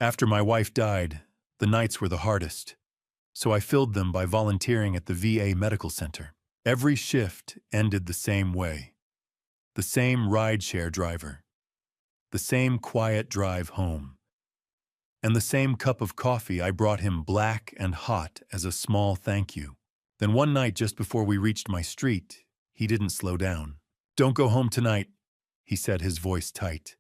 After my wife died, the nights were the hardest, so I filled them by volunteering at the VA medical center. Every shift ended the same way. The same rideshare driver, the same quiet drive home, and the same cup of coffee I brought him black and hot as a small thank you. Then one night just before we reached my street, he didn't slow down. "Don't go home tonight," he said, his voice tight.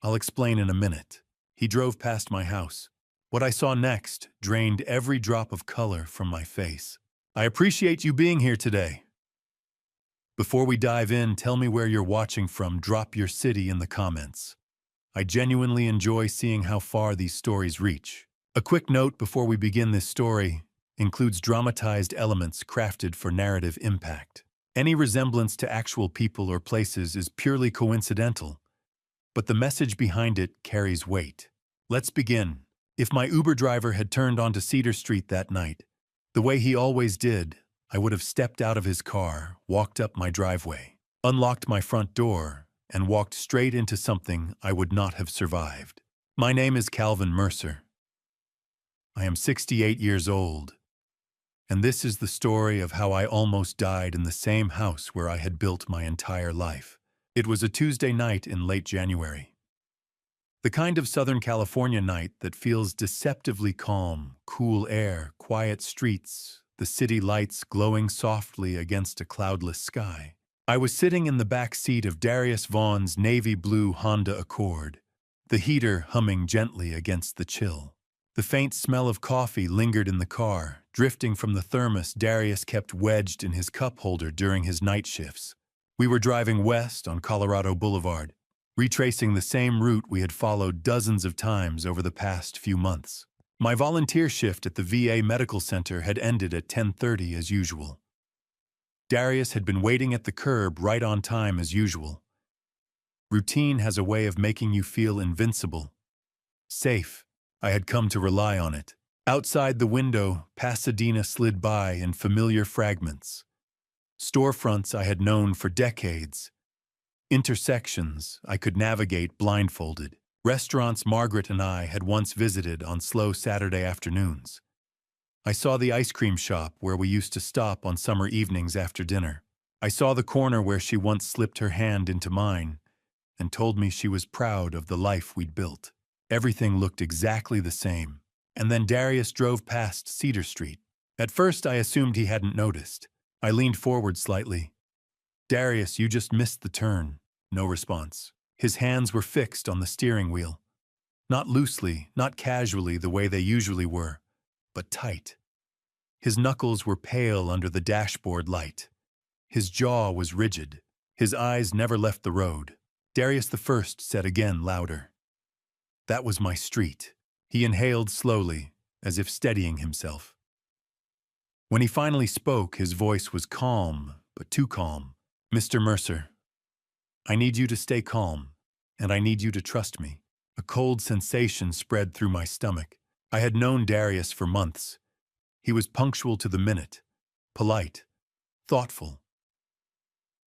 "I'll explain in a minute." He drove past my house. What I saw next drained every drop of color from my face. "I appreciate you being here today. Before we dive in, tell me where you're watching from. Drop your city in the comments. I genuinely enjoy seeing how far these stories reach." A quick note before we begin: this story includes dramatized elements crafted for narrative impact. Any resemblance to actual people or places is purely coincidental, but the message behind it carries weight. Let's begin. If my Uber driver had turned onto Cedar Street that night, the way he always did, I would have stepped out of his car, walked up my driveway, unlocked my front door, and walked straight into something I would not have survived. My name is Calvin Mercer. I am 68 years old, and this is the story of how I almost died in the same house where I had built my entire life. It was a Tuesday night in late January. The kind of Southern California night that feels deceptively calm: cool air, quiet streets, the city lights glowing softly against a cloudless sky. I was sitting in the back seat of Darius Vaughn's navy blue Honda Accord, the heater humming gently against the chill. The faint smell of coffee lingered in the car, drifting from the thermos Darius kept wedged in his cup holder during his night shifts. We were driving west on Colorado Boulevard, retracing the same route we had followed dozens of times over the past few months. My volunteer shift at the VA medical center had ended at 10:30 as usual. Darius had been waiting at the curb right on time as usual. Routine has a way of making you feel invincible. Safe. I had come to rely on it. Outside the window, Pasadena slid by in familiar fragments. Storefronts I had known for decades. Intersections I could navigate blindfolded. Restaurants Margaret and I had once visited on slow Saturday afternoons. I saw the ice cream shop where we used to stop on summer evenings after dinner. I saw the corner where she once slipped her hand into mine and told me she was proud of the life we'd built. Everything looked exactly the same. And then Darius drove past Cedar Street. At first I assumed he hadn't noticed. I leaned forward slightly. "Darius, you just missed the turn." No response. His hands were fixed on the steering wheel. Not loosely, not casually the way they usually were, but tight. His knuckles were pale under the dashboard light. His jaw was rigid. His eyes never left the road. Darius the First said again, louder. "That was my street." He inhaled slowly, as if steadying himself. When he finally spoke, his voice was calm, but too calm. "Mr. Mercer, I need you to stay calm, and I need you to trust me." A cold sensation spread through my stomach. I had known Darius for months. He was punctual to the minute, polite, thoughtful.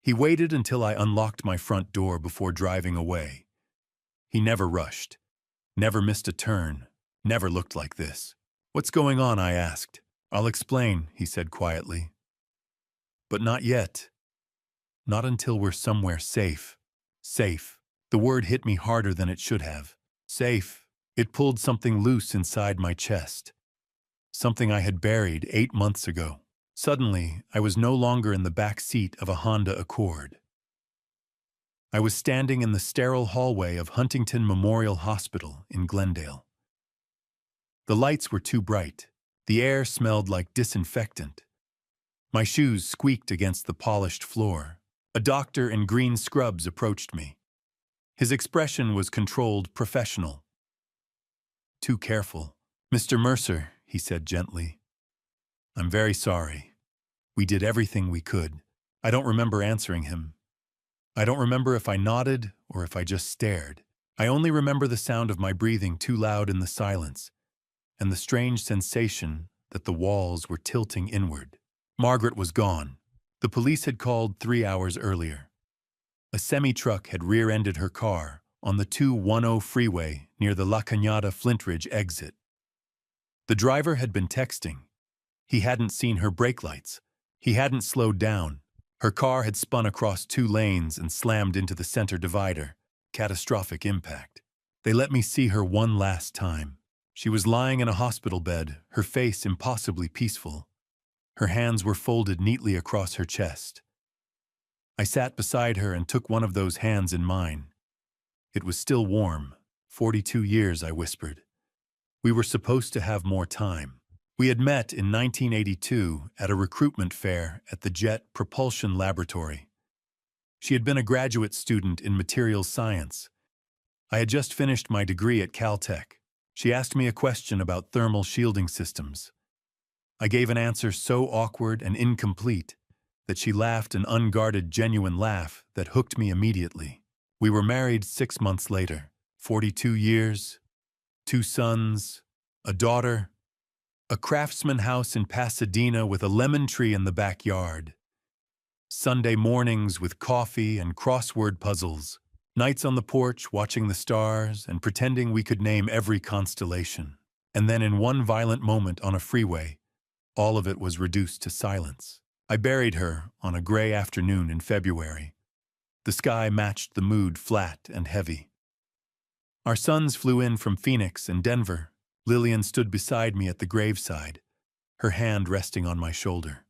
He waited until I unlocked my front door before driving away. He never rushed, never missed a turn, never looked like this. "What's going on?" I asked. "I'll explain," he said quietly. "But not yet. Not until we're somewhere safe." Safe. The word hit me harder than it should have. Safe. It pulled something loose inside my chest. Something I had buried 8 months ago. Suddenly, I was no longer in the back seat of a Honda Accord. I was standing in the sterile hallway of Huntington Memorial Hospital in Glendale. The lights were too bright. The air smelled like disinfectant. My shoes squeaked against the polished floor. A doctor in green scrubs approached me. His expression was controlled, professional. "Too careful." "Mr. Mercer," he said gently. "I'm very sorry. We did everything we could." I don't remember answering him. I don't remember if I nodded or if I just stared. I only remember the sound of my breathing too loud in the silence, and the strange sensation that the walls were tilting inward. Margaret was gone. The police had called 3 hours earlier. A semi-truck had rear-ended her car, on the 210 freeway near the La Cañada Flintridge exit. The driver had been texting. He hadn't seen her brake lights. He hadn't slowed down. Her car had spun across 2 lanes and slammed into the center divider. Catastrophic impact. They let me see her one last time. She was lying in a hospital bed, her face impossibly peaceful. Her hands were folded neatly across her chest. I sat beside her and took one of those hands in mine. It was still warm. 42 years, I whispered. We were supposed to have more time. We had met in 1982 at a recruitment fair at the Jet Propulsion Laboratory. She had been a graduate student in materials science. I had just finished my degree at Caltech. She asked me a question about thermal shielding systems. I gave an answer so awkward and incomplete that she laughed an unguarded, genuine laugh that hooked me immediately. We were married 6 months later. 42 years, 2 sons, a daughter, a craftsman house in Pasadena with a lemon tree in the backyard, Sunday mornings with coffee and crossword puzzles, nights on the porch watching the stars and pretending we could name every constellation. And then in one violent moment on a freeway, all of it was reduced to silence. I buried her on a gray afternoon in February. The sky matched the mood, flat and heavy. Our sons flew in from Phoenix and Denver. Lillian stood beside me at the graveside, her hand resting on my shoulder.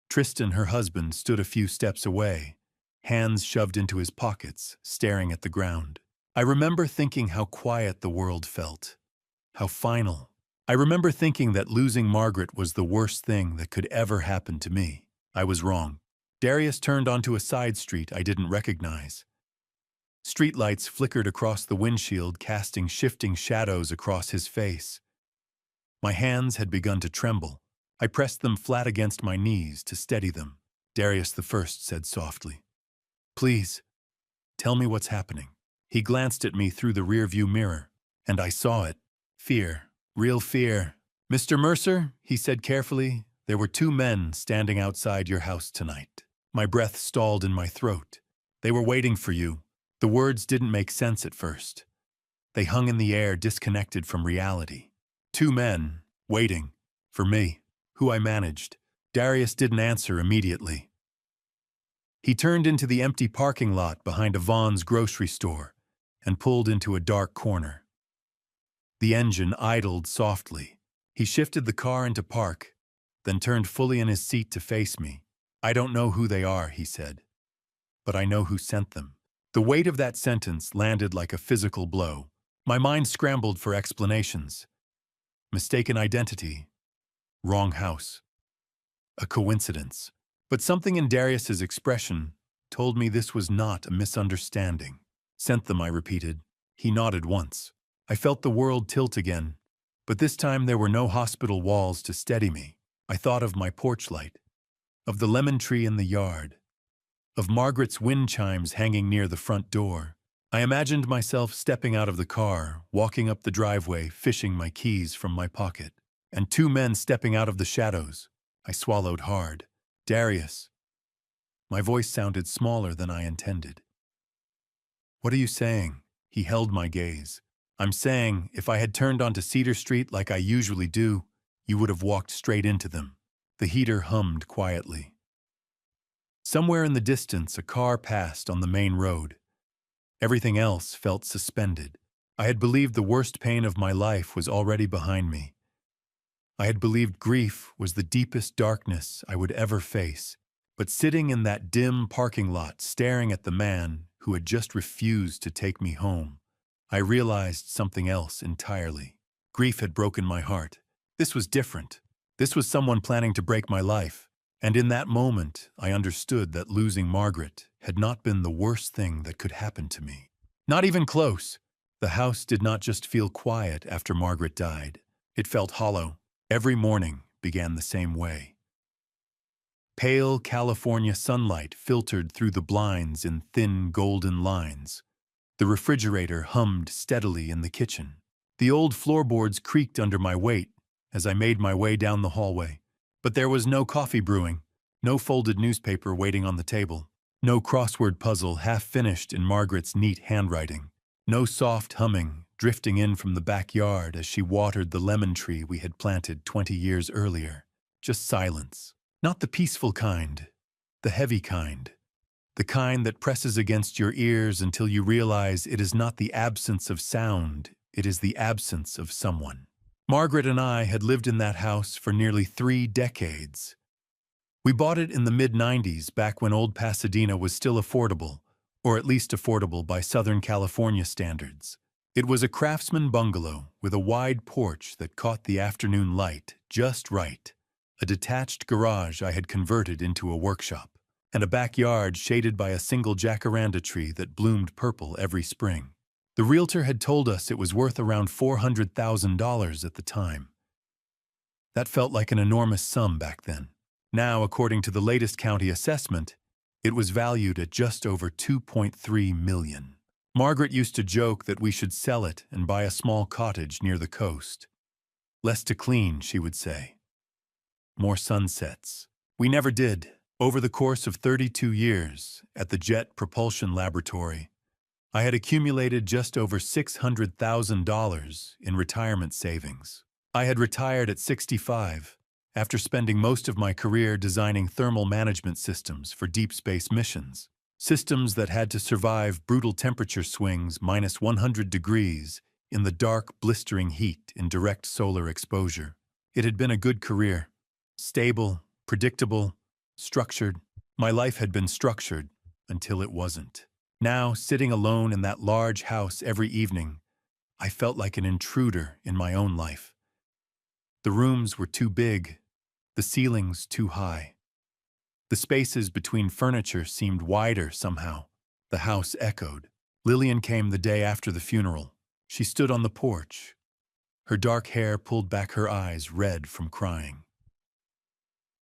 Tristan, her husband, stood a few steps away, hands shoved into his pockets, staring at the ground. I remember thinking how quiet the world felt, how final. I remember thinking that losing Margaret was the worst thing that could ever happen to me. I was wrong. Darius turned onto a side street I didn't recognize. Streetlights flickered across the windshield, casting shifting shadows across his face. My hands had begun to tremble. I pressed them flat against my knees to steady them. Darius the First said softly, "Please, tell me what's happening." He glanced at me through the rearview mirror, and I saw it. Fear. Real fear. "Mr. Mercer," he said carefully, "there were 2 men standing outside your house tonight." My breath stalled in my throat. "They were waiting for you." The words didn't make sense at first. They hung in the air, disconnected from reality. 2 men, waiting, for me, who I managed. Darius didn't answer immediately. He turned into the empty parking lot behind a Vaughn's grocery store and pulled into a dark corner. The engine idled softly. He shifted the car into park, then turned fully in his seat to face me. "I don't know who they are," he said, "but I know who sent them." The weight of that sentence landed like a physical blow. My mind scrambled for explanations. Mistaken identity. Wrong house. A coincidence. But something in Darius's expression told me this was not a misunderstanding. "Sent them," I repeated. He nodded once. I felt the world tilt again, but this time there were no hospital walls to steady me. I thought of my porch light, of the lemon tree in the yard, of Margaret's wind chimes hanging near the front door. I imagined myself stepping out of the car, walking up the driveway, fishing my keys from my pocket, and 2 men stepping out of the shadows. I swallowed hard. "Darius." My voice sounded smaller than I intended. "What are you saying?" He held my gaze. "I'm saying, if I had turned onto Cedar Street like I usually do, you would have walked straight into them." The heater hummed quietly. Somewhere in the distance, a car passed on the main road. Everything else felt suspended. I had believed the worst pain of my life was already behind me. I had believed grief was the deepest darkness I would ever face. But sitting in that dim parking lot, staring at the man who had just refused to take me home, I realized something else entirely. Grief had broken my heart. This was different. This was someone planning to break my life. And in that moment, I understood that losing Margaret had not been the worst thing that could happen to me. Not even close. The house did not just feel quiet after Margaret died. It felt hollow. Every morning began the same way. Pale California sunlight filtered through the blinds in thin golden lines. The refrigerator hummed steadily in the kitchen. The old floorboards creaked under my weight as I made my way down the hallway. But there was no coffee brewing, no folded newspaper waiting on the table. No crossword puzzle half finished in Margaret's neat handwriting. No soft humming drifting in from the backyard as she watered the lemon tree we had planted 20 years earlier. Just silence. Not the peaceful kind, the heavy kind. The kind that presses against your ears until you realize it is not the absence of sound, it is the absence of someone. Margaret and I had lived in that house for nearly 3 decades. We bought it in the mid-90s, back when old Pasadena was still affordable, or at least affordable by Southern California standards. It was a craftsman bungalow with a wide porch that caught the afternoon light just right, a detached garage I had converted into a workshop, and a backyard shaded by a single jacaranda tree that bloomed purple every spring. The realtor had told us it was worth around $400,000 at the time. That felt like an enormous sum back then. Now, according to the latest county assessment, it was valued at just over $2.3 million. Margaret used to joke that we should sell it and buy a small cottage near the coast. Less to clean, she would say. More sunsets. We never did. Over the course of 32 years, at the Jet Propulsion Laboratory, I had accumulated just over $600,000 in retirement savings. I had retired at 65, after spending most of my career designing thermal management systems for deep space missions. Systems that had to survive brutal temperature swings minus 100 degrees in the dark, blistering heat in direct solar exposure. It had been a good career. Stable, predictable, structured. My life had been structured until it wasn't. Now, sitting alone in that large house every evening, I felt like an intruder in my own life. The rooms were too big, the ceilings too high. The spaces between furniture seemed wider somehow. The house echoed. Lillian came the day after the funeral. She stood on the porch. Her dark hair pulled back her eyes, red from crying.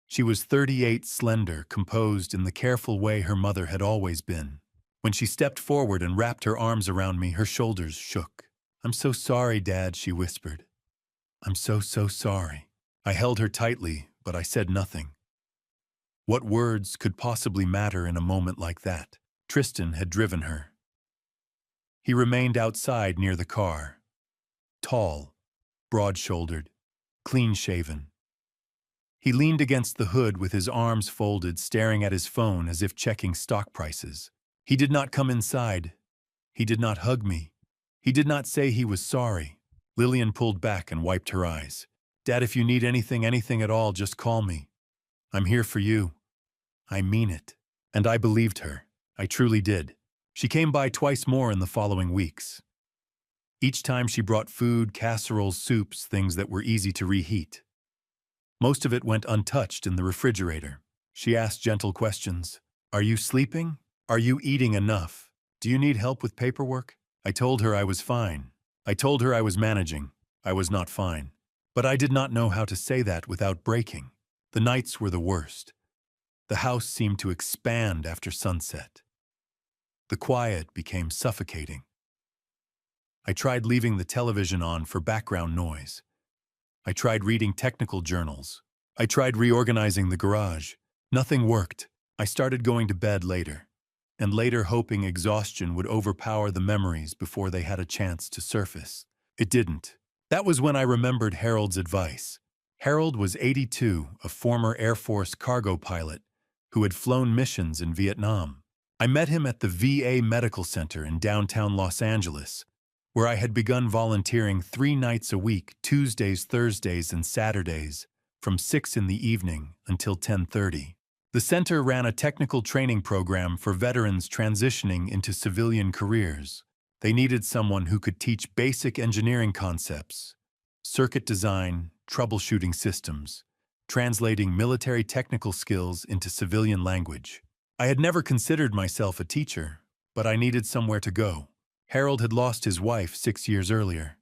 She was 38, slender, composed in the careful way her mother had always been. When she stepped forward and wrapped her arms around me, her shoulders shook. "I'm so sorry, Dad," she whispered. "I'm so sorry." I held her tightly, but I said nothing. What words could possibly matter in a moment like that? Tristan had driven her. He remained outside near the car. Tall, broad-shouldered, clean-shaven. He leaned against the hood with his arms folded, staring at his phone as if checking stock prices. He did not come inside. He did not hug me. He did not say he was sorry. Lillian pulled back and wiped her eyes. "Dad, if you need anything at all, just call me. I'm here for you." I mean it. And I believed her. I truly did. She came by twice more in the following weeks. Each time she brought food, casseroles, soups, things that were easy to reheat. Most of it went untouched in the refrigerator. She asked gentle questions. "Are you sleeping? Are you eating enough? Do you need help with paperwork?" I told her I was fine. I told her I was managing. I was not fine. But I did not know how to say that without breaking. The nights were the worst. The house seemed to expand after sunset. The quiet became suffocating. I tried leaving the television on for background noise. I tried reading technical journals. I tried reorganizing the garage. Nothing worked. I started going to bed later, and later hoping exhaustion would overpower the memories before they had a chance to surface. It didn't. That was when I remembered Harold's advice. Harold was 82, a former Air Force cargo pilot who had flown missions in Vietnam. I met him at the VA Medical Center in downtown Los Angeles, where I had begun volunteering 3 nights a week, Tuesdays, Thursdays, and Saturdays, from 6 in the evening until 10:30. The center ran a technical training program for veterans transitioning into civilian careers. They needed someone who could teach basic engineering concepts, circuit design, troubleshooting systems, translating military technical skills into civilian language. I had never considered myself a teacher, but I needed somewhere to go. Harold had lost his wife 6 years earlier.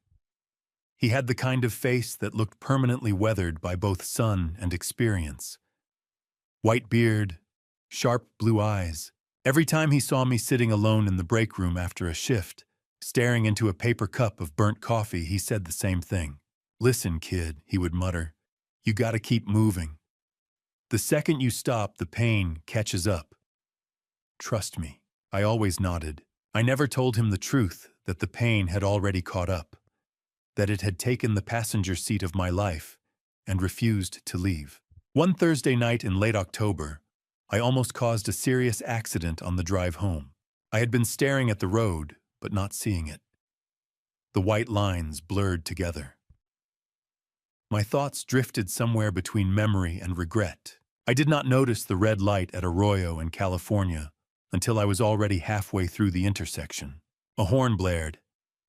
He had the kind of face that looked permanently weathered by both sun and experience. White beard, sharp blue eyes. Every time he saw me sitting alone in the break room after a shift, staring into a paper cup of burnt coffee, he said the same thing. "Listen, kid," he would mutter. "You gotta keep moving. The second you stop, the pain catches up." Trust me. I always nodded. I never told him the truth, that the pain had already caught up, that it had taken the passenger seat of my life and refused to leave. One Thursday night in late October, I almost caused a serious accident on the drive home. I had been staring at the road, but not seeing it. The white lines blurred together. My thoughts drifted somewhere between memory and regret. I did not notice the red light at Arroyo in California until I was already halfway through the intersection. A horn blared.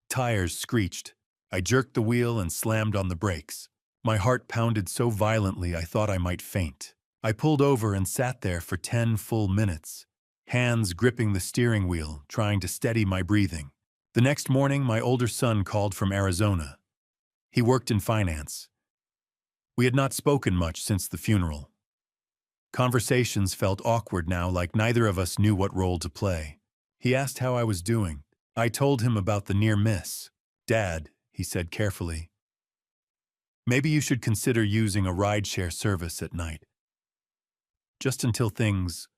Tires screeched. I jerked the wheel and slammed on the brakes. My heart pounded so violently I thought I might faint. I pulled over and sat there for 10 full minutes, hands gripping the steering wheel, trying to steady my breathing. The next morning, my older son called from Arizona. He worked in finance. We had not spoken much since the funeral. Conversations felt awkward now, like neither of us knew what role to play. He asked how I was doing. I told him about the near miss. "Dad," he said carefully, "maybe you should consider using a rideshare service at night. Just until things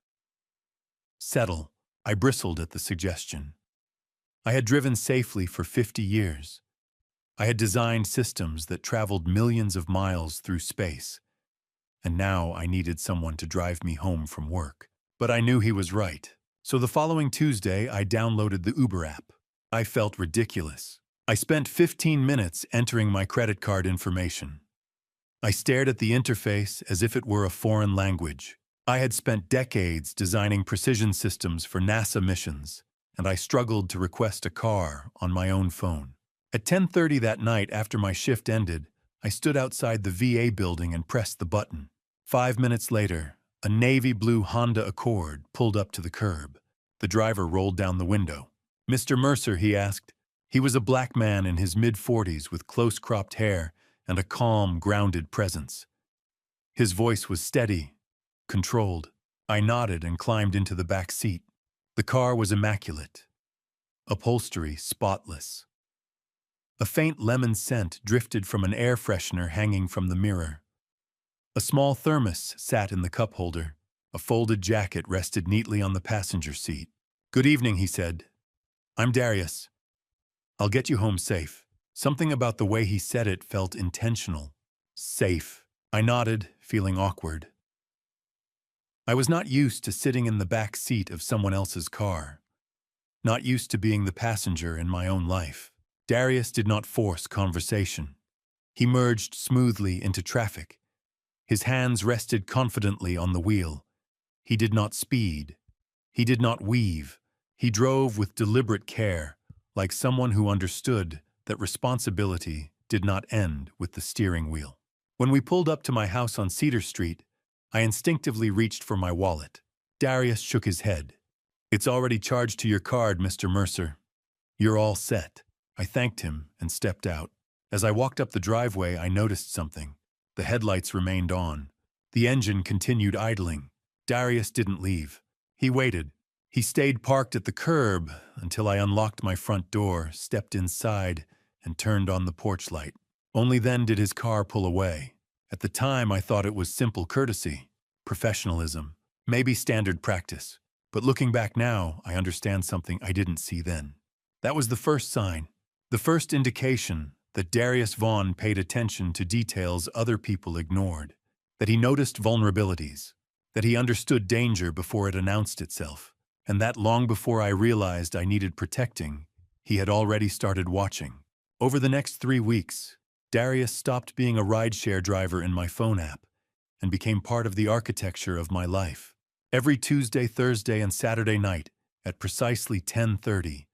settle." I bristled at the suggestion. I had driven safely for 50 years. I had designed systems that traveled millions of miles through space, and now I needed someone to drive me home from work. But I knew he was right. So the following Tuesday, I downloaded the Uber app. I felt ridiculous. I spent 15 minutes entering my credit card information. I stared at the interface as if it were a foreign language. I had spent decades designing precision systems for NASA missions, and I struggled to request a car on my own phone. At 10:30 that night, after my shift ended, I stood outside the VA building and pressed the button. 5 minutes later, a navy blue Honda Accord pulled up to the curb. The driver rolled down the window. "Mr. Mercer," he asked. He was a black man in his mid-40s with close-cropped hair and a calm, grounded presence. His voice was steady, controlled. I nodded and climbed into the back seat. The car was immaculate. Upholstery spotless. A faint lemon scent drifted from an air freshener hanging from the mirror. A small thermos sat in the cup holder. A folded jacket rested neatly on the passenger seat. "Good evening," he said. "I'm Darius. I'll get you home safe." Something about the way he said it felt intentional. Safe. I nodded, feeling awkward. I was not used to sitting in the back seat of someone else's car. Not used to being the passenger in my own life. Darius did not force conversation. He merged smoothly into traffic. His hands rested confidently on the wheel. He did not speed. He did not weave. He drove with deliberate care, like someone who understood that responsibility did not end with the steering wheel. When we pulled up to my house on Cedar Street, I instinctively reached for my wallet. Darius shook his head. "It's already charged to your card, Mr. Mercer. You're all set." I thanked him and stepped out. As I walked up the driveway, I noticed something. The headlights remained on. The engine continued idling. Darius didn't leave. He waited. He stayed parked at the curb until I unlocked my front door, stepped inside, and turned on the porch light. Only then did his car pull away. At the time, I thought it was simple courtesy, professionalism, maybe standard practice. But looking back now, I understand something I didn't see then. That was the first sign. The first indication that Darius Vaughn paid attention to details other people ignored, that he noticed vulnerabilities, that he understood danger before it announced itself, and that long before I realized I needed protecting, he had already started watching. Over the next 3 weeks, Darius stopped being a rideshare driver in my phone app and became part of the architecture of my life. Every Tuesday, Thursday, and Saturday night, at precisely 10:30,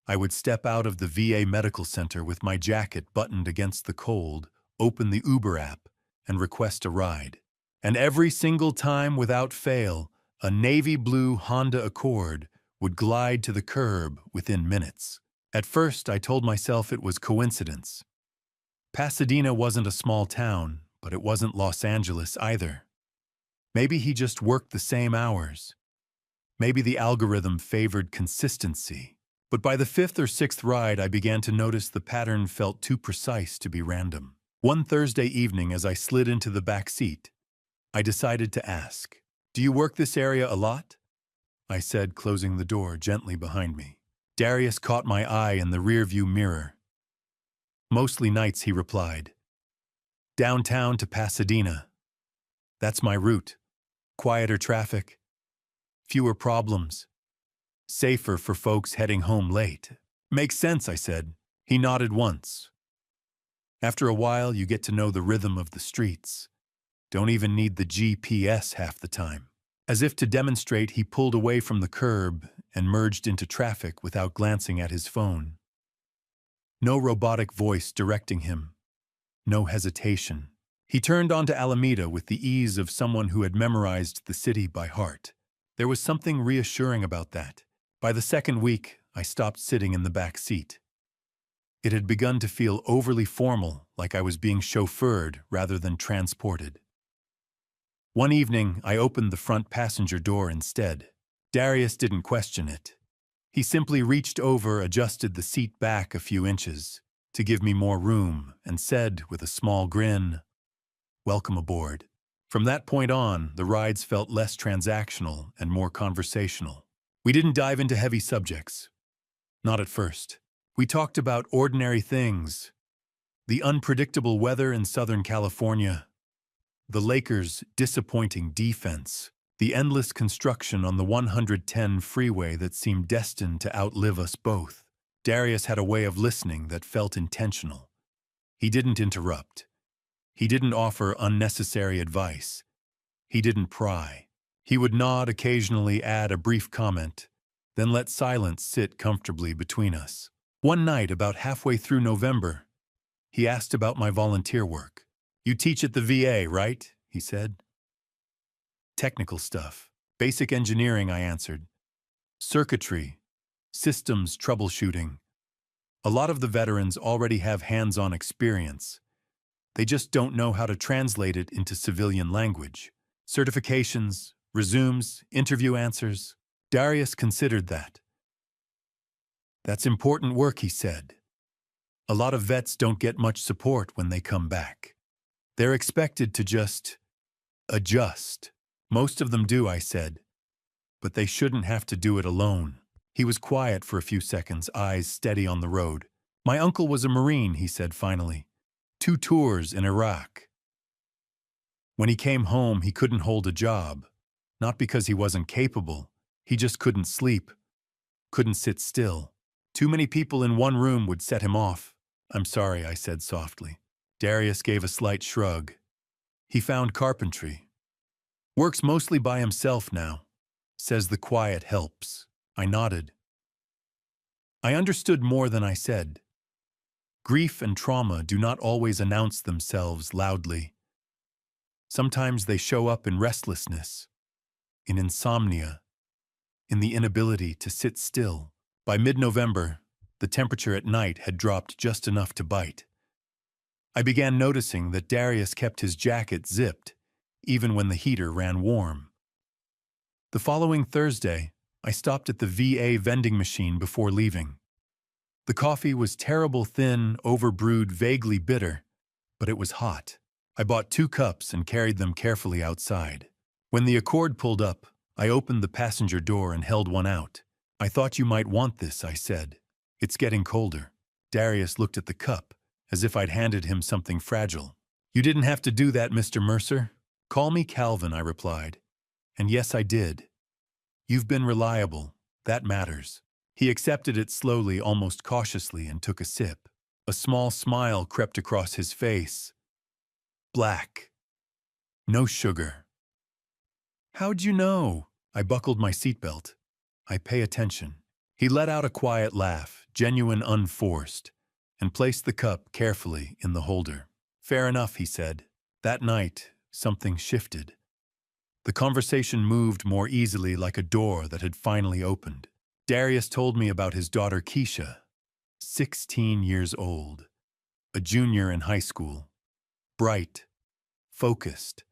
I would step out of the VA medical center with my jacket buttoned against the cold, open the Uber app, and request a ride. And every single time, without fail, a navy blue Honda Accord would glide to the curb within minutes. At first, I told myself it was coincidence. Pasadena wasn't a small town, but it wasn't Los Angeles either. Maybe he just worked the same hours. Maybe the algorithm favored consistency. But by the 5th or 6th ride, I began to notice the pattern felt too precise to be random. One Thursday evening, as I slid into the back seat, I decided to ask, "Do you work this area a lot?" I said, closing the door gently behind me. Darius caught my eye in the rearview mirror. Mostly nights, he replied. Downtown to Pasadena. That's my route. Quieter traffic. Fewer problems. Safer for folks heading home late. Makes sense, I said. He nodded once. After a while, you get to know the rhythm of the streets. Don't even need the GPS half the time. As if to demonstrate, he pulled away from the curb and merged into traffic without glancing at his phone. No robotic voice directing him. No hesitation. He turned onto Alameda with the ease of someone who had memorized the city by heart. There was something reassuring about that. By the second week, I stopped sitting in the back seat. It had begun to feel overly formal, like I was being chauffeured rather than transported. One evening, I opened the front passenger door instead. Darius didn't question it. He simply reached over, adjusted the seat back a few inches to give me more room, and said with a small grin, "Welcome aboard." From that point on, the rides felt less transactional and more conversational. We didn't dive into heavy subjects. Not at first. We talked about ordinary things. The unpredictable weather in Southern California. The Lakers' disappointing defense. The endless construction on the 110 freeway that seemed destined to outlive us both. Darius had a way of listening that felt intentional. He didn't interrupt. He didn't offer unnecessary advice. He didn't pry. He would nod, occasionally add a brief comment, then let silence sit comfortably between us. One night, about halfway through November, he asked about my volunteer work. "You teach at the VA, right?" he said. "Technical stuff. Basic engineering," I answered. "Circuitry. Systems troubleshooting. A lot of the veterans already have hands-on experience. They just don't know how to translate it into civilian language. Certifications, resumes, interview answers." Darius considered that. "That's important work," he said. "A lot of vets don't get much support when they come back. They're expected to just adjust. Most of them do," I said. "But they shouldn't have to do it alone." He was quiet for a few seconds, eyes steady on the road. "My uncle was a Marine," he said finally. 2 tours in Iraq. When he came home, he couldn't hold a job. Not because he wasn't capable. He just couldn't sleep. Couldn't sit still. Too many people in one room would set him off. "I'm sorry," I said softly. Darius gave a slight shrug. He found carpentry. Works mostly by himself now. Says the quiet helps. I nodded. I understood more than I said. Grief and trauma do not always announce themselves loudly. Sometimes they show up in restlessness, in insomnia, in the inability to sit still. By mid-November, the temperature at night had dropped just enough to bite. I began noticing that Darius kept his jacket zipped, even when the heater ran warm. The following Thursday, I stopped at the VA vending machine before leaving. The coffee was terrible thin, overbrewed, vaguely bitter, but it was hot. I bought 2 cups and carried them carefully outside. When the Accord pulled up, I opened the passenger door and held one out. "I thought you might want this," I said. "It's getting colder." Darius looked at the cup, as if I'd handed him something fragile. "You didn't have to do that, Mr. Mercer." "Call me Calvin," I replied. And yes, I did. "You've been reliable. That matters." He accepted it slowly, almost cautiously, and took a sip. A small smile crept across his face. Black. No sugar. "How'd you know?" I buckled my seatbelt. "I pay attention." He let out a quiet laugh, genuine, unforced, and placed the cup carefully in the holder. "Fair enough," he said. That night, something shifted. The conversation moved more easily, like a door that had finally opened. Darius told me about his daughter Keisha, 16 years old, a junior in high school, bright, focused,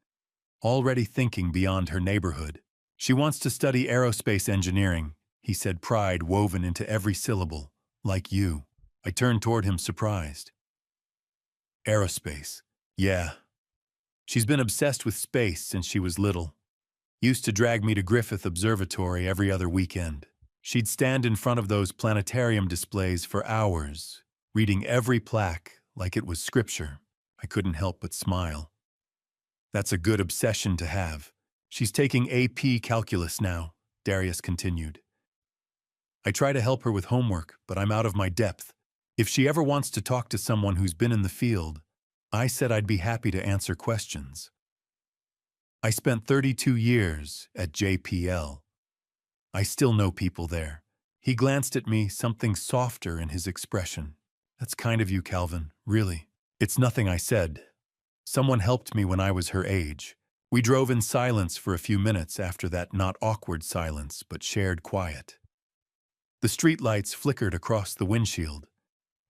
already thinking beyond her neighborhood. "She wants to study aerospace engineering," he said, pride woven into every syllable, "like you." I turned toward him, surprised. "Aerospace. Yeah. She's been obsessed with space since she was little. Used to drag me to Griffith Observatory every other weekend. She'd stand in front of those planetarium displays for hours, reading every plaque like it was scripture. I couldn't help but smile. That's a good obsession to have. She's taking AP calculus now, Darius continued. I try to help her with homework, but I'm out of my depth. If she ever wants to talk to someone who's been in the field, I said I'd be happy to answer questions. I spent 32 years at JPL. I still know people there. He glanced at me, something softer in his expression. That's kind of you, Calvin, really. It's nothing, I said. Someone helped me when I was her age. We drove in silence for a few minutes after that not awkward silence, but shared quiet. The streetlights flickered across the windshield.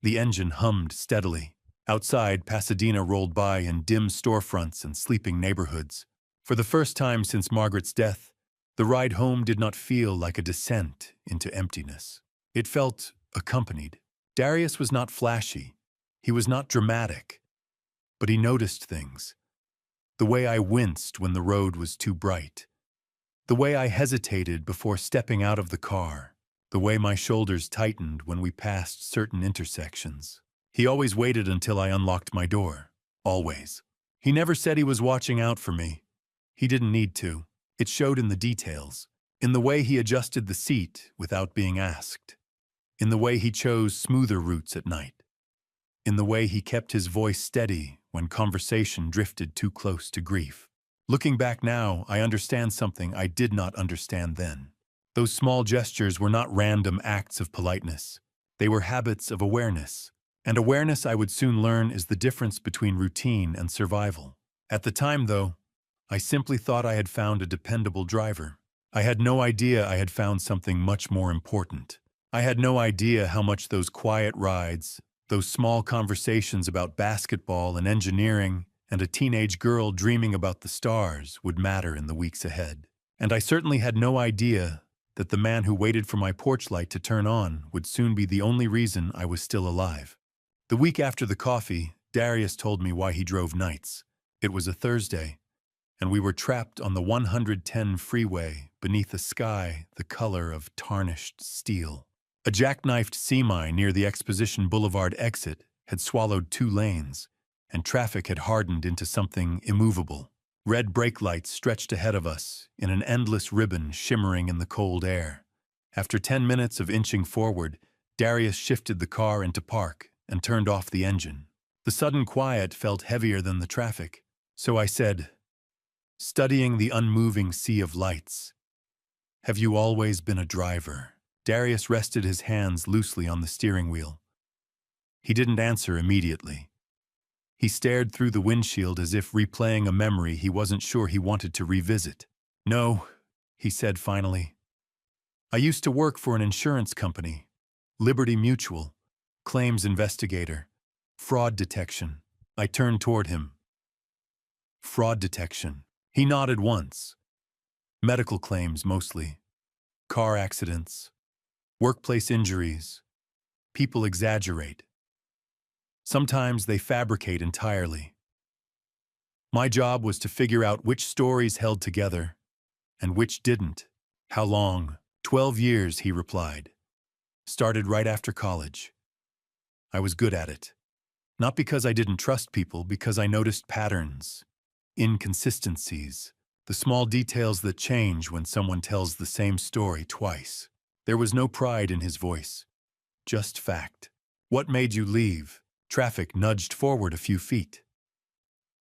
The engine hummed steadily. Outside, Pasadena rolled by in dim storefronts and sleeping neighborhoods. For the first time since Margaret's death, the ride home did not feel like a descent into emptiness. It felt accompanied. Darius was not flashy. He was not dramatic. But he noticed things. The way I winced when the road was too bright. The way I hesitated before stepping out of the car. The way my shoulders tightened when we passed certain intersections. He always waited until I unlocked my door. Always. He never said he was watching out for me. He didn't need to. It showed in the details. In the way he adjusted the seat without being asked. In the way he chose smoother routes at night. In the way he kept his voice steady when conversation drifted too close to grief. Looking back now, I understand something I did not understand then. Those small gestures were not random acts of politeness. They were habits of awareness. And awareness, I would soon learn, is the difference between routine and survival. At the time, though, I simply thought I had found a dependable driver. I had no idea I had found something much more important. I had no idea how much those quiet rides, those small conversations about basketball and engineering, and a teenage girl dreaming about the stars would matter in the weeks ahead. And I certainly had no idea that the man who waited for my porch light to turn on would soon be the only reason I was still alive. The week after the coffee, Darius told me why he drove nights. It was a Thursday, and we were trapped on the 110 freeway beneath a sky the color of tarnished steel. A jackknifed semi near the Exposition Boulevard exit had swallowed 2 lanes, and traffic had hardened into something immovable. Red brake lights stretched ahead of us in an endless ribbon shimmering in the cold air. After 10 minutes of inching forward, Darius shifted the car into park and turned off the engine. The sudden quiet felt heavier than the traffic, so I said, studying the unmoving sea of lights, "Have you always been a driver?" Darius rested his hands loosely on the steering wheel. He didn't answer immediately. He stared through the windshield as if replaying a memory he wasn't sure he wanted to revisit. "No," he said finally. "I used to work for an insurance company, Liberty Mutual, claims investigator, fraud detection." I turned toward him. "Fraud detection." He nodded once. "Medical claims mostly. Car accidents. Workplace injuries. People exaggerate. Sometimes they fabricate entirely. My job was to figure out which stories held together and which didn't." "How long?" 12 years, he replied. "Started right after college. I was good at it. Not because I didn't trust people, because I noticed patterns, inconsistencies, the small details that change when someone tells the same story twice." There was no pride in his voice, just fact. "What made you leave?" Traffic nudged forward a few feet.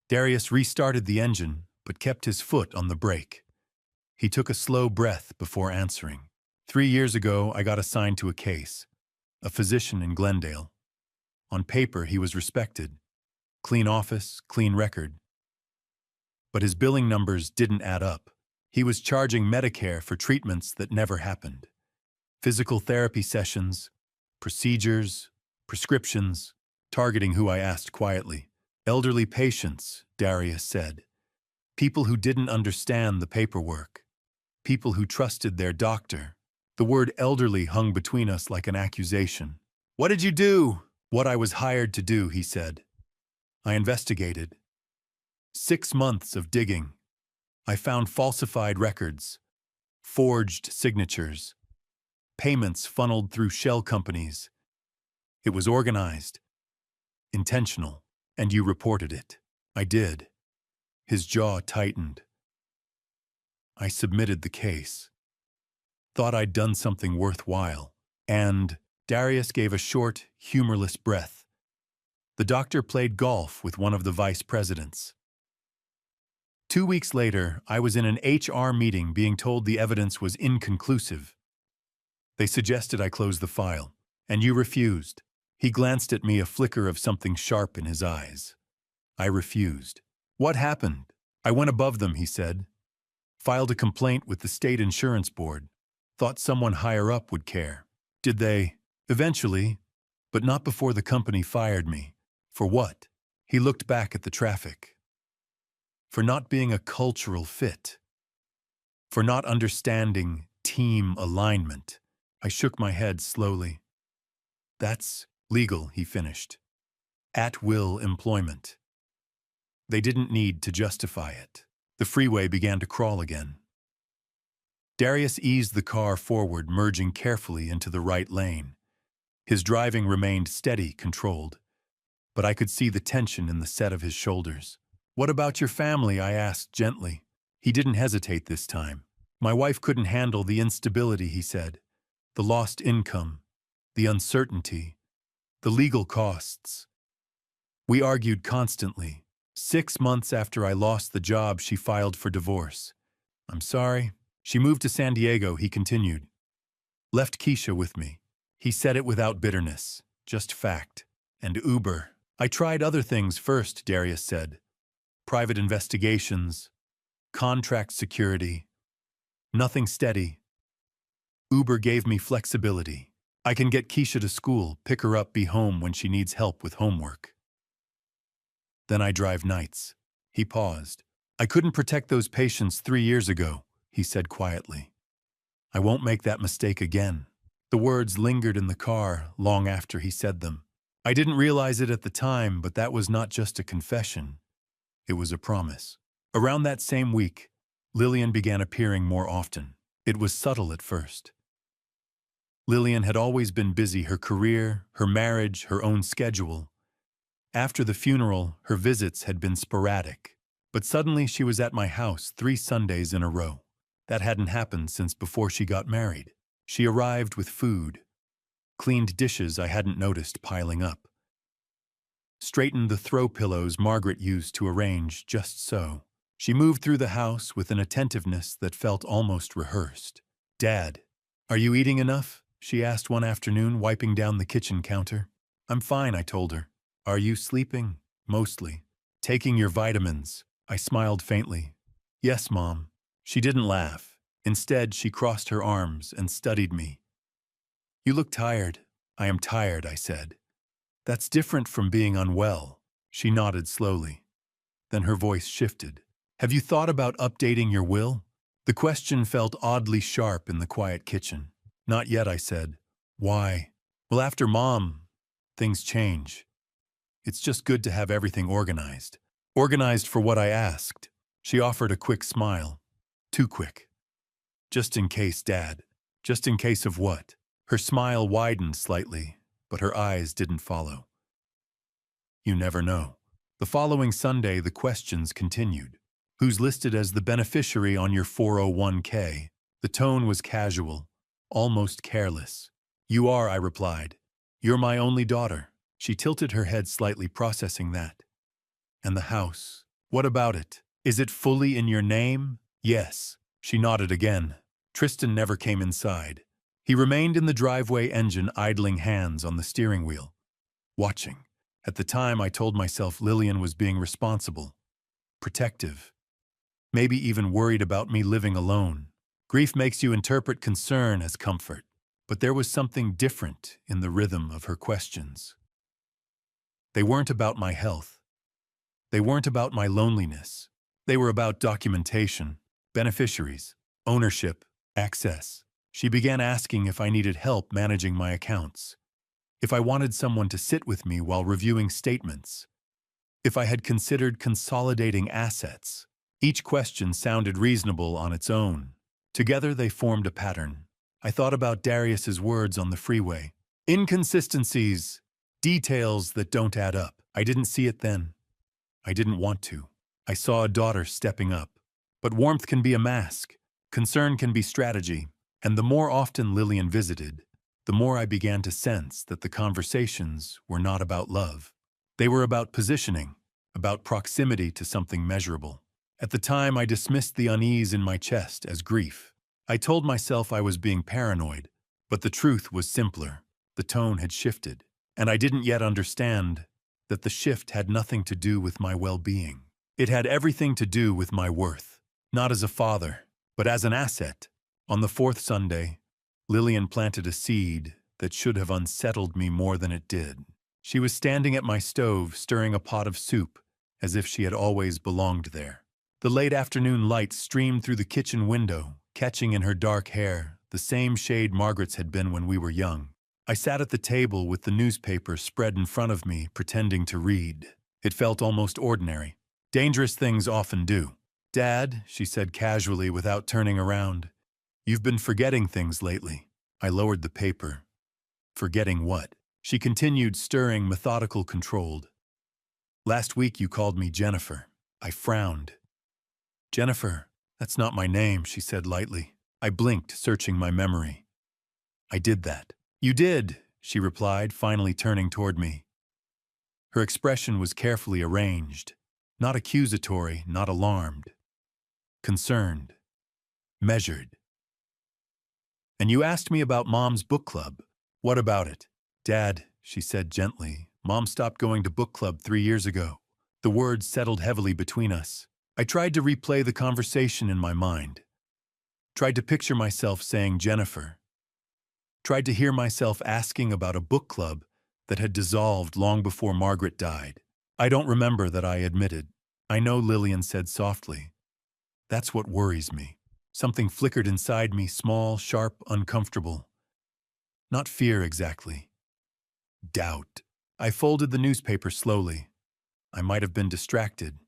Darius restarted the engine, but kept his foot on the brake. He took a slow breath before answering. 3 years ago, I got assigned to a case. A physician in Glendale. On paper, he was respected. Clean office, clean record. But his billing numbers didn't add up. He was charging Medicare for treatments that never happened. Physical therapy sessions, procedures, prescriptions, targeting who I asked quietly. Elderly patients, Darius said. People who didn't understand the paperwork. People who trusted their doctor. The word elderly hung between us like an accusation. "What did you do?" "What I was hired to do," he said. I investigated. 6 months of digging. I found falsified records, forged signatures, payments funneled through shell companies. It was organized, intentional, and you reported it. I did. His jaw tightened. I submitted the case. Thought I'd done something worthwhile. And Darius gave a short, humorless breath. The doctor played golf with one of the vice presidents. 2 weeks later, I was in an HR meeting being told the evidence was inconclusive. They suggested I close the file, and you refused. He glanced at me, a flicker of something sharp in his eyes. I refused. What happened? I went above them, he said. Filed a complaint with the state insurance board. Thought someone higher up would care. Did they? Eventually, but not before the company fired me. For what? He looked back at the traffic. For not being a cultural fit. For not understanding team alignment. I shook my head slowly. That's legal, he finished. At-will employment. They didn't need to justify it. The freeway began to crawl again. Darius eased the car forward, merging carefully into the right lane. His driving remained steady, controlled, but I could see the tension in the set of his shoulders. What about your family? I asked gently. He didn't hesitate this time. My wife couldn't handle the instability, he said. The lost income, the uncertainty, the legal costs. We argued constantly. 6 months after I lost the job, she filed for divorce. I'm sorry. She moved to San Diego, he continued. Left Keisha with me. He said it without bitterness, just fact. And Uber. I tried other things first, Darius said. Private investigations, contract security. Nothing steady. Uber gave me flexibility. I can get Keisha to school, pick her up, be home when she needs help with homework. Then I drive nights. He paused. I couldn't protect those patients 3 years ago, he said quietly. I won't make that mistake again. The words lingered in the car long after he said them. I didn't realize it at the time, but that was not just a confession. It was a promise. Around that same week, Lillian began appearing more often. It was subtle at first. Lillian had always been busy, her career, her marriage, her own schedule. After the funeral, her visits had been sporadic. But suddenly she was at my house 3 Sundays in a row. That hadn't happened since before she got married. She arrived with food, cleaned dishes I hadn't noticed piling up, straightened the throw pillows Margaret used to arrange just so. She moved through the house with an attentiveness that felt almost rehearsed. Dad, are you eating enough? She asked one afternoon, wiping down the kitchen counter. I'm fine, I told her. Are you sleeping? Mostly. Taking your vitamins? I smiled faintly. Yes, Mom. She didn't laugh. Instead, she crossed her arms and studied me. You look tired. I am tired, I said. That's different from being unwell. She nodded slowly. Then her voice shifted. Have you thought about updating your will? The question felt oddly sharp in the quiet kitchen. Not yet, I said. Why? Well, after Mom, things change. It's just good to have everything organized. Organized for what I asked. She offered a quick smile. Too quick. Just in case, Dad. Just in case of what? Her smile widened slightly, but her eyes didn't follow. You never know. The following Sunday, the questions continued. Who's listed as the beneficiary on your 401k? The tone was casual, almost careless. You are, I replied. You're my only daughter. She tilted her head slightly, processing that. And the house? What about it? Is it fully in your name? Yes. She nodded again. Tristan never came inside. He remained in the driveway, engine idling, hands on the steering wheel, watching. At the time, I told myself Lillian was being responsible, protective, maybe even worried about me living alone. Grief makes you interpret concern as comfort, but there was something different in the rhythm of her questions. They weren't about my health. They weren't about my loneliness. They were about documentation, beneficiaries, ownership, access. She began asking if I needed help managing my accounts, if I wanted someone to sit with me while reviewing statements, if I had considered consolidating assets. Each question sounded reasonable on its own. Together they formed a pattern. I thought about Darius's words on the freeway. Inconsistencies, details that don't add up. I didn't see it then. I didn't want to. I saw a daughter stepping up. But warmth can be a mask. Concern can be strategy. And the more often Lillian visited, the more I began to sense that the conversations were not about love. They were about positioning, about proximity to something measurable. At the time, I dismissed the unease in my chest as grief. I told myself I was being paranoid, but the truth was simpler. The tone had shifted, and I didn't yet understand that the shift had nothing to do with my well-being. It had everything to do with my worth, not as a father, but as an asset. On the fourth Sunday, Lillian planted a seed that should have unsettled me more than it did. She was standing at my stove, stirring a pot of soup, as if she had always belonged there. The late afternoon light streamed through the kitchen window, catching in her dark hair the same shade Margaret's had been when we were young. I sat at the table with the newspaper spread in front of me, pretending to read. It felt almost ordinary. Dangerous things often do. "Dad," she said casually without turning around, "you've been forgetting things lately." I lowered the paper. "Forgetting what?" She continued, stirring, methodical, controlled. "Last week you called me Jennifer." I frowned. "Jennifer, that's not my name," she said lightly. I blinked, searching my memory. "I did that." "You did," she replied, finally turning toward me. Her expression was carefully arranged, not accusatory, not alarmed. Concerned. Measured. "And you asked me about Mom's book club. What about it?" "Dad," she said gently, "Mom stopped going to book club 3 years ago." The words settled heavily between us. I tried to replay the conversation in my mind. Tried to picture myself saying Jennifer. Tried to hear myself asking about a book club that had dissolved long before Margaret died. "I don't remember," that I admitted. "I know," Lillian said softly. "That's what worries me." Something flickered inside me, small, sharp, uncomfortable. Not fear exactly. Doubt. I folded the newspaper slowly. I might have been distracted.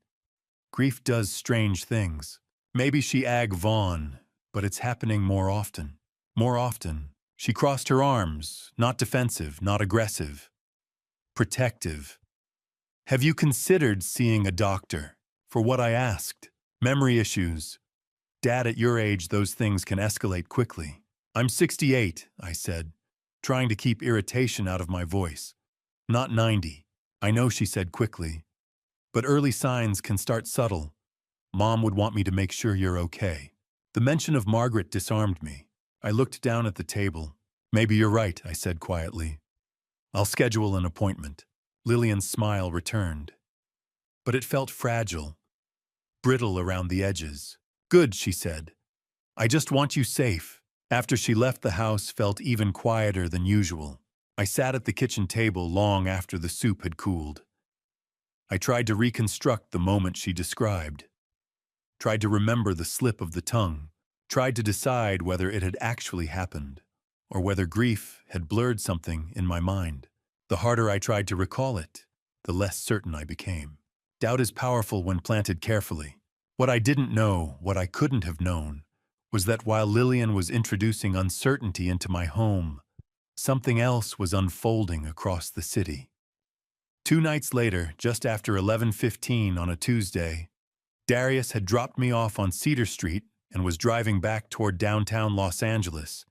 Grief does strange things. Maybe she ag Vaughn, but it's happening more often. More often. She crossed her arms, not defensive, not aggressive. Protective. "Have you considered seeing a doctor?" For what I asked. Memory issues. "Dad, at your age, those things can escalate quickly." "I'm 68, I said, trying to keep irritation out of my voice. "Not 90. I know," she said quickly. "But early signs can start subtle. Mom would want me to make sure you're okay." The mention of Margaret disarmed me. I looked down at the table. "Maybe you're right," I said quietly. "I'll schedule an appointment." Lillian's smile returned. But it felt fragile, brittle around the edges. "Good," she said. "I just want you safe." After she left, the house felt even quieter than usual. I sat at the kitchen table long after the soup had cooled. I tried to reconstruct the moment she described. Tried to remember the slip of the tongue. Tried to decide whether it had actually happened, or whether grief had blurred something in my mind. The harder I tried to recall it, the less certain I became. Doubt is powerful when planted carefully. What I didn't know, what I couldn't have known, was that while Lillian was introducing uncertainty into my home, something else was unfolding across the city. 2 nights later, just after 11:15 on a Tuesday, Darius had dropped me off on Cedar Street and was driving back toward downtown Los Angeles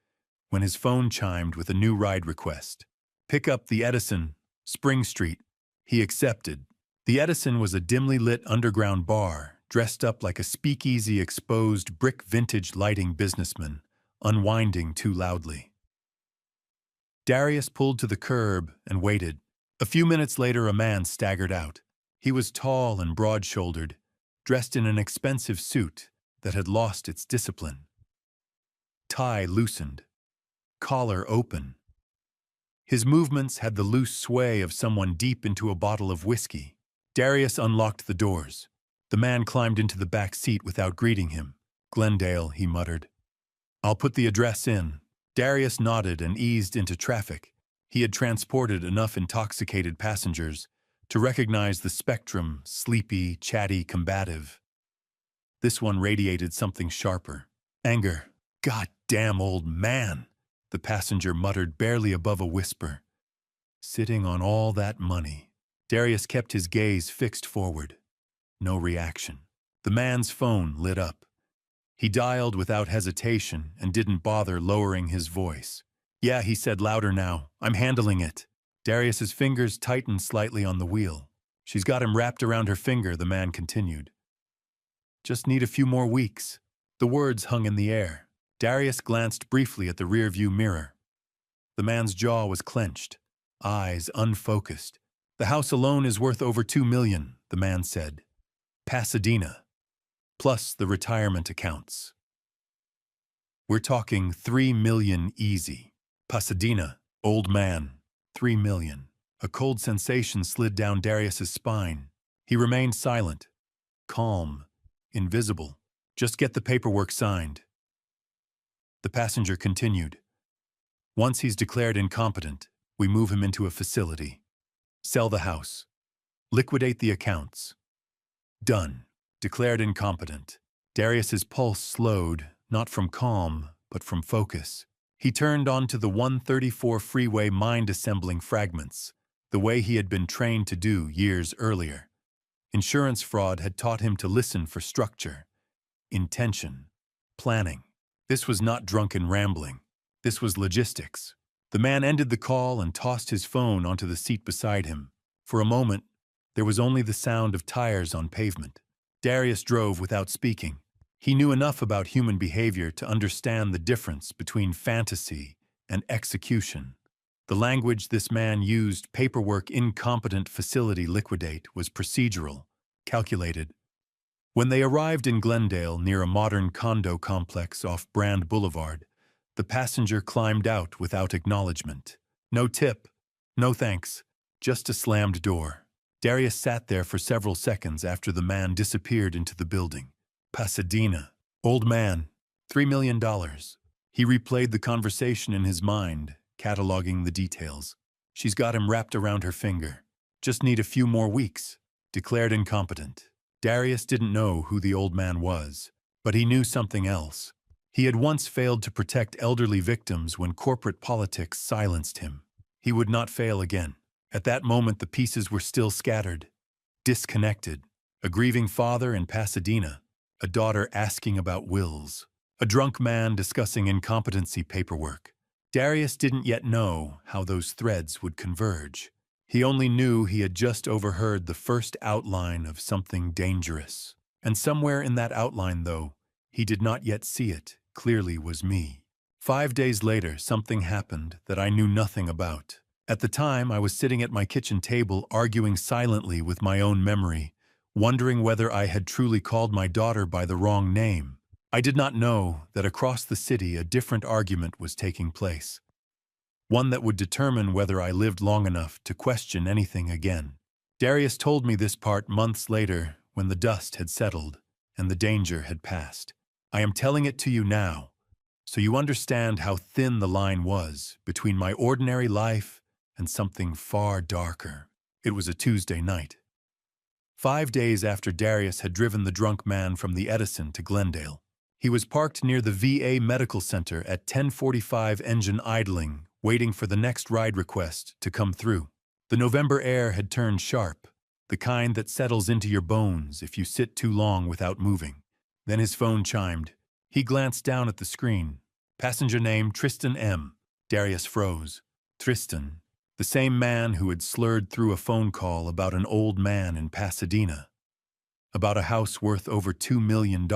when his phone chimed with a new ride request. "Pick up the Edison, Spring Street." He accepted. The Edison was a dimly lit underground bar, dressed up like a speakeasy exposed brick vintage lighting businessman, unwinding too loudly. Darius pulled to the curb and waited. A few minutes later, a man staggered out. He was tall and broad-shouldered, dressed in an expensive suit that had lost its discipline. Tie loosened, collar open. His movements had the loose sway of someone deep into a bottle of whiskey. Darius unlocked the doors. The man climbed into the back seat without greeting him. "Glendale," he muttered. "I'll put the address in." Darius nodded and eased into traffic. He had transported enough intoxicated passengers to recognize the spectrum, sleepy, chatty, combative. This one radiated something sharper. Anger. "God damn old man," the passenger muttered barely above a whisper. Sitting on all that money. Darius kept his gaze fixed forward. No reaction. The man's phone lit up. He dialed without hesitation and didn't bother lowering his voice. "Yeah," he said louder now. "I'm handling it." Darius's fingers tightened slightly on the wheel. "She's got him wrapped around her finger," the man continued. "Just need a few more weeks." The words hung in the air. Darius glanced briefly at the rearview mirror. The man's jaw was clenched, eyes unfocused. "The house alone is worth over $2 million, the man said. "Pasadena, plus the retirement accounts. We're talking $3 million easy." Pasadena, old man, $3 million. A cold sensation slid down Darius's spine. He remained silent, calm, invisible. "Just get the paperwork signed." The passenger continued. "Once he's declared incompetent, we move him into a facility. Sell the house. Liquidate the accounts. Done." Declared incompetent. Darius's pulse slowed, not from calm, but from focus. He turned onto the 134 freeway mind-assembling fragments, the way he had been trained to do years earlier. Insurance fraud had taught him to listen for structure, intention, planning. This was not drunken rambling. This was logistics. The man ended the call and tossed his phone onto the seat beside him. For a moment, there was only the sound of tires on pavement. Darius drove without speaking. He knew enough about human behavior to understand the difference between fantasy and execution. The language this man used, paperwork incompetent facility liquidate, was procedural, calculated. When they arrived in Glendale near a modern condo complex off Brand Boulevard, the passenger climbed out without acknowledgement. No tip, no thanks, just a slammed door. Darius sat there for several seconds after the man disappeared into the building. Pasadena, old man, $3 million. He replayed the conversation in his mind, cataloging the details. She's got him wrapped around her finger. Just need a few more weeks. Declared incompetent. Darius didn't know who the old man was, but he knew something else. He had once failed to protect elderly victims when corporate politics silenced him. He would not fail again. At that moment, the pieces were still scattered, disconnected. A grieving father in Pasadena, a daughter asking about wills, a drunk man discussing incompetency paperwork. Darius didn't yet know how those threads would converge. He only knew he had just overheard the first outline of something dangerous. And somewhere in that outline, though he did not yet see it, clearly was me. 5 days later, something happened that I knew nothing about. At the time, I was sitting at my kitchen table arguing silently with my own memory, wondering whether I had truly called my daughter by the wrong name. I did not know that across the city a different argument was taking place, one that would determine whether I lived long enough to question anything again. Darius told me this part months later when the dust had settled and the danger had passed. I am telling it to you now, so you understand how thin the line was between my ordinary life and something far darker. It was a Tuesday night. 5 days after Darius had driven the drunk man from the Edison to Glendale. He was parked near the VA Medical Center at 10:45, engine idling, waiting for the next ride request to come through. The November air had turned sharp, the kind that settles into your bones if you sit too long without moving. Then his phone chimed. He glanced down at the screen. Passenger name Tristan M. Darius froze. Tristan. The same man who had slurred through a phone call about an old man in Pasadena, about a house worth over $2 million,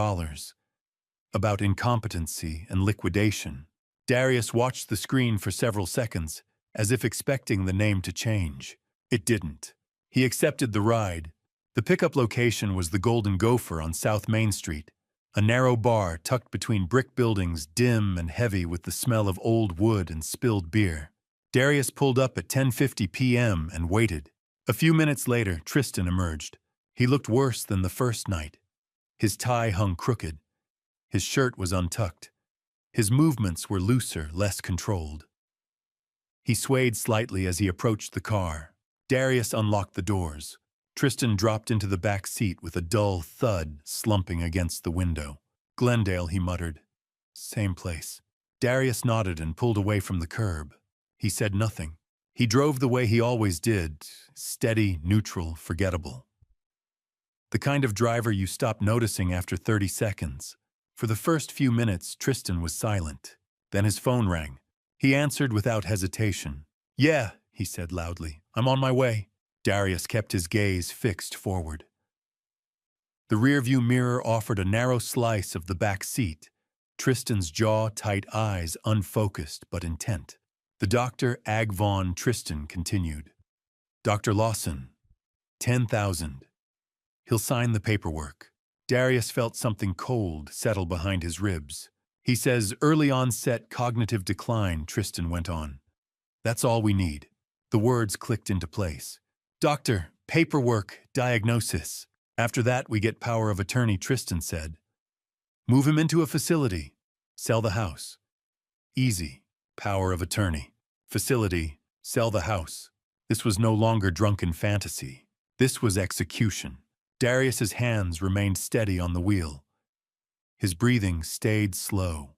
about incompetency and liquidation. Darius watched the screen for several seconds, as if expecting the name to change. It didn't. He accepted the ride. The pickup location was the Golden Gopher on South Main Street, a narrow bar tucked between brick buildings, dim and heavy with the smell of old wood and spilled beer. Darius pulled up at 10:50 p.m. and waited. A few minutes later, Tristan emerged. He looked worse than the first night. His tie hung crooked. His shirt was untucked. His movements were looser, less controlled. He swayed slightly as he approached the car. Darius unlocked the doors. Tristan dropped into the back seat with a dull thud slumping against the window. "Glendale," he muttered. "Same place." Darius nodded and pulled away from the curb. He said nothing. He drove the way he always did, steady, neutral, forgettable. The kind of driver you stop noticing after 30 seconds. For the first few minutes, Tristan was silent. Then his phone rang. He answered without hesitation. "Yeah," he said loudly. "I'm on my way." Darius kept his gaze fixed forward. The rearview mirror offered a narrow slice of the back seat, Tristan's jaw-tight eyes unfocused but intent. The Dr. Ag Von Tristan continued. "Dr. Lawson, 10,000. He'll sign the paperwork." Darius felt something cold settle behind his ribs. "He says early onset cognitive decline," Tristan went on. "That's all we need." The words clicked into place. "Doctor, paperwork, diagnosis. After that, we get power of attorney," Tristan said. "Move him into a facility. Sell the house." Easy. Power of attorney. Facility. Sell the house. This was no longer drunken fantasy. This was execution. Darius's hands remained steady on the wheel. His breathing stayed slow.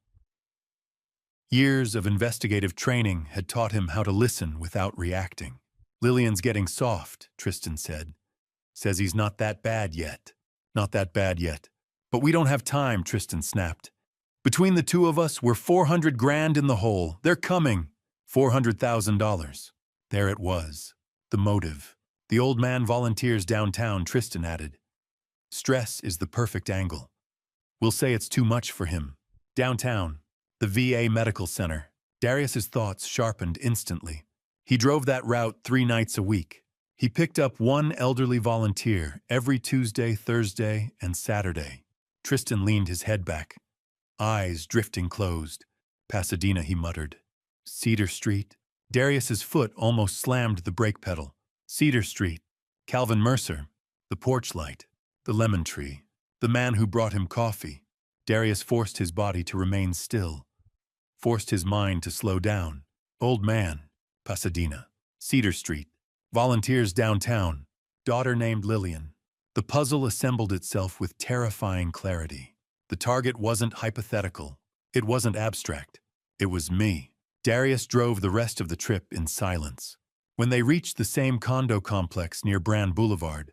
Years of investigative training had taught him how to listen without reacting. "Lillian's getting soft," Tristan said. "Says he's not that bad yet." "Not that bad yet." "But we don't have time," Tristan snapped. "Between the two of us, we're 400 grand in the hole. They're coming." $400,000. There it was. The motive. "The old man volunteers downtown," Tristan added. "Stress is the perfect angle. We'll say it's too much for him." Downtown. The VA Medical Center. Darius's thoughts sharpened instantly. He drove that route 3 nights a week. He picked up one elderly volunteer every Tuesday, Thursday, and Saturday. Tristan leaned his head back, eyes drifting closed. "Pasadena," he muttered. "Cedar Street." Darius's foot almost slammed the brake pedal. Cedar Street. Calvin Mercer. The porch light. The lemon tree. The man who brought him coffee. Darius forced his body to remain still. Forced his mind to slow down. Old man. Pasadena. Cedar Street. Volunteers downtown. Daughter named Lillian. The puzzle assembled itself with terrifying clarity. The target wasn't hypothetical. It wasn't abstract. It was me. Darius drove the rest of the trip in silence. When they reached the same condo complex near Brand Boulevard,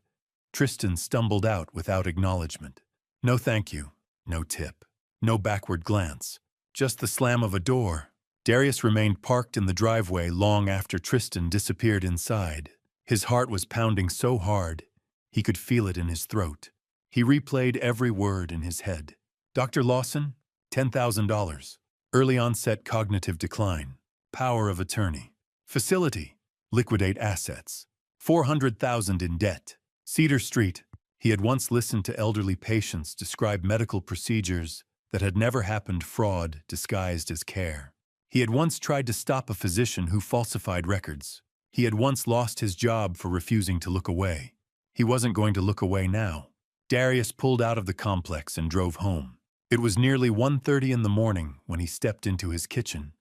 Tristan stumbled out without acknowledgement. No thank you. No tip. No backward glance. Just the slam of a door. Darius remained parked in the driveway long after Tristan disappeared inside. His heart was pounding so hard, he could feel it in his throat. He replayed every word in his head. "Dr. Lawson, $10,000. Early onset cognitive decline. Power of attorney. Facility. Liquidate assets. 400,000 in debt. Cedar Street." He had once listened to elderly patients describe medical procedures that had never happened, fraud disguised as care. He had once tried to stop a physician who falsified records. He had once lost his job for refusing to look away. He wasn't going to look away now. Darius pulled out of the complex and drove home. It was nearly 1:30 in the morning when he stepped into his kitchen.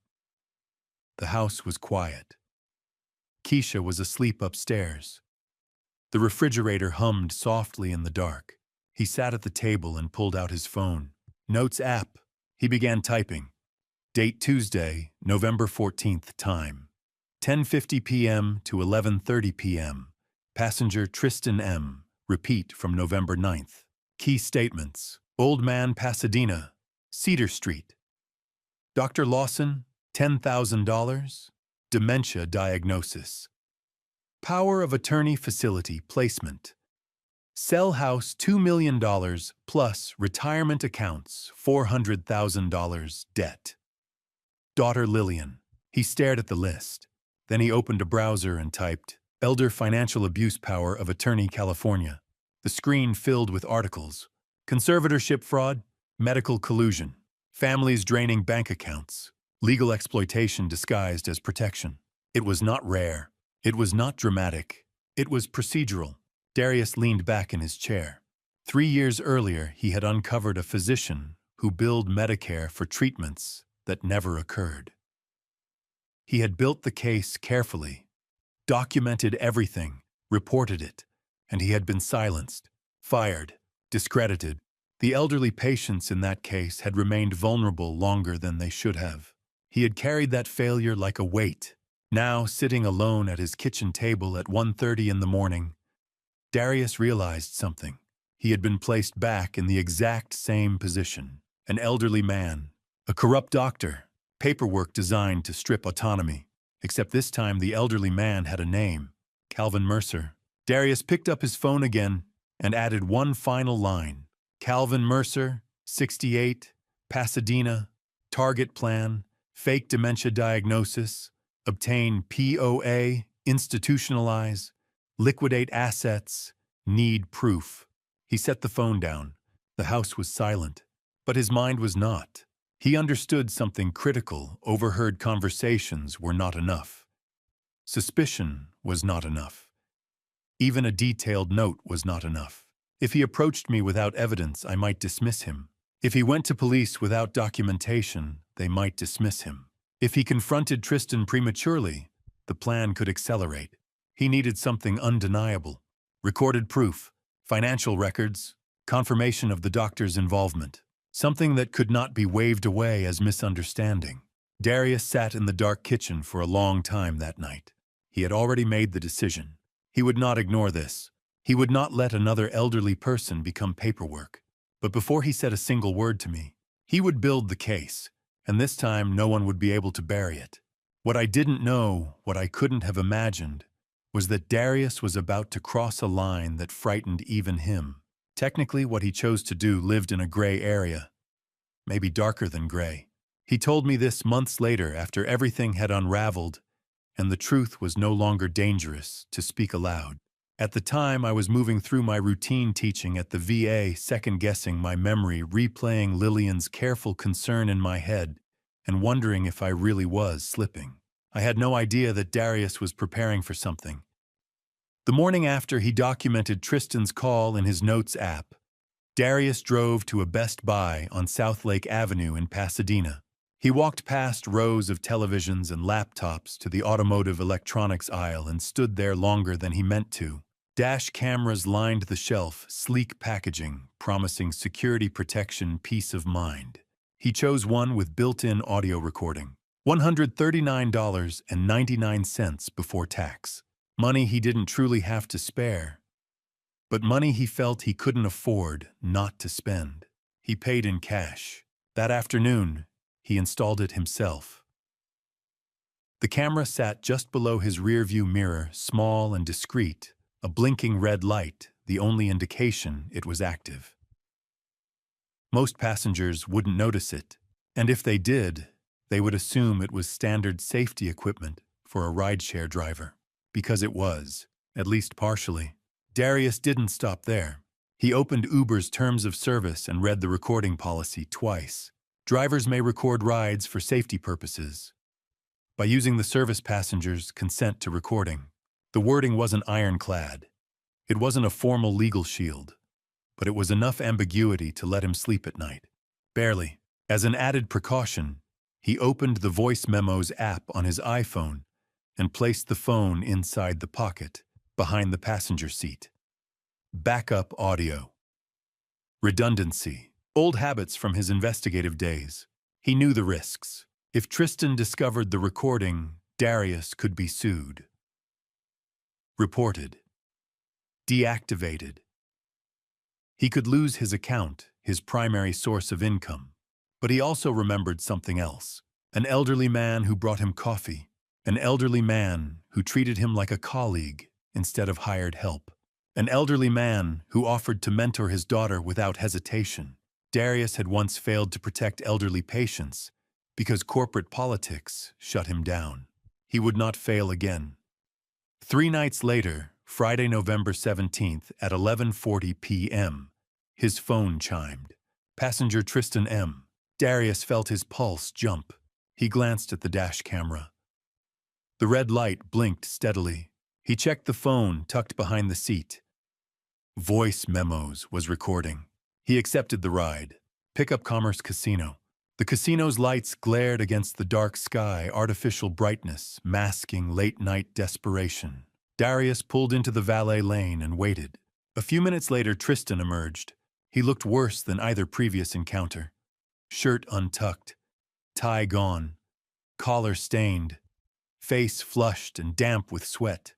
The house was quiet. Keisha was asleep upstairs. The refrigerator hummed softly in the dark. He sat at the table and pulled out his phone. Notes app. He began typing. Date Tuesday, November 14th, time. 10:50 p.m. to 11:30 p.m. Passenger Tristan M. Repeat from November 9th. Key statements. Old man Pasadena, Cedar Street. Dr. Lawson, $10,000. Dementia diagnosis. Power of attorney facility placement. Sell house $2 million plus retirement accounts $400,000 debt. Daughter Lillian. He stared at the list. Then he opened a browser and typed, Elder Financial Abuse Power of Attorney California. The screen filled with articles. Conservatorship fraud, medical collusion, families draining bank accounts, legal exploitation disguised as protection. It was not rare. It was not dramatic. It was procedural. Darius leaned back in his chair. 3 years earlier, he had uncovered a physician who billed Medicare for treatments that never occurred. He had built the case carefully, documented everything, reported it. and he had been silenced, fired, discredited. The elderly patients in that case had remained vulnerable longer than they should have. He had carried that failure like a weight. Now, sitting alone at his kitchen table at 1:30 in the morning, Darius realized something. He had been placed back in the exact same position. An elderly man, a corrupt doctor, paperwork designed to strip autonomy. Except this time the elderly man had a name, Calvin Mercer. Darius picked up his phone again and added one final line. Calvin Mercer, 68, Pasadena, target plan, fake dementia diagnosis, obtain POA, institutionalize, liquidate assets, need proof. He set the phone down. The house was silent, but his mind was not. He understood something critical. Overheard conversations were not enough. Suspicion was not enough. Even a detailed note was not enough. If he approached me without evidence, I might dismiss him. If he went to police without documentation, they might dismiss him. If he confronted Tristan prematurely, the plan could accelerate. He needed something undeniable. Recorded proof, financial records, confirmation of the doctor's involvement. Something that could not be waved away as misunderstanding. Darius sat in the dark kitchen for a long time that night. He had already made the decision. He would not ignore this. He would not let another elderly person become paperwork. But before he said a single word to me, he would build the case, and this time no one would be able to bury it. What I didn't know, what I couldn't have imagined, was that Darius was about to cross a line that frightened even him. Technically, what he chose to do lived in a gray area, maybe darker than gray. He told me this months later after everything had unraveled, and the truth was no longer dangerous to speak aloud. At the time, I was moving through my routine teaching at the VA, second-guessing my memory, replaying Lillian's careful concern in my head, and wondering if I really was slipping. I had no idea that Darius was preparing for something. The morning after he documented Tristan's call in his Notes app, Darius drove to a Best Buy on South Lake Avenue in Pasadena. He walked past rows of televisions and laptops to the automotive electronics aisle and stood there longer than he meant to. Dash cameras lined the shelf, sleek packaging, promising security protection, peace of mind. He chose one with built-in audio recording. $139.99 before tax. Money he didn't truly have to spare, but money he felt he couldn't afford not to spend. He paid in cash. That afternoon, he installed it himself. The camera sat just below his rearview mirror, small and discreet, a blinking red light, the only indication it was active. Most passengers wouldn't notice it, and if they did, they would assume it was standard safety equipment for a rideshare driver. Because it was, at least partially. Darius didn't stop there. He opened Uber's terms of service and read the recording policy twice. Drivers may record rides for safety purposes by using the service passenger's consent to recording. The wording wasn't ironclad. It wasn't a formal legal shield, but it was enough ambiguity to let him sleep at night. Barely. As an added precaution, he opened the Voice Memos app on his iPhone and placed the phone inside the pocket, behind the passenger seat. Backup audio. Redundancy. Old habits from his investigative days. He knew the risks. If Tristan discovered the recording, Darius could be sued. Reported. Deactivated. He could lose his account, his primary source of income. But he also remembered something else. An elderly man who brought him coffee. An elderly man who treated him like a colleague instead of hired help. An elderly man who offered to mentor his daughter without hesitation. Darius had once failed to protect elderly patients because corporate politics shut him down. He would not fail again. 3 nights later, Friday, November 17th at 11:40 p.m., his phone chimed. Passenger Tristan M. Darius felt his pulse jump. He glanced at the dash camera. The red light blinked steadily. He checked the phone tucked behind the seat. Voice Memos was recording. He accepted the ride. Pickup Commerce Casino. The casino's lights glared against the dark sky, artificial brightness, masking late-night desperation. Darius pulled into the valet lane and waited. A few minutes later, Tristan emerged. He looked worse than either previous encounter. Shirt untucked, tie gone, collar stained, face flushed and damp with sweat.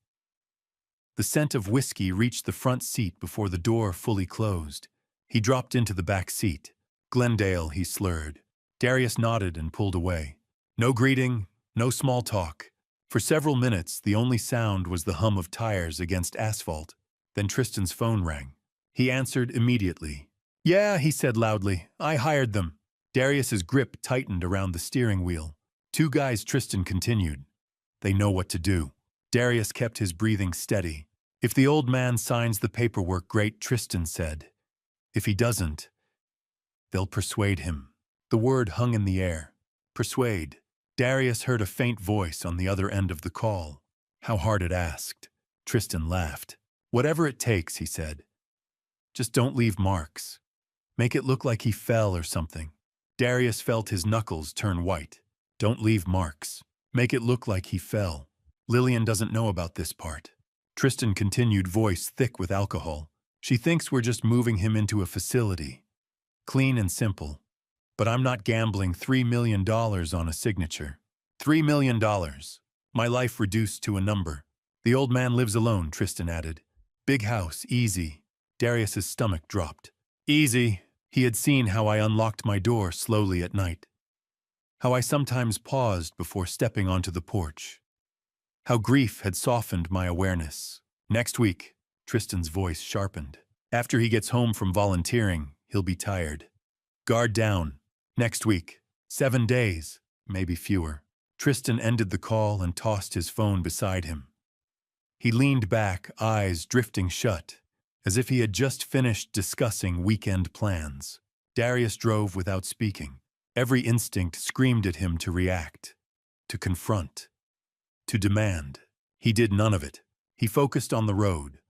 The scent of whiskey reached the front seat before the door fully closed. He dropped into the back seat. "Glendale," he slurred. Darius nodded and pulled away. No greeting, no small talk. For several minutes, the only sound was the hum of tires against asphalt. Then Tristan's phone rang. He answered immediately. "Yeah," he said loudly. "I hired them." Darius's grip tightened around the steering wheel. "Two guys," Tristan continued. "They know what to do." Darius kept his breathing steady. "If the old man signs the paperwork, great," Tristan said. "If he doesn't, they'll persuade him." The word hung in the air. Persuade. Darius heard a faint voice on the other end of the call. How hard it asked. Tristan laughed. "Whatever it takes," he said. "Just don't leave marks. Make it look like he fell or something." Darius felt his knuckles turn white. "Don't leave marks. Make it look like he fell. Lillian doesn't know about this part." Tristan continued, voice thick with alcohol. "She thinks we're just moving him into a facility. Clean and simple. But I'm not gambling $3 million on a signature. $3 million. My life reduced to a number." "The old man lives alone," Tristan added. "Big house, easy." Darius's stomach dropped. Easy. He had seen how I unlocked my door slowly at night. How I sometimes paused before stepping onto the porch. How grief had softened my awareness. "Next week," Tristan's voice sharpened. "After he gets home from volunteering, he'll be tired. Guard down. Next week. 7 days, maybe fewer." Tristan ended the call and tossed his phone beside him. He leaned back, eyes drifting shut, as if he had just finished discussing weekend plans. Darius drove without speaking. Every instinct screamed at him to react, to confront, to demand. He did none of it. He focused on the road.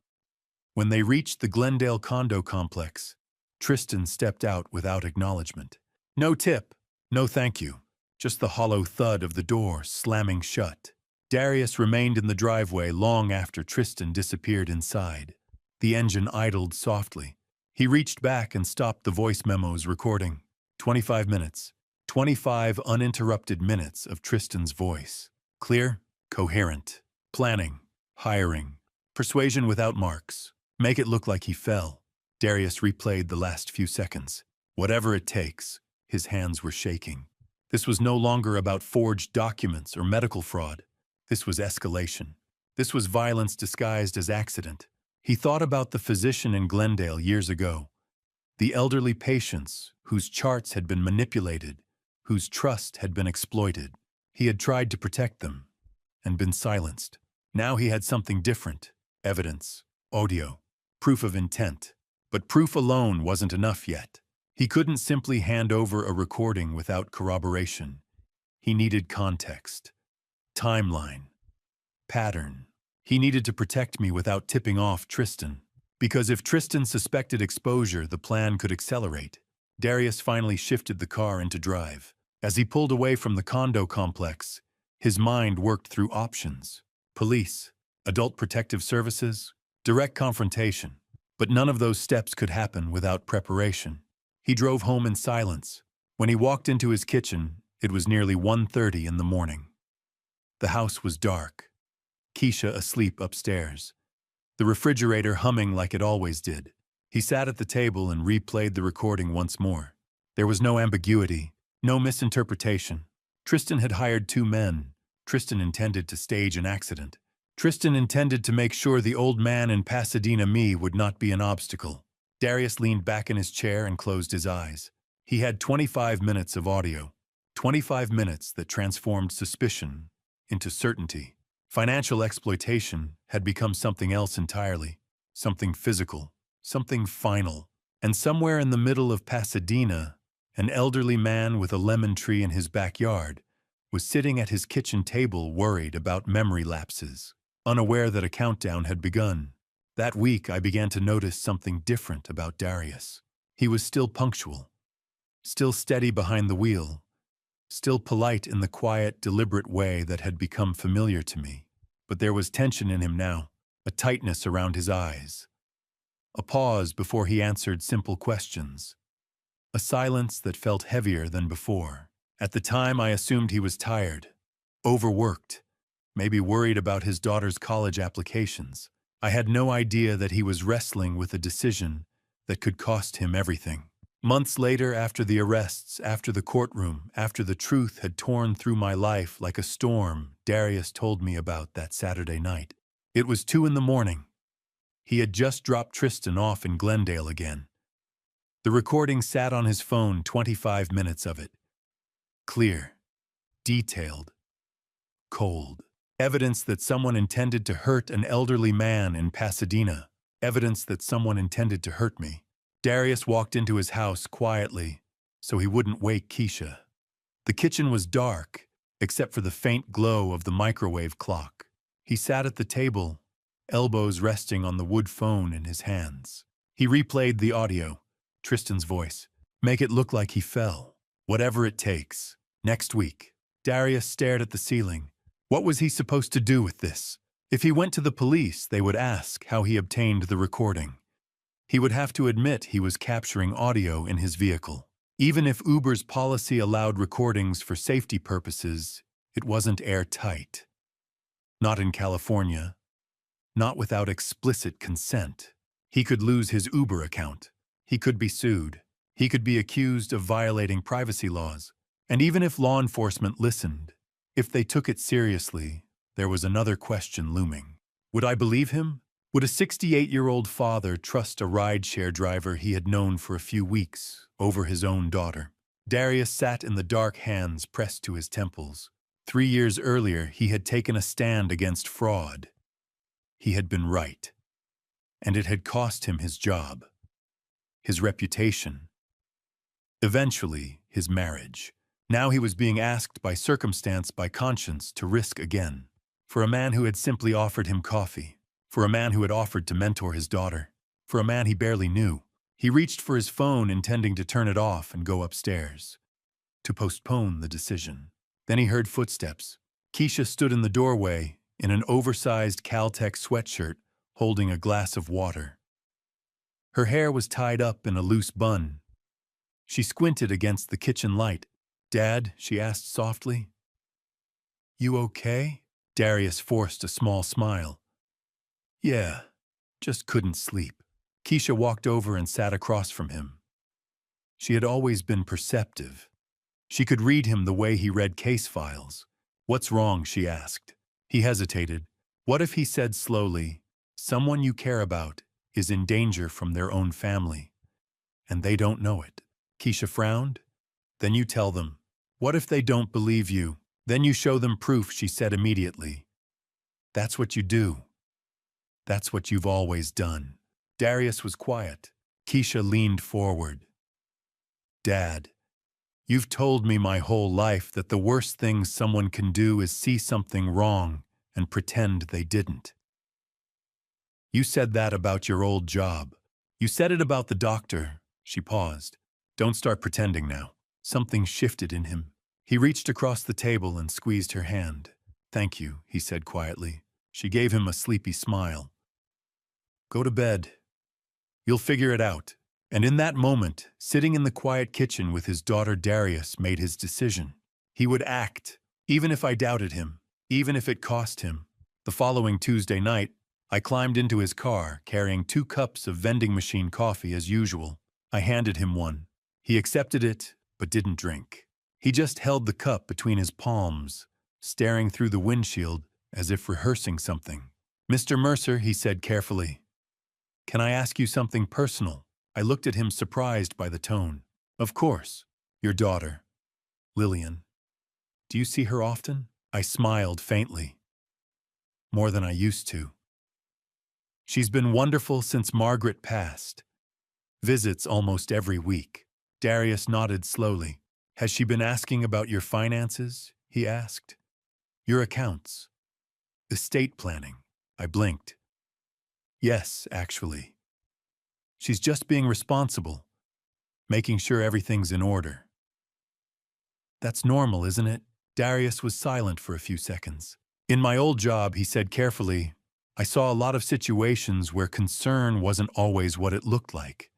When they reached the Glendale condo complex, Tristan stepped out without acknowledgement. No tip, no thank you, just the hollow thud of the door slamming shut. Darius remained in the driveway long after Tristan disappeared inside. The engine idled softly. He reached back and stopped the voice memos recording. 25 minutes. 25 uninterrupted minutes of Tristan's voice. Clear, coherent. Planning, hiring, persuasion without marks. Make it look like he fell. Darius replayed the last few seconds. Whatever it takes. His hands were shaking. This was no longer about forged documents or medical fraud. This was escalation. This was violence disguised as accident. He thought about the physician in Glendale years ago. The elderly patients whose charts had been manipulated, whose trust had been exploited. He had tried to protect them and been silenced. Now he had something different. Evidence, audio, proof of intent. But proof alone wasn't enough yet. He couldn't simply hand over a recording without corroboration. He needed context, timeline, pattern. He needed to protect me without tipping off Tristan. Because if Tristan suspected exposure, the plan could accelerate. Darius finally shifted the car into drive. As he pulled away from the condo complex, his mind worked through options. Police, adult protective services, direct confrontation. But none of those steps could happen without preparation. He drove home in silence. When he walked into his kitchen, it was nearly 1:30 in the morning. The house was dark. Keisha asleep upstairs. The refrigerator humming like it always did. He sat at the table and replayed the recording once more. There was no ambiguity, no misinterpretation. Tristan had hired 2 men. Tristan intended to stage an accident. Tristan intended to make sure the old man in Pasadena me would not be an obstacle. Darius leaned back in his chair and closed his eyes. He had 25 minutes of audio. 25 minutes that transformed suspicion into certainty. Financial exploitation had become something else entirely. Something physical. Something final. And somewhere in the middle of Pasadena, an elderly man with a lemon tree in his backyard was sitting at his kitchen table worried about memory lapses, unaware that a countdown had begun. That week, I began to notice something different about Darius. He was still punctual, still steady behind the wheel, still polite in the quiet, deliberate way that had become familiar to me. But there was tension in him now. a tightness around his eyes, a pause before he answered simple questions, a silence that felt heavier than before. At the time, I assumed he was tired, overworked, maybe worried about his daughter's college applications. I had no idea that he was wrestling with a decision that could cost him everything. Months later, after the arrests, after the courtroom, after the truth had torn through my life like a storm, Darius told me about that Saturday night. It was 2 in the morning. He had just dropped Tristan off in Glendale again. The recording sat on his phone, 25 minutes of it. Clear, detailed, cold. Evidence that someone intended to hurt an elderly man in Pasadena. Evidence that someone intended to hurt me. Darius walked into his house quietly, so he wouldn't wake Keisha. The kitchen was dark, except for the faint glow of the microwave clock. He sat at the table, elbows resting on the wood phone in his hands. He replayed the audio, Tristan's voice. Make it look like he fell. Whatever it takes. Next week. Darius stared at the ceiling. What was he supposed to do with this? If he went to the police, they would ask how he obtained the recording. He would have to admit he was capturing audio in his vehicle. Even if Uber's policy allowed recordings for safety purposes, it wasn't airtight. Not in California. Not without explicit consent. He could lose his Uber account. He could be sued. He could be accused of violating privacy laws. And even if law enforcement listened, if they took it seriously, there was another question looming. Would I believe him? Would a 68-year-old father trust a rideshare driver he had known for a few weeks over his own daughter? Darius sat in the dark, hands pressed to his temples. 3 years earlier, he had taken a stand against fraud. He had been right. And it had cost him his job, his reputation, eventually his marriage. Now he was being asked by circumstance, by conscience, to risk again. For a man who had simply offered him coffee. For a man who had offered to mentor his daughter. For a man he barely knew. He reached for his phone, intending to turn it off and go upstairs. To postpone the decision. Then he heard footsteps. Keisha stood in the doorway, in an oversized Caltech sweatshirt, holding a glass of water. Her hair was tied up in a loose bun. She squinted against the kitchen light. "Dad?" she asked softly. "You okay?" Darius forced a small smile. "Yeah, just couldn't sleep." Keisha walked over and sat across from him. She had always been perceptive. She could read him the way he read case files. "What's wrong?" she asked. He hesitated. What if he said slowly, "Someone you care about is in danger from their own family, and they don't know it?" Keisha frowned. "Then you tell them." "What if they don't believe you?" "Then you show them proof," she said immediately. "That's what you do. That's what you've always done." Darius was quiet. Keisha leaned forward. "Dad, you've told me my whole life that the worst thing someone can do is see something wrong and pretend they didn't. You said that about your old job. You said it about the doctor." She paused. "Don't start pretending now." Something shifted in him. He reached across the table and squeezed her hand. "Thank you," he said quietly. She gave him a sleepy smile. "Go to bed. You'll figure it out." And in that moment, sitting in the quiet kitchen with his daughter, Darius made his decision. He would act, even if I doubted him, even if it cost him. The following Tuesday night, I climbed into his car, carrying 2 cups of vending machine coffee as usual. I handed him one. He accepted it, but didn't drink. He just held the cup between his palms, staring through the windshield as if rehearsing something. "Mr. Mercer," he said carefully, "can I ask you something personal?" I looked at him, surprised by the tone. "Of course. Your daughter, Lillian. Do you see her often?" I smiled faintly. "More than I used to. She's been wonderful since Margaret passed. Visits almost every week." Darius nodded slowly. "Has she been asking about your finances?" he asked. "Your accounts. Estate planning." I blinked. "Yes, actually. She's just being responsible, making sure everything's in order." "That's normal, isn't it?" Darius was silent for a few seconds. "In my old job," he said carefully, I saw a lot of situations where concern wasn't always what it looked like.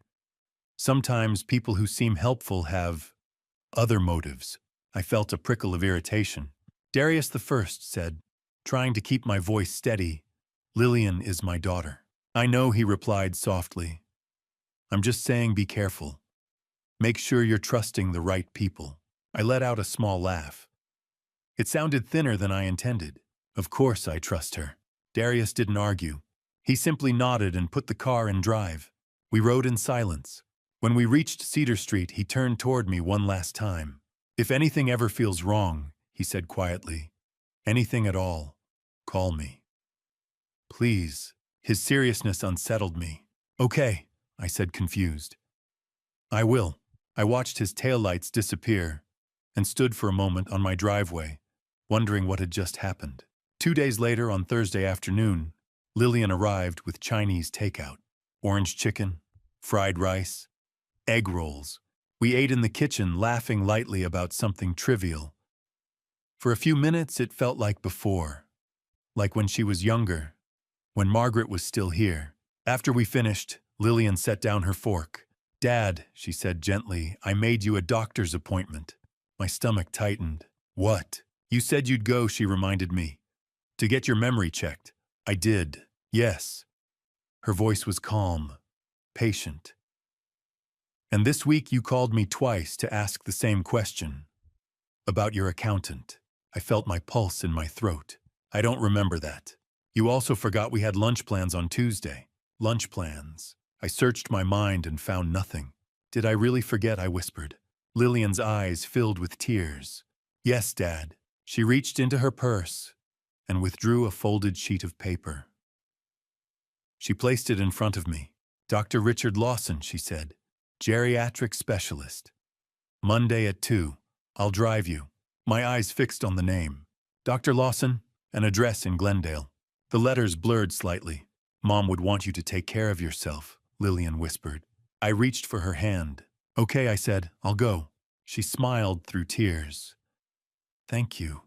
Sometimes people who seem helpful have other motives. I felt a prickle of irritation. Darius the First said, trying to keep my voice steady, "Lillian is my daughter." "I know," he replied softly. "I'm just saying be careful. Make sure you're trusting the right people." I let out a small laugh. It sounded thinner than I intended. Of course I trust her. Darius didn't argue. He simply nodded and put the car in drive. We rode in silence. When we reached Cedar Street, he turned toward me one last time. "If anything ever feels wrong," he said quietly, "anything at all, call me. Please." His seriousness unsettled me. "Okay," I said confused. "I will." I watched his taillights disappear and stood for a moment on my driveway, wondering what had just happened. 2 days later, on Thursday afternoon, Lillian arrived with Chinese takeout. Orange chicken, fried rice, egg rolls. We ate in the kitchen, laughing lightly about something trivial. For a few minutes, it felt like before, like when she was younger, when Margaret was still here. After we finished, Lillian set down her fork. "Dad," she said gently, "I made you a doctor's appointment." My stomach tightened. "What?" "You said you'd go," she reminded me. "To get your memory checked." "I did." "Yes." Her voice was calm, patient. "And this week you called me twice to ask the same question. About your accountant." I felt my pulse in my throat. "I don't remember that." "You also forgot we had lunch plans on Tuesday." "Lunch plans." I searched my mind and found nothing. "Did I really forget?" I whispered. Lillian's eyes filled with tears. "Yes, Dad." She reached into her purse and withdrew a folded sheet of paper. She placed it in front of me. "Dr. Richard Lawson," she said, "geriatric specialist. Monday at 2. I'll drive you." My eyes fixed on the name. "Dr. Lawson," an address in Glendale. The letters blurred slightly. "Mom would want you to take care of yourself," Lillian whispered. I reached for her hand. "Okay," I said, "I'll go." She smiled through tears. "Thank you.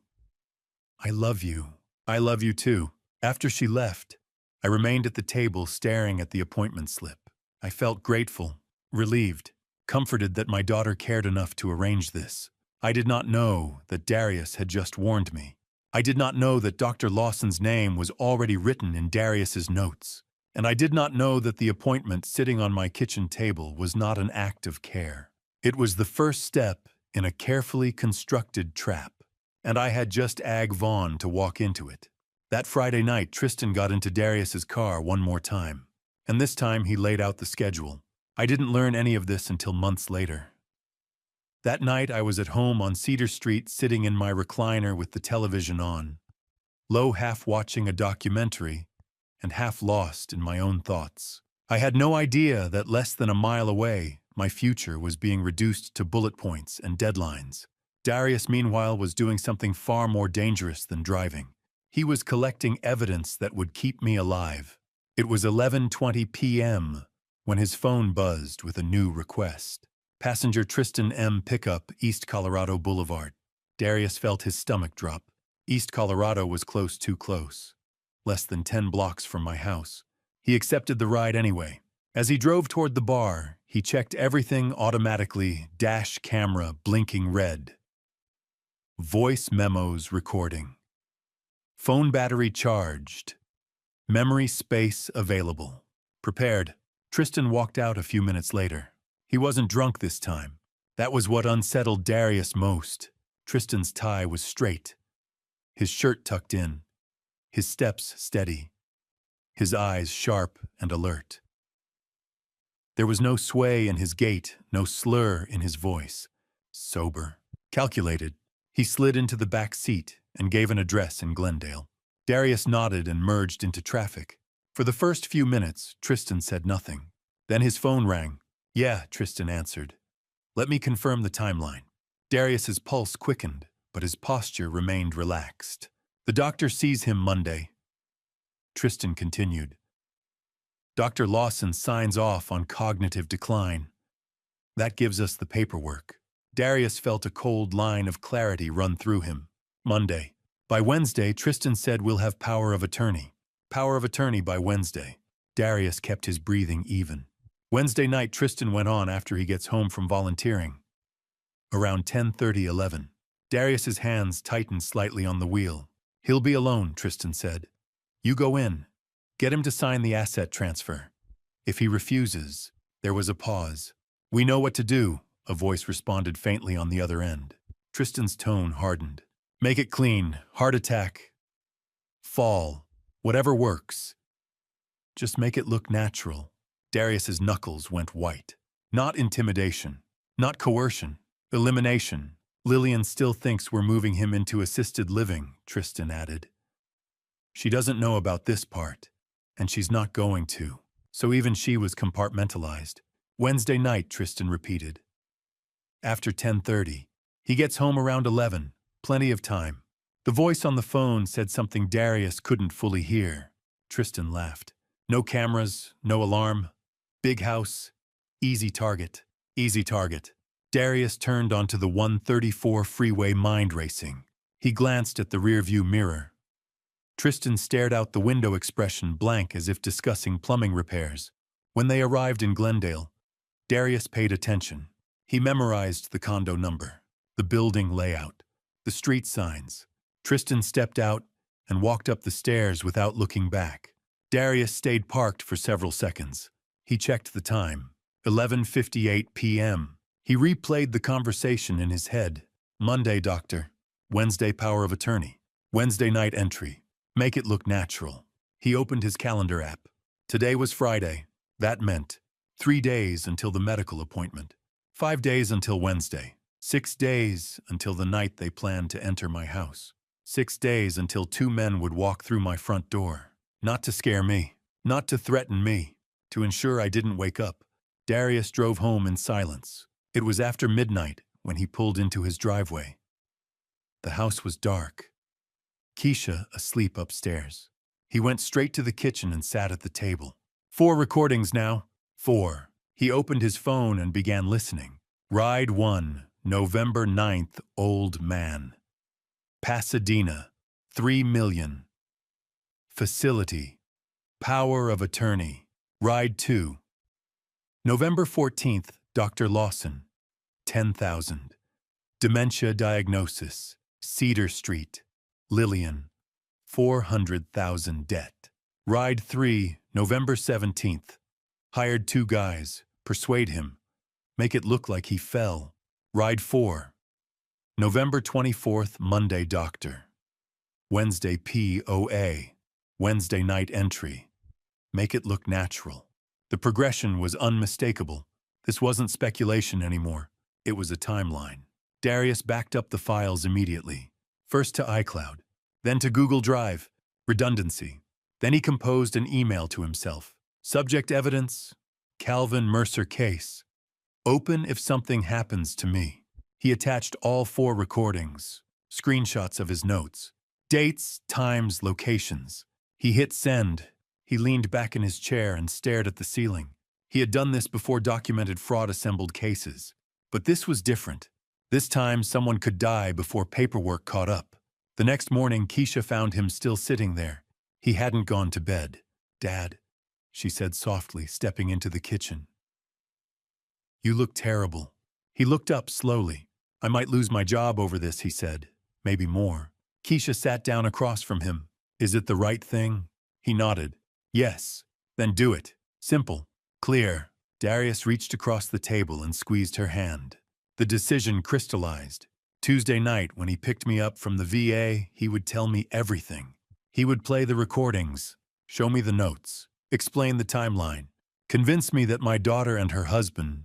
I love you." "I love you too." After she left, I remained at the table staring at the appointment slip. I felt grateful, relieved, comforted that my daughter cared enough to arrange this. I did not know that Darius had just warned me. I did not know that Dr. Lawson's name was already written in Darius's notes. And I did not know that the appointment sitting on my kitchen table was not an act of care. It was the first step in a carefully constructed trap, and I had just Ag Vaughn to walk into it. That Friday night, Tristan got into Darius's car one more time, and this time he laid out the schedule. I didn't learn any of this until months later. That night I was at home on Cedar Street sitting in my recliner with the television on, low half watching a documentary and half lost in my own thoughts. I had no idea that less than a mile away, my future was being reduced to bullet points and deadlines. Darius, meanwhile, was doing something far more dangerous than driving. He was collecting evidence that would keep me alive. It was 11:20 p.m. when his phone buzzed with a new request. Passenger Tristan M. Pickup, East Colorado Boulevard. Darius felt his stomach drop. East Colorado was too close. Less than 10 blocks from my house. He accepted the ride anyway. As he drove toward the bar, he checked everything automatically, dash camera blinking red. Voice memos recording. Phone battery charged. Memory space available. Prepared. Tristan walked out a few minutes later. He wasn't drunk this time. That was what unsettled Darius most. Tristan's tie was straight, his shirt tucked in, his steps steady, his eyes sharp and alert. There was no sway in his gait, no slur in his voice. Sober, calculated. He slid into the back seat and gave an address in Glendale. Darius nodded and merged into traffic. For the first few minutes, Tristan said nothing. Then his phone rang. "Yeah," Tristan answered. "Let me confirm the timeline." Darius's pulse quickened, but his posture remained relaxed. "The doctor sees him Monday." Tristan continued. "Dr. Lawson signs off on cognitive decline. That gives us the paperwork." Darius felt a cold line of clarity run through him. "Monday. By Wednesday, Tristan said we'll have power of attorney." Power of attorney by Wednesday. Darius kept his breathing even. Wednesday night, Tristan went on after he gets home from volunteering. Around 10:30, Darius's hands tightened slightly on the wheel. He'll be alone, Tristan said. You go in. Get him to sign the asset transfer. If he refuses, there was a pause. We know what to do, a voice responded faintly on the other end. Tristan's tone hardened. Make it clean, heart attack, fall, whatever works. Just make it look natural. Darius's knuckles went white. Not intimidation, not coercion, elimination. Lillian still thinks we're moving him into assisted living, Tristan added. She doesn't know about this part, and she's not going to. So even she was compartmentalized. Wednesday night, Tristan repeated. After 10:30, he gets home around 11, plenty of time. The voice on the phone said something Darius couldn't fully hear. Tristan laughed. No cameras, no alarm. Big house, easy target, easy target. Darius turned onto the 134 freeway, mind racing. He glanced at the rearview mirror. Tristan stared out the window, expression blank as if discussing plumbing repairs. When they arrived in Glendale, Darius paid attention. He memorized the condo number, the building layout, the street signs. Tristan stepped out and walked up the stairs without looking back. Darius stayed parked for several seconds. He checked the time. 11:58 p.m. He replayed the conversation in his head. Monday, doctor. Wednesday, power of attorney. Wednesday night entry. Make it look natural. He opened his calendar app. Today was Friday. That meant 3 days until the medical appointment. 5 days until Wednesday. 6 days until the night they planned to enter my house. 6 days until 2 men would walk through my front door. Not to scare me, not to threaten me, to ensure I didn't wake up. Darius drove home in silence. It was after midnight when he pulled into his driveway. The house was dark. Keisha asleep upstairs. He went straight to the kitchen and sat at the table. 4 recordings now. 4. He opened his phone and began listening. Ride 1, November 9th, old man. Pasadena, 3 million. Facility, power of attorney. Ride 2. November 14th, Dr. Lawson, 10,000. Dementia diagnosis, Cedar Street. Lillian, 400,000 debt. Ride 3, November 17th. Hired 2 guys, persuade him. Make it look like he fell. Ride 4. November 24th, Monday, doctor. Wednesday, POA. Wednesday night entry. Make it look natural. The progression was unmistakable. This wasn't speculation anymore. It was a timeline. Darius backed up the files immediately. First to iCloud, then to Google Drive. Redundancy. Then he composed an email to himself. Subject evidence, Calvin Mercer case. Open if something happens to me. He attached all 4 recordings, screenshots of his notes, dates, times, locations. He hit send. He leaned back in his chair and stared at the ceiling. He had done this before documented fraud assembled cases. But this was different. This time, someone could die before paperwork caught up. The next morning, Keisha found him still sitting there. He hadn't gone to bed. Dad, she said softly, stepping into the kitchen. You look terrible. He looked up slowly. I might lose my job over this, he said. Maybe more. Keisha sat down across from him. Is it the right thing? He nodded. Yes. Then do it. Simple. Clear. Darius reached across the table and squeezed her hand. The decision crystallized. Tuesday night, when he picked me up from the VA, he would tell me everything. He would play the recordings, show me the notes, explain the timeline, convince me that my daughter and her husband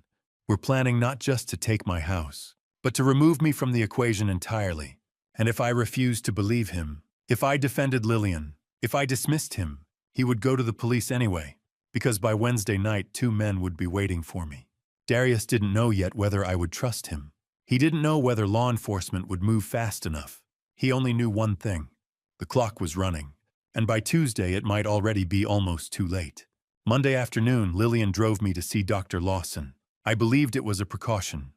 were planning not just to take my house, but to remove me from the equation entirely. And if I refused to believe him, if I defended Lillian, if I dismissed him, he would go to the police anyway, because by Wednesday night 2 men would be waiting for me. Darius didn't know yet whether I would trust him. He didn't know whether law enforcement would move fast enough. He only knew one thing. The clock was running, and by Tuesday it might already be almost too late. Monday afternoon, Lillian drove me to see Dr. Lawson. I believed it was a precaution,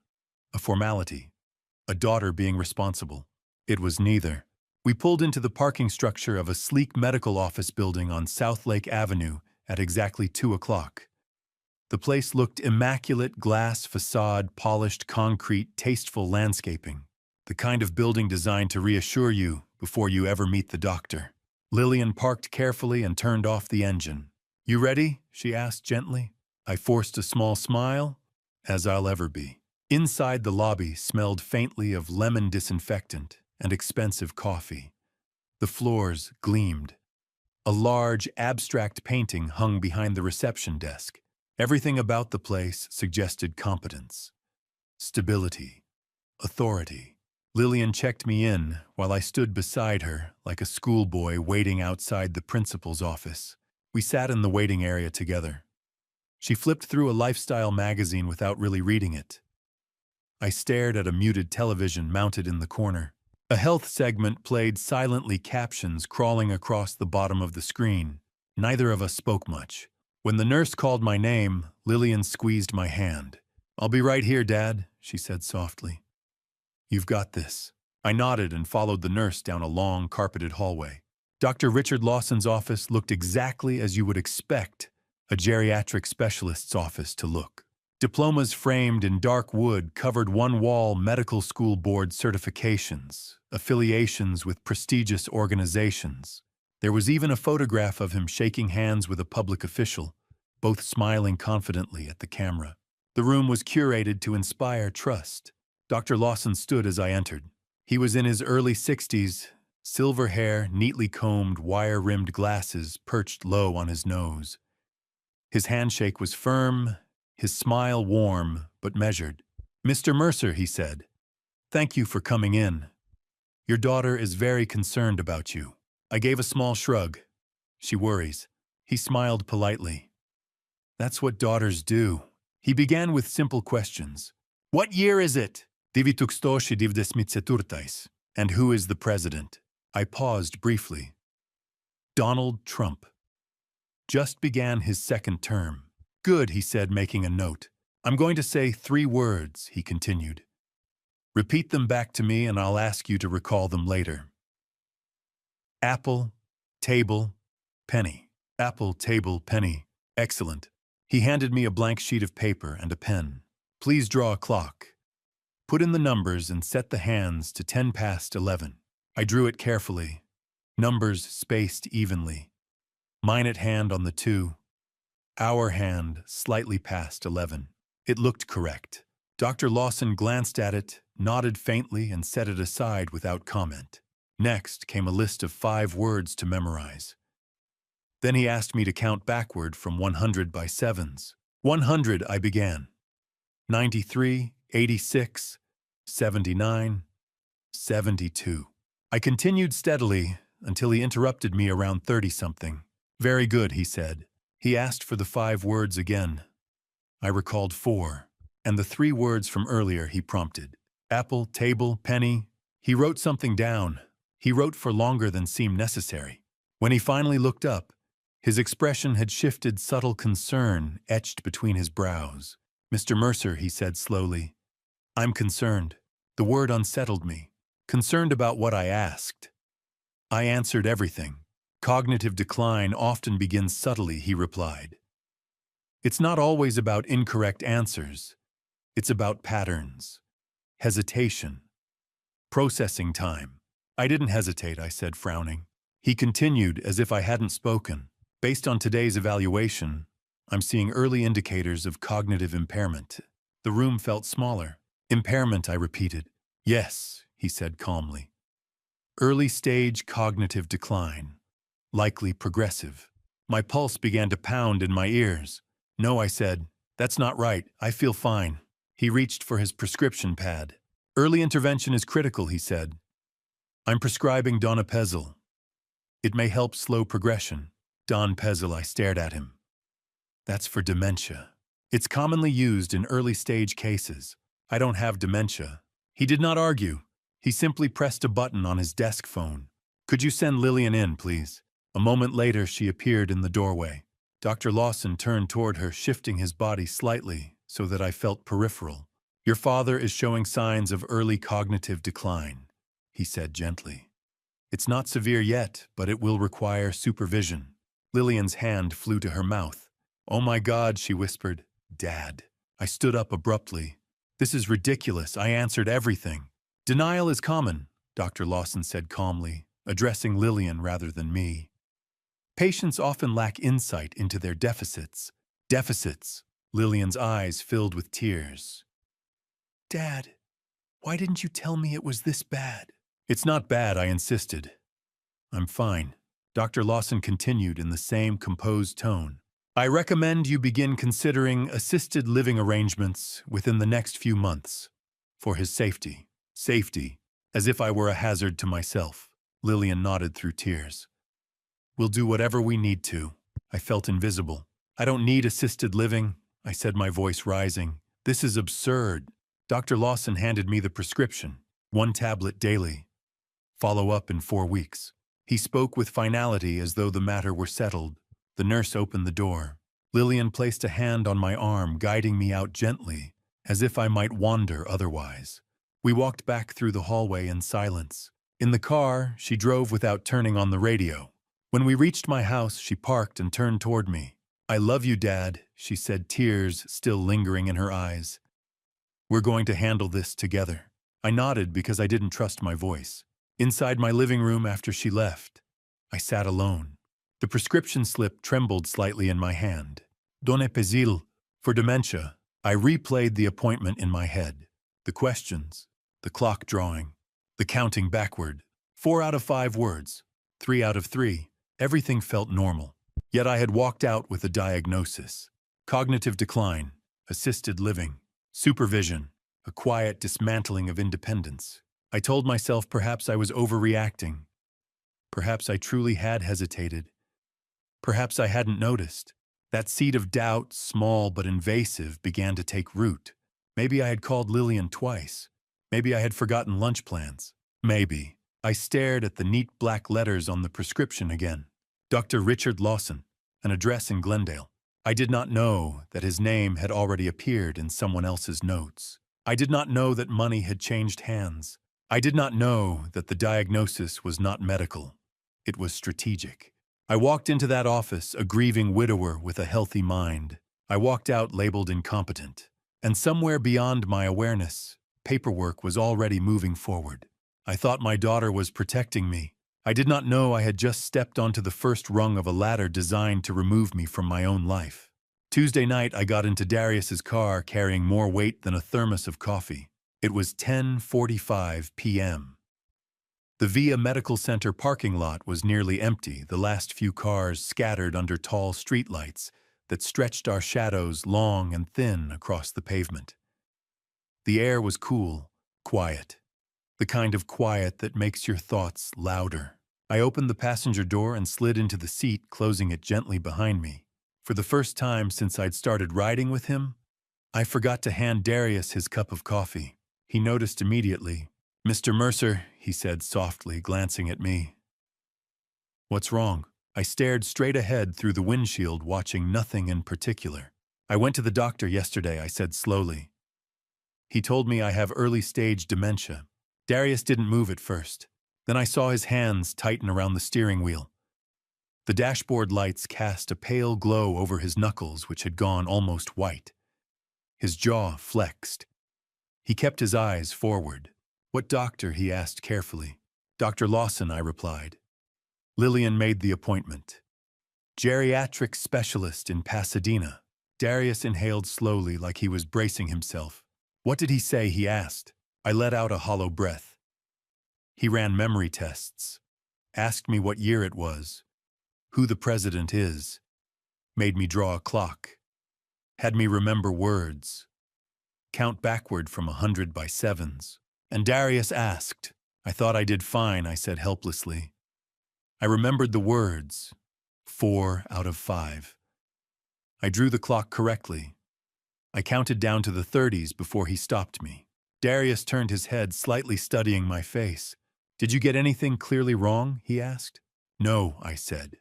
a formality, a daughter being responsible. It was neither. We pulled into the parking structure of a sleek medical office building on South Lake Avenue at exactly 2 o'clock. The place looked immaculate, glass facade, polished concrete, tasteful landscaping. The kind of building designed to reassure you before you ever meet the doctor. Lillian parked carefully and turned off the engine. "You ready?" she asked gently. I forced a small smile, as I'll ever be. Inside the lobby smelled faintly of lemon disinfectant and expensive coffee. The floors gleamed. A large, abstract painting hung behind the reception desk. Everything about the place suggested competence, stability, authority. Lillian checked me in while I stood beside her like a schoolboy waiting outside the principal's office. We sat in the waiting area together. She flipped through a lifestyle magazine without really reading it. I stared at a muted television mounted in the corner. A health segment played silently, captions crawling across the bottom of the screen. Neither of us spoke much. When the nurse called my name, Lillian squeezed my hand. "I'll be right here, Dad," she said softly. "You've got this." I nodded and followed the nurse down a long, carpeted hallway. Dr. Richard Lawson's office looked exactly as you would expect a geriatric specialist's office to look. Diplomas framed in dark wood covered one wall, medical school board certifications, affiliations with prestigious organizations. There was even a photograph of him shaking hands with a public official, both smiling confidently at the camera. The room was curated to inspire trust. Dr. Lawson stood as I entered. He was in his early 60s, silver hair, neatly combed, wire-rimmed glasses perched low on his nose. His handshake was firm, his smile warm but measured. "Mr. Mercer," he said, "thank you for coming in. Your daughter is very concerned about you." I gave a small shrug. "She worries." He smiled politely. "That's what daughters do." He began with simple questions. "What year is it?" "And who is the president?" I paused briefly. "Donald Trump. Just began his second term." "Good," he said, making a note. "I'm going to say 3 words," he continued. "Repeat them back to me and I'll ask you to recall them later. Apple, table, penny. Apple, table, penny. Excellent." He handed me a blank sheet of paper and a pen. "Please draw a clock. Put in the numbers and set the hands to 10 past 11. I drew it carefully. Numbers spaced evenly. Mine at hand on the 2. Our hand slightly past 11. It looked correct. Dr. Lawson glanced at it, nodded faintly, and set it aside without comment. Next came a list of 5 words to memorize. Then he asked me to count backward from 100 by 7s. 100, I began. 93, 86, 79, 72. I continued steadily until he interrupted me around 30-something. "Very good," he said. He asked for the 5 words again. I recalled 4, and the 3 words from earlier he prompted. Apple, table, penny. He wrote something down. He wrote for longer than seemed necessary. When he finally looked up, his expression had shifted, subtle concern etched between his brows. "Mr. Mercer," he said slowly, "I'm concerned." The word unsettled me. Concerned about what I asked. I answered everything. "Cognitive decline often begins subtly," he replied. "It's not always about incorrect answers. It's about patterns, hesitation, processing time." I didn't hesitate, I said, frowning. He continued as if I hadn't spoken. "Based on today's evaluation, I'm seeing early indicators of cognitive impairment." The room felt smaller. "Impairment," I repeated. "Yes," he said calmly. "Early stage cognitive decline. Likely progressive." My pulse began to pound in my ears. "No," I said. "That's not right. I feel fine." He reached for his prescription pad. "Early intervention is critical," he said. "I'm prescribing donepezil. It may help slow progression." Donepezil, I stared at him. "That's for dementia. It's commonly used in early-stage cases. I don't have dementia." He did not argue. He simply pressed a button on his desk phone. "Could you send Lillian in, please?" A moment later, she appeared in the doorway. Dr. Lawson turned toward her, shifting his body slightly so that I felt peripheral. "Your father is showing signs of early cognitive decline," he said gently. It's not severe yet, but it will require supervision. Lillian's hand flew to her mouth. Oh my God, she whispered. Dad. I stood up abruptly. This is ridiculous. I answered everything. Denial is common, Dr. Lawson said calmly, addressing Lillian rather than me. Patients often lack insight into their deficits. Deficits. Lillian's eyes filled with tears. Dad, why didn't you tell me it was this bad? It's not bad, I insisted. I'm fine. Dr. Lawson continued in the same composed tone. I recommend you begin considering assisted living arrangements within the next few months. For his safety. Safety. As if I were a hazard to myself. Lillian nodded through tears. We'll do whatever we need to. I felt invisible. I don't need assisted living, I said, my voice rising. This is absurd. Dr. Lawson handed me the prescription. 1 tablet daily. Follow up in 4 weeks. He spoke with finality as though the matter were settled. The nurse opened the door. Lillian placed a hand on my arm, guiding me out gently, as if I might wander otherwise. We walked back through the hallway in silence. In the car, she drove without turning on the radio. When we reached my house, she parked and turned toward me. I love you, Dad, she said, tears still lingering in her eyes. We're going to handle this together. I nodded because I didn't trust my voice. Inside my living room after she left, I sat alone. The prescription slip trembled slightly in my hand. Donepezil, for dementia. I replayed the appointment in my head. The questions, the clock drawing, the counting backward. 4 out of 5 words, 3 out of 3. Everything felt normal. Yet I had walked out with a diagnosis. Cognitive decline, assisted living, supervision, a quiet dismantling of independence. I told myself perhaps I was overreacting. Perhaps I truly had hesitated. Perhaps I hadn't noticed. That seed of doubt, small but invasive, began to take root. Maybe I had called Lillian twice. Maybe I had forgotten lunch plans. Maybe. I stared at the neat black letters on the prescription again. Dr. Richard Lawson, an address in Glendale. I did not know that his name had already appeared in someone else's notes. I did not know that money had changed hands. I did not know that the diagnosis was not medical. It was strategic. I walked into that office, a grieving widower with a healthy mind. I walked out labeled incompetent. And somewhere beyond my awareness, paperwork was already moving forward. I thought my daughter was protecting me. I did not know I had just stepped onto the first rung of a ladder designed to remove me from my own life. Tuesday night, I got into Darius's car carrying more weight than a thermos of coffee. It was 10:45 p.m. The Via Medical Center parking lot was nearly empty, the last few cars scattered under tall streetlights that stretched our shadows long and thin across the pavement. The air was cool, quiet. The kind of quiet that makes your thoughts louder. I opened the passenger door and slid into the seat, closing it gently behind me. For the first time since I'd started riding with him, I forgot to hand Darius his cup of coffee. He noticed immediately. Mr. Mercer, he said softly, glancing at me. What's wrong? I stared straight ahead through the windshield, watching nothing in particular. I went to the doctor yesterday, I said slowly. He told me I have early-stage dementia. Darius didn't move at first. Then I saw his hands tighten around the steering wheel. The dashboard lights cast a pale glow over his knuckles, which had gone almost white. His jaw flexed. He kept his eyes forward. What doctor? He asked carefully. Dr. Lawson, I replied. Lillian made the appointment. Geriatric specialist in Pasadena. Darius inhaled slowly like he was bracing himself. What did he say? He asked. I let out a hollow breath. He ran memory tests, asked me what year it was, who the president is, made me draw a clock, had me remember words, count backward from 100 by sevens. And Darius asked. I thought I did fine, I said helplessly. I remembered the words, 4 out of 5. I drew the clock correctly. I counted down to the 30s before he stopped me. Darius turned his head, slightly studying my face. Did you get anything clearly wrong? He asked. No, I said.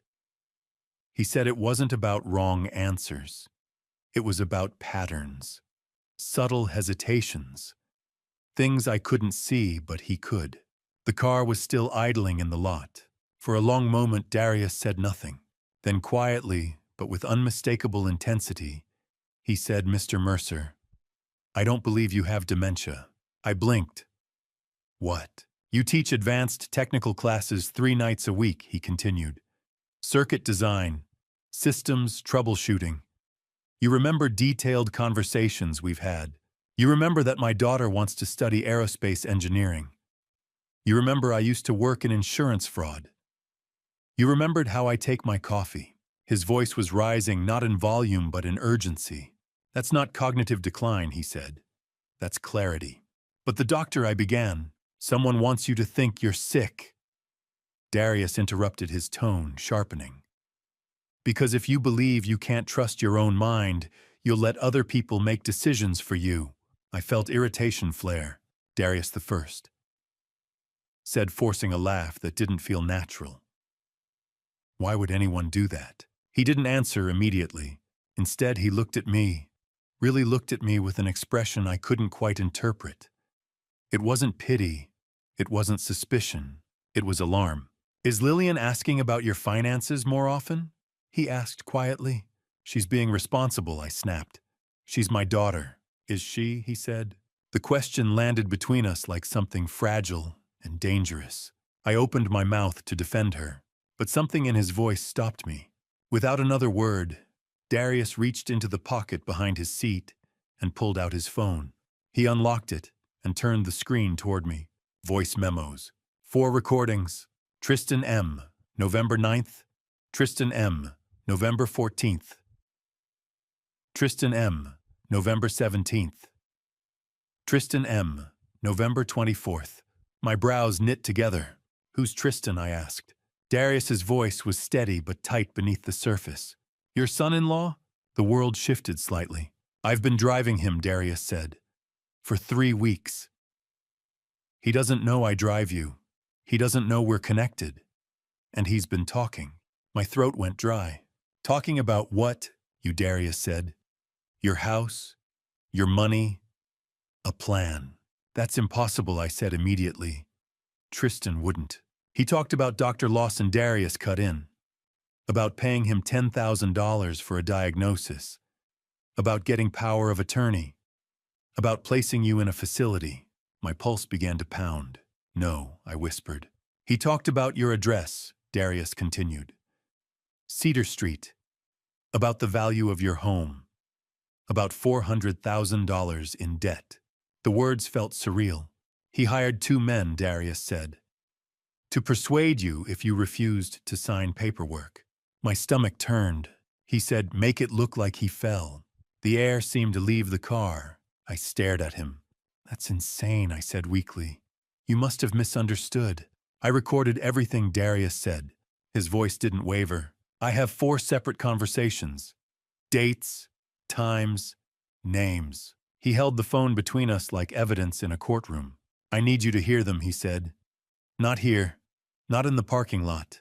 He said it wasn't about wrong answers. It was about patterns, subtle hesitations, things I couldn't see, but he could. The car was still idling in the lot. For a long moment, Darius said nothing. Then quietly, but with unmistakable intensity, he said, "Mr. Mercer, I don't believe you have dementia." I blinked. "What?" "You teach advanced technical classes 3 nights a week," he continued. "Circuit design, systems troubleshooting. You remember detailed conversations we've had. You remember that my daughter wants to study aerospace engineering. You remember I used to work in insurance fraud. You remembered how I take my coffee." His voice was rising not in volume but in urgency. "That's not cognitive decline," he said. "That's clarity." "But the doctor," I began. "Someone wants you to think you're sick." Darius interrupted, his tone sharpening. "Because if you believe you can't trust your own mind, you'll let other people make decisions for you." I felt irritation flare. "Darius the First," said, forcing a laugh that didn't feel natural. "Why would anyone do that?" He didn't answer immediately. Instead, he looked at me, really looked at me with an expression I couldn't quite interpret. It wasn't pity. It wasn't suspicion. It was alarm. "Is Lillian asking about your finances more often?" he asked quietly. "She's being responsible," I snapped. "She's my daughter." "Is she?" he said. The question landed between us like something fragile and dangerous. I opened my mouth to defend her, but something in his voice stopped me. Without another word, Darius reached into the pocket behind his seat and pulled out his phone. He unlocked it and turned the screen toward me. Voice memos. 4 recordings. Tristan M., November 9th. Tristan M., November 14th. Tristan M., November 17th. Tristan M., November 24th. My brows knit together. "Who's Tristan?" I asked. Darius's voice was steady but tight beneath the surface. "Your son-in-law?" The world shifted slightly. "I've been driving him," Darius said, "for 3 weeks. He doesn't know I drive you. He doesn't know we're connected. And he's been talking." My throat went dry. "Talking about what?" you, Darius said. "Your house? Your money? A plan." "That's impossible," I said immediately. Tristan wouldn't. "He talked about Dr. Lawson," Darius cut in. "About paying him $10,000 for a diagnosis. About getting power of attorney. About placing you in a facility." My pulse began to pound. "No," I whispered. "He talked about your address," Darius continued. "Cedar Street. About the value of your home. About $400,000 in debt." The words felt surreal. "He hired 2 men," Darius said, "to persuade you if you refused to sign paperwork." My stomach turned. He said, "Make it look like he fell." The air seemed to leave the car. I stared at him. "That's insane," I said weakly. "You must have misunderstood." I recorded everything Darius said. His voice didn't waver. "I have 4 separate conversations. Dates, times, names." He held the phone between us like evidence in a courtroom. "I need you to hear them," he said. "Not here. Not in the parking lot.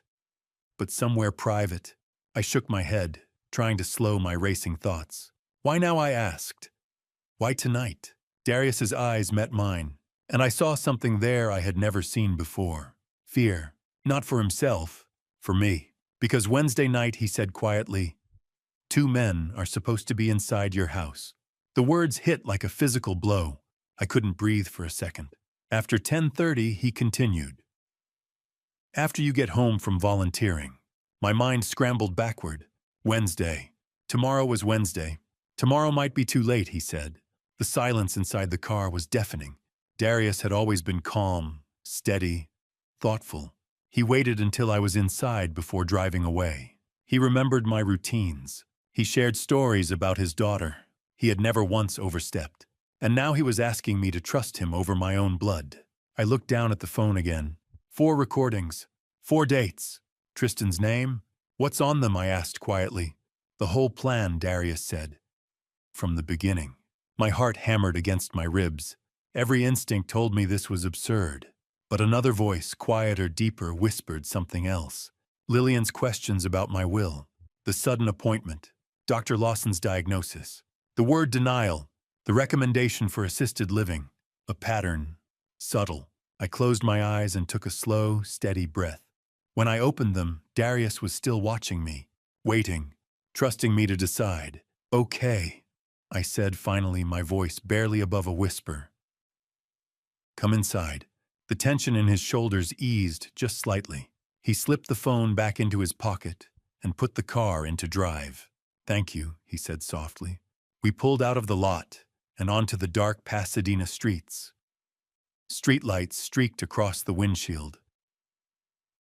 But somewhere private." I shook my head, trying to slow my racing thoughts. "Why now?" I asked. "Why tonight?" Darius's eyes met mine, and I saw something there I had never seen before. Fear. Not for himself, for me. "Because Wednesday night," he said quietly, "2 men are supposed to be inside your house." The words hit like a physical blow. I couldn't breathe for a second. After 10:30, he continued. "After you get home from volunteering." My mind scrambled backward. Wednesday. Tomorrow was Wednesday. "Tomorrow might be too late," he said. The silence inside the car was deafening. Darius had always been calm, steady, thoughtful. He waited until I was inside before driving away. He remembered my routines. He shared stories about his daughter. He had never once overstepped. And now he was asking me to trust him over my own blood. I looked down at the phone again. 4 recordings. 4 dates. Tristan's name? "What's on them?" I asked quietly. "The whole plan," Darius said. "From the beginning." My heart hammered against my ribs. Every instinct told me this was absurd. But another voice, quieter, deeper, whispered something else. Lillian's questions about my will. The sudden appointment. Dr. Lawson's diagnosis. The word denial. The recommendation for assisted living. A pattern. Subtle. I closed my eyes and took a slow, steady breath. When I opened them, Darius was still watching me, waiting, trusting me to decide. "Okay," I said finally, my voice barely above a whisper. "Come inside." The tension in his shoulders eased just slightly. He slipped the phone back into his pocket and put the car into drive. "Thank you," he said softly. We pulled out of the lot and onto the dark Pasadena streets. Streetlights streaked across the windshield.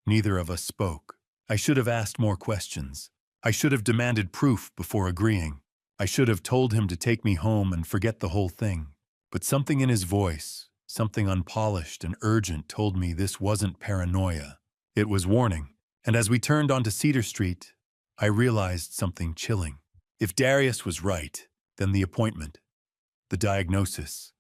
Neither of us spoke. I should have asked more questions. I should have demanded proof before agreeing. I should have told him to take me home and forget the whole thing. But something in his voice, something unpolished and urgent, told me this wasn't paranoia. It was warning. And as we turned onto Cedar Street, I realized something chilling. If Darius was right, then the appointment, the diagnosis,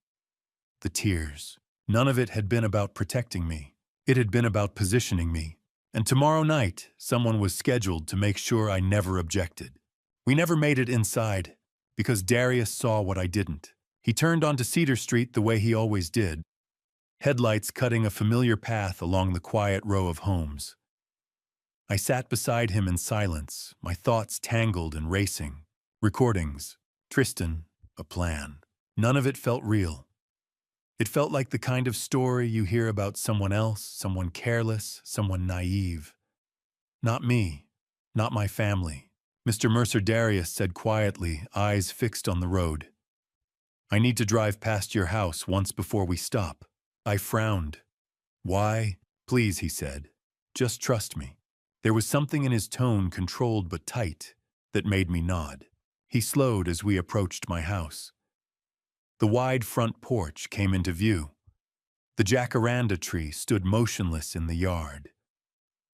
the tears, none of it had been about protecting me. It had been about positioning me. And tomorrow night, someone was scheduled to make sure I never objected. We never made it inside, because Darius saw what I didn't. He turned onto Cedar Street the way he always did, headlights cutting a familiar path along the quiet row of homes. I sat beside him in silence, my thoughts tangled and racing. Recordings, Tristan, a plan. None of it felt real. It felt like the kind of story you hear about someone else, someone careless, someone naive. Not me, not my family. Mr. Mercer, Darius said quietly, eyes fixed on the road. "I need to drive past your house once before we stop." I frowned. "Why?" "Please," he said. "Just trust me." There was something in his tone, controlled but tight, that made me nod. He slowed as we approached my house. The wide front porch came into view. The jacaranda tree stood motionless in the yard.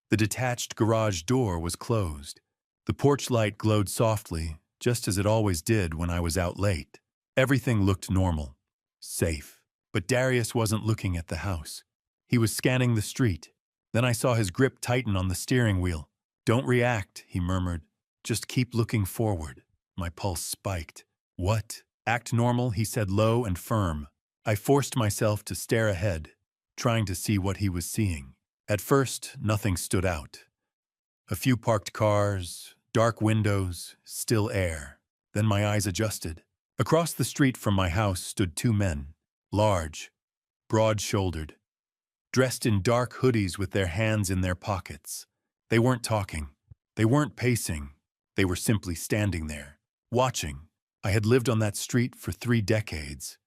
The detached garage door was closed. The porch light glowed softly, just as it always did when I was out late. Everything looked normal, safe. But Darius wasn't looking at the house. He was scanning the street. Then I saw his grip tighten on the steering wheel. "Don't react," he murmured. "Just keep looking forward." My pulse spiked. "What?" "Act normal," he said, low and firm. I forced myself to stare ahead, trying to see what he was seeing. At first, nothing stood out. A few parked cars, dark windows, still air. Then my eyes adjusted. Across the street from my house stood two men, large, broad-shouldered, dressed in dark hoodies with their hands in their pockets. They weren't talking. They weren't pacing. They were simply standing there, watching. I had lived on that street for 3 decades.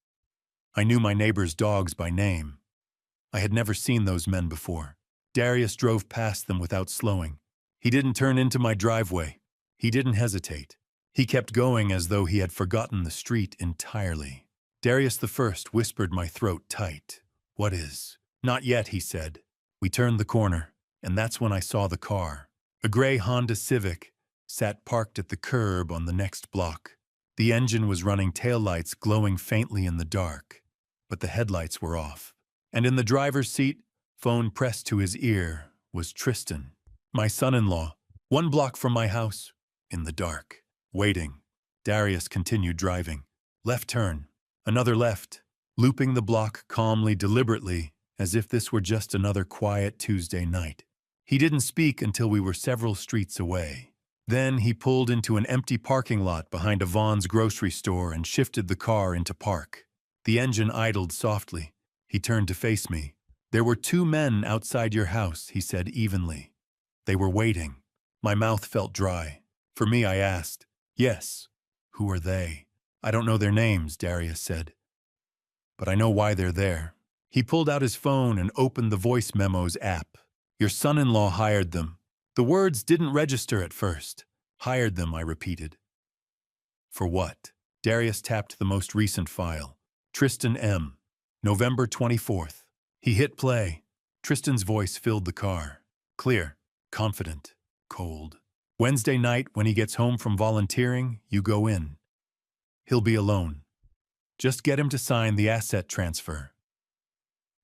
I knew my neighbors' dogs by name. I had never seen those men before. Darius drove past them without slowing. He didn't turn into my driveway. He didn't hesitate. He kept going as though he had forgotten the street entirely. Darius the First whispered, my throat tight. "What is?" "Not yet," he said. We turned the corner, and that's when I saw the car. A gray Honda Civic sat parked at the curb on the next block. The engine was running, taillights glowing faintly in the dark, but the headlights were off. And in the driver's seat, phone pressed to his ear, was Tristan, my son-in-law, 1 block from my house, in the dark, waiting. Darius continued driving. Left turn, another left, looping the block calmly, deliberately, as if this were just another quiet Tuesday night. He didn't speak until we were several streets away. Then he pulled into an empty parking lot behind a Vaughn's grocery store and shifted the car into park. The engine idled softly. He turned to face me. "There were 2 men outside your house," he said evenly. "They were waiting." My mouth felt dry. For me, I asked, "Yes, who are they?" "I don't know their names," Darius said. "But I know why they're there." He pulled out his phone and opened the voice memos app. "Your son-in-law hired them." The words didn't register at first. "Hired them," I repeated. "For what?" Darius tapped the most recent file. Tristan M. November 24th. He hit play. Tristan's voice filled the car. Clear, confident, cold. "Wednesday night, when he gets home from volunteering, you go in. He'll be alone. Just get him to sign the asset transfer.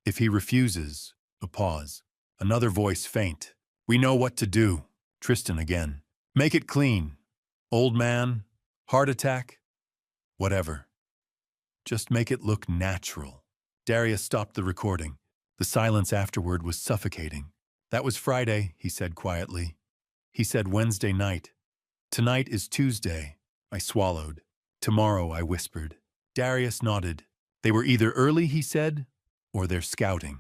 If he refuses," a pause. Another voice faint. "We know what to do." Tristan again. "Make it clean. Old man, heart attack, whatever. Just make it look natural." Darius stopped the recording. The silence afterward was suffocating. That was Friday, he said quietly. He said Wednesday night. Tonight is Tuesday. I swallowed. Tomorrow, I whispered. Darius nodded. They were either early, he said, or they're scouting.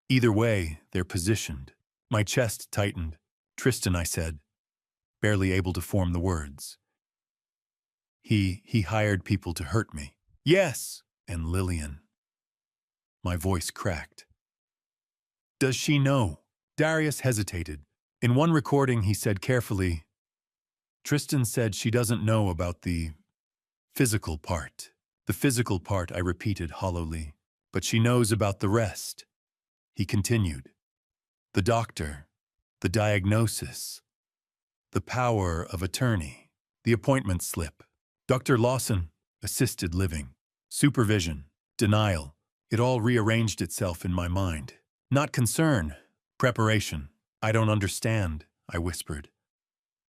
Either way, they're positioned. My chest tightened. Tristan, I said, barely able to form the words. He hired people to hurt me. Yes, and Lillian. My voice cracked. Does she know? Darius hesitated. In one recording, he said carefully, Tristan said she doesn't know about the physical part. The physical part, I repeated hollowly. But she knows about the rest. He continued. The doctor, the diagnosis, the power of attorney, the appointment slip. Dr. Lawson, assisted living, supervision, denial. It all rearranged itself in my mind. Not concern, preparation. I don't understand, I whispered.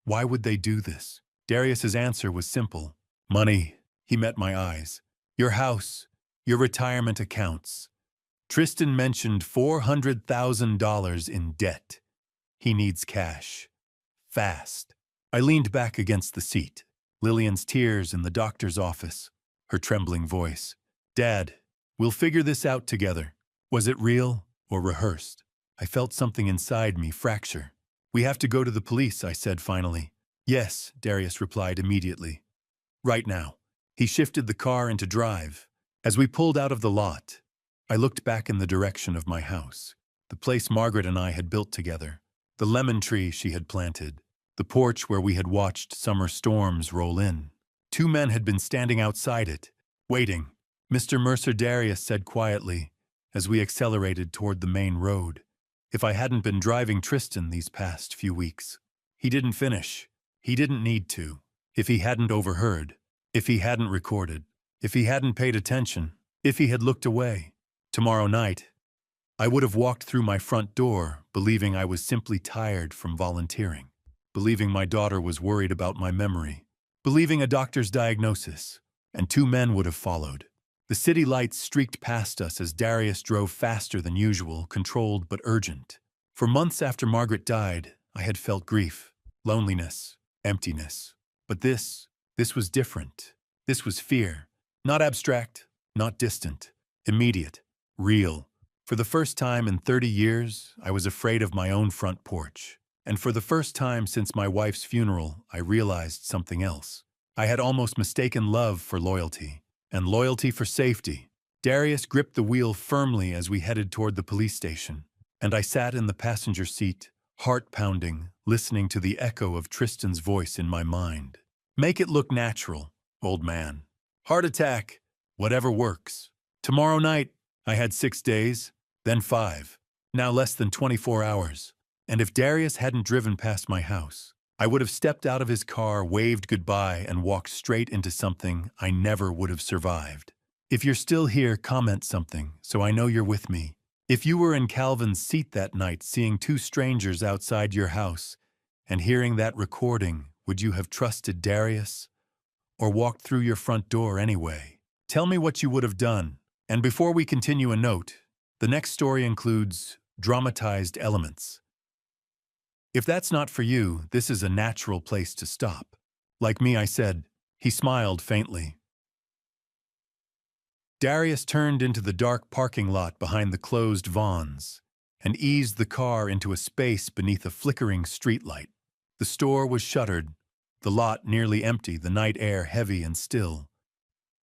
Why would they do this? Darius's answer was simple. Money. He met my eyes. Your house, your retirement accounts. Tristan mentioned $400,000 in debt. He needs cash. Fast. I leaned back against the seat. Lillian's tears in the doctor's office. Her trembling voice. Dad, we'll figure this out together. Was it real or rehearsed? I felt something inside me fracture. We have to go to the police, I said finally. Yes, Darius replied immediately. Right now. He shifted the car into drive. As we pulled out of the lot, I looked back in the direction of my house, the place Margaret and I had built together, the lemon tree she had planted, the porch where we had watched summer storms roll in. Two men had been standing outside it, waiting. Mr. Mercer, Darius said quietly, as we accelerated toward the main road. If I hadn't been driving Tristan these past few weeks. He didn't finish. He didn't need to. If he hadn't overheard, if he hadn't recorded, if he hadn't paid attention, if he had looked away. Tomorrow night, I would have walked through my front door, believing I was simply tired from volunteering, believing my daughter was worried about my memory, believing a doctor's diagnosis, and two men would have followed. The city lights streaked past us as Darius drove faster than usual, controlled but urgent. For months after Margaret died, I had felt grief, loneliness, emptiness. But this was different. This was fear. Not abstract, not distant, immediate. Real. For the first time in 30 years, I was afraid of my own front porch. And for the first time since my wife's funeral, I realized something else. I had almost mistaken love for loyalty, and loyalty for safety. Darius gripped the wheel firmly as we headed toward the police station, and I sat in the passenger seat, heart pounding, listening to the echo of Tristan's voice in my mind. Make it look natural, old man. Heart attack, whatever works. Tomorrow night, I had 6 days, then 5, now less than 24 hours. And if Darius hadn't driven past my house, I would have stepped out of his car, waved goodbye, and walked straight into something I never would have survived. If you're still here, comment something so I know you're with me. If you were in Calvin's seat that night seeing two strangers outside your house and hearing that recording, would you have trusted Darius or walked through your front door anyway? Tell me what you would have done. And before we continue, a note, the next story includes dramatized elements. If that's not for you, this is a natural place to stop. Like me, I said. He smiled faintly. Darius turned into the dark parking lot behind the closed Vons and eased the car into a space beneath a flickering streetlight. The store was shuttered, the lot nearly empty, the night air heavy and still.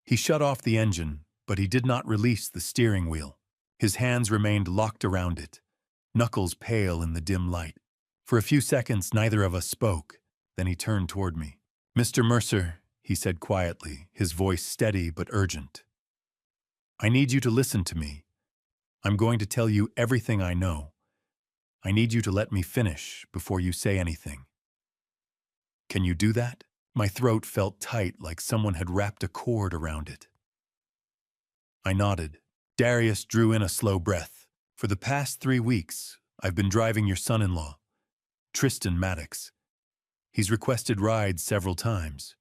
He shut off the engine, but he did not release the steering wheel. His hands remained locked around it, knuckles pale in the dim light. For a few seconds, neither of us spoke. Then he turned toward me. Mr. Mercer, he said quietly, his voice steady but urgent. I need you to listen to me. I'm going to tell you everything I know. I need you to let me finish before you say anything. Can you do that? My throat felt tight, like someone had wrapped a cord around it. I nodded. Darius drew in a slow breath. For the past 3 weeks, I've been driving your son-in-law, Tristan Maddox. He's requested rides several times.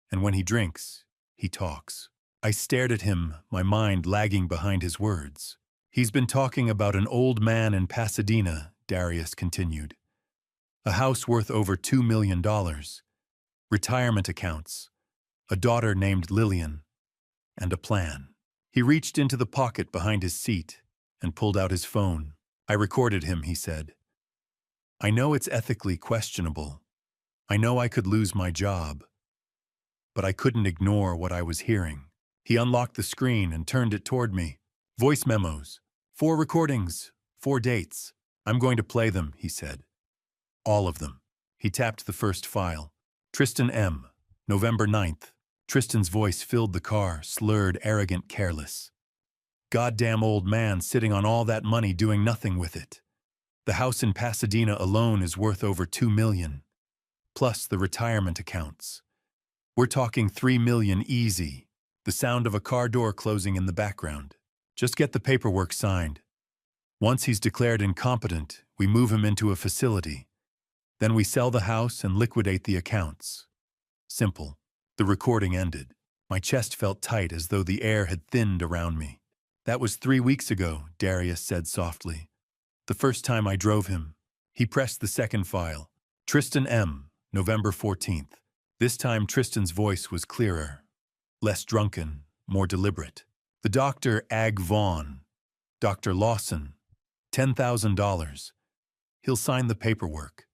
And when he drinks, he talks. I stared at him, my mind lagging behind his words. He's been talking about an old man in Pasadena, Darius continued. A house worth over $2 million. Retirement accounts. A daughter named Lillian. And a plan. He reached into the pocket behind his seat and pulled out his phone. I recorded him, he said. I know it's ethically questionable. I know I could lose my job. But I couldn't ignore what I was hearing. He unlocked the screen and turned it toward me. Voice memos. 4 recordings. 4 dates. I'm going to play them, he said. All of them. He tapped the first file. Tristan M. November 9th. Tristan's voice filled the car, slurred, arrogant, careless. Goddamn old man sitting on all that money doing nothing with it. The house in Pasadena alone is worth over $2 million. Plus the retirement accounts. We're talking $3 million easy. The sound of a car door closing in the background. Just get the paperwork signed. Once he's declared incompetent, we move him into a facility. Then we sell the house and liquidate the accounts. Simple. The recording ended. My chest felt tight as though the air had thinned around me. That was 3 weeks ago, Darius said softly. The first time I drove him. He pressed the second file. Tristan M. November 14th. This time Tristan's voice was clearer. Less drunken, more deliberate. The doctor Ag Vaughn. Dr. Lawson. $10,000. He'll sign the paperwork.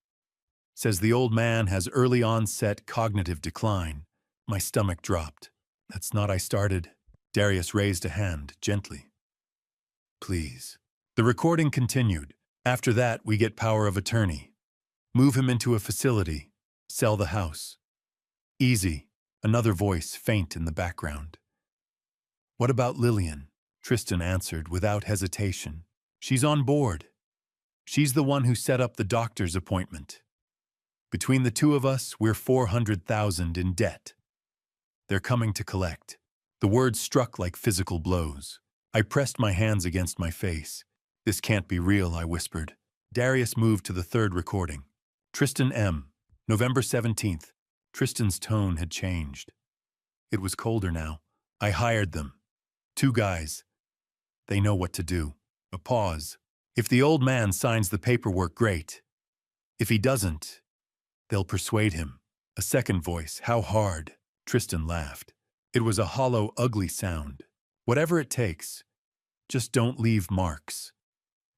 Says the old man has early onset cognitive decline. My stomach dropped. That's not I started. Darius raised a hand, gently. Please. The recording continued. After that, we get power of attorney. Move him into a facility. Sell the house. Easy. Another voice faint in the background. What about Lillian? Tristan answered without hesitation. She's on board. She's the one who set up the doctor's appointment. Between the two of us, we're $400,000 in debt. They're coming to collect. The words struck like physical blows. I pressed my hands against my face. This can't be real, I whispered. Darius moved to the third recording. Tristan M. November 17th. Tristan's tone had changed. It was colder now. I hired them. 2 guys. They know what to do. A pause. If the old man signs the paperwork, great. If he doesn't, they'll persuade him. A second voice. How hard? Tristan laughed. It was a hollow, ugly sound. Whatever it takes. Just don't leave marks.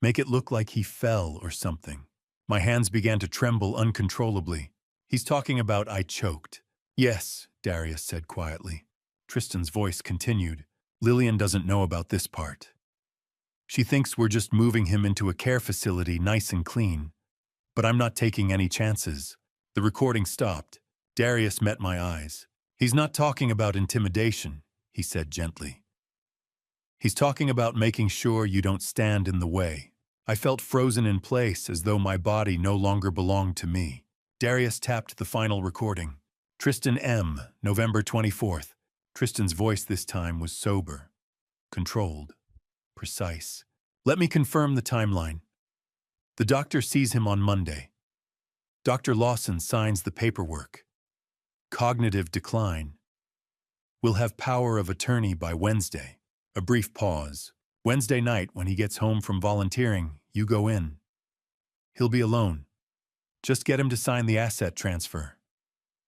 Make it look like he fell or something. My hands began to tremble uncontrollably. He's talking about I choked. Yes, Darius said quietly. Tristan's voice continued. Lillian doesn't know about this part. She thinks we're just moving him into a care facility nice and clean. But I'm not taking any chances. The recording stopped. Darius met my eyes. He's not talking about intimidation, he said gently. He's talking about making sure you don't stand in the way. I felt frozen in place as though my body no longer belonged to me. Darius tapped the final recording. Tristan M. November 24th. Tristan's voice this time was sober, controlled, precise. Let me confirm the timeline. The doctor sees him on Monday. Dr. Lawson signs the paperwork. Cognitive decline. We'll have power of attorney by Wednesday. A brief pause. Wednesday night, when he gets home from volunteering, you go in. He'll be alone. Just get him to sign the asset transfer.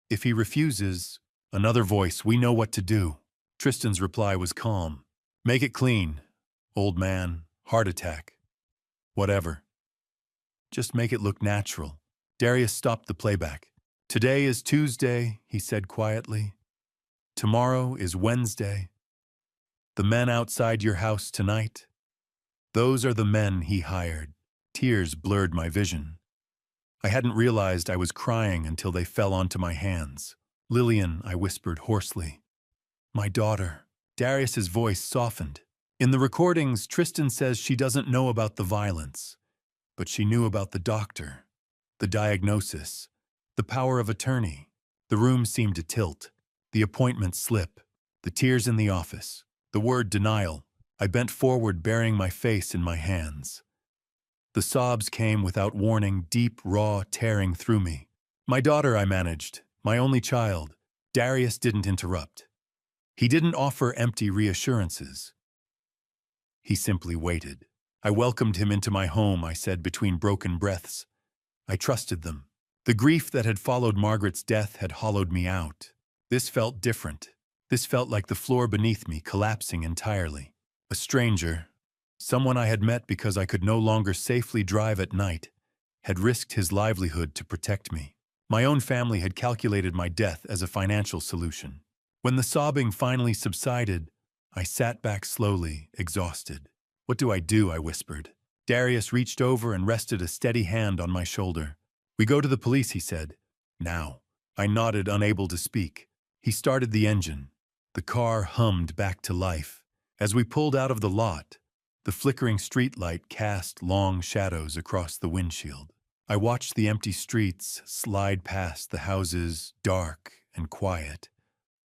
If he refuses, another voice, we know what to do. Tristan's reply was calm. Make it clean. Old man, heart attack. Whatever. Just make it look natural. Darius stopped the playback. Today is Tuesday, he said quietly. Tomorrow is Wednesday. The men outside your house tonight, those are the men he hired. Tears blurred my vision. I hadn't realized I was crying until they fell onto my hands. Lillian, I whispered hoarsely. My daughter. Darius's voice softened. In the recordings, Tristan says she doesn't know about the violence, but she knew about the doctor, the diagnosis, the power of attorney. The room seemed to tilt, the appointment slip, the tears in the office, the word denial. I bent forward, burying my face in my hands. The sobs came without warning, deep, raw, tearing through me. My daughter, I managed, my only child. Darius didn't interrupt. He didn't offer empty reassurances. He simply waited. I welcomed him into my home, I said between broken breaths. I trusted them. The grief that had followed Margaret's death had hollowed me out. This felt different. This felt like the floor beneath me collapsing entirely. A stranger, someone I had met because I could no longer safely drive at night, had risked his livelihood to protect me. My own family had calculated my death as a financial solution. When the sobbing finally subsided, I sat back slowly, exhausted. "What do I do?" I whispered. Darius reached over and rested a steady hand on my shoulder. "We go to the police," he said. "Now." I nodded, unable to speak. He started the engine. The car hummed back to life. As we pulled out of the lot, the flickering streetlight cast long shadows across the windshield. I watched the empty streets slide past the houses, dark and quiet,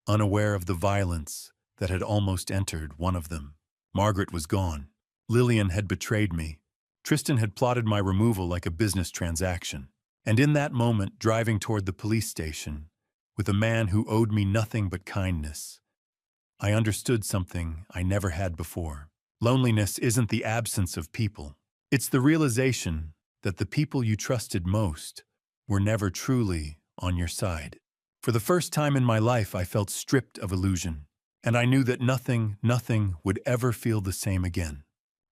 unaware of the violence that had almost entered one of them. Margaret was gone. Lillian had betrayed me. Tristan had plotted my removal like a business transaction. And in that moment, driving toward the police station, with a man who owed me nothing but kindness, I understood something I never had before. Loneliness isn't the absence of people. It's the realization that the people you trusted most were never truly on your side. For the first time in my life, I felt stripped of illusion, and I knew that nothing would ever feel the same again.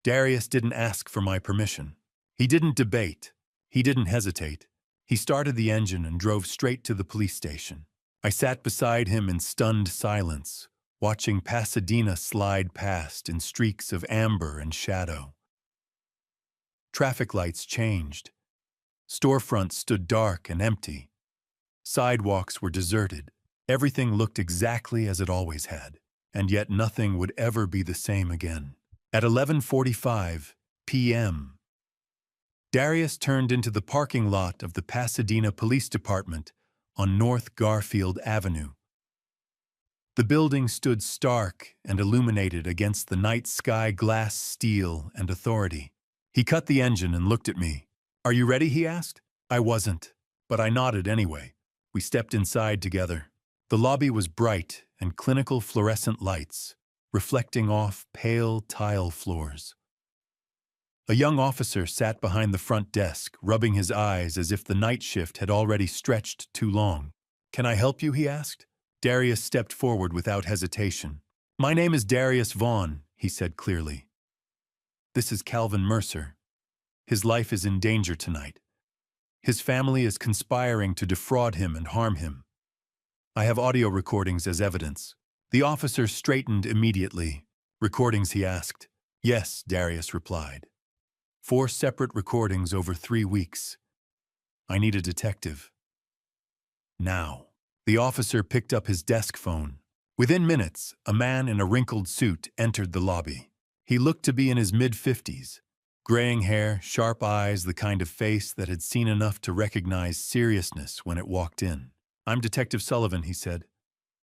Darius didn't ask for my permission. He didn't debate. He didn't hesitate. He started the engine and drove straight to the police station. I sat beside him in stunned silence, watching Pasadena slide past in streaks of amber and shadow. Traffic lights changed. Storefronts stood dark and empty. Sidewalks were deserted. Everything looked exactly as it always had, and yet nothing would ever be the same again. At 11:45 p.m., Darius turned into the parking lot of the Pasadena Police Department on North Garfield Avenue. The building stood stark and illuminated against the night sky, glass, steel, and authority. He cut the engine and looked at me. "Are you ready?" he asked. I wasn't, but I nodded anyway. We stepped inside together. The lobby was bright and clinical fluorescent lights, reflecting off pale tile floors. A young officer sat behind the front desk, rubbing his eyes as if the night shift had already stretched too long. "Can I help you?" he asked. Darius stepped forward without hesitation. "My name is Darius Vaughn," he said clearly. "This is Calvin Mercer. His life is in danger tonight. His family is conspiring to defraud him and harm him. I have audio recordings as evidence." The officer straightened immediately. "Recordings?" he asked. "Yes," Darius replied. 4 separate recordings over 3 weeks. I need a detective. Now." The officer picked up his desk phone. Within minutes, a man in a wrinkled suit entered the lobby. He looked to be in his mid-50s. Graying hair, sharp eyes, the kind of face that had seen enough to recognize seriousness when it walked in. "I'm Detective Sullivan," he said.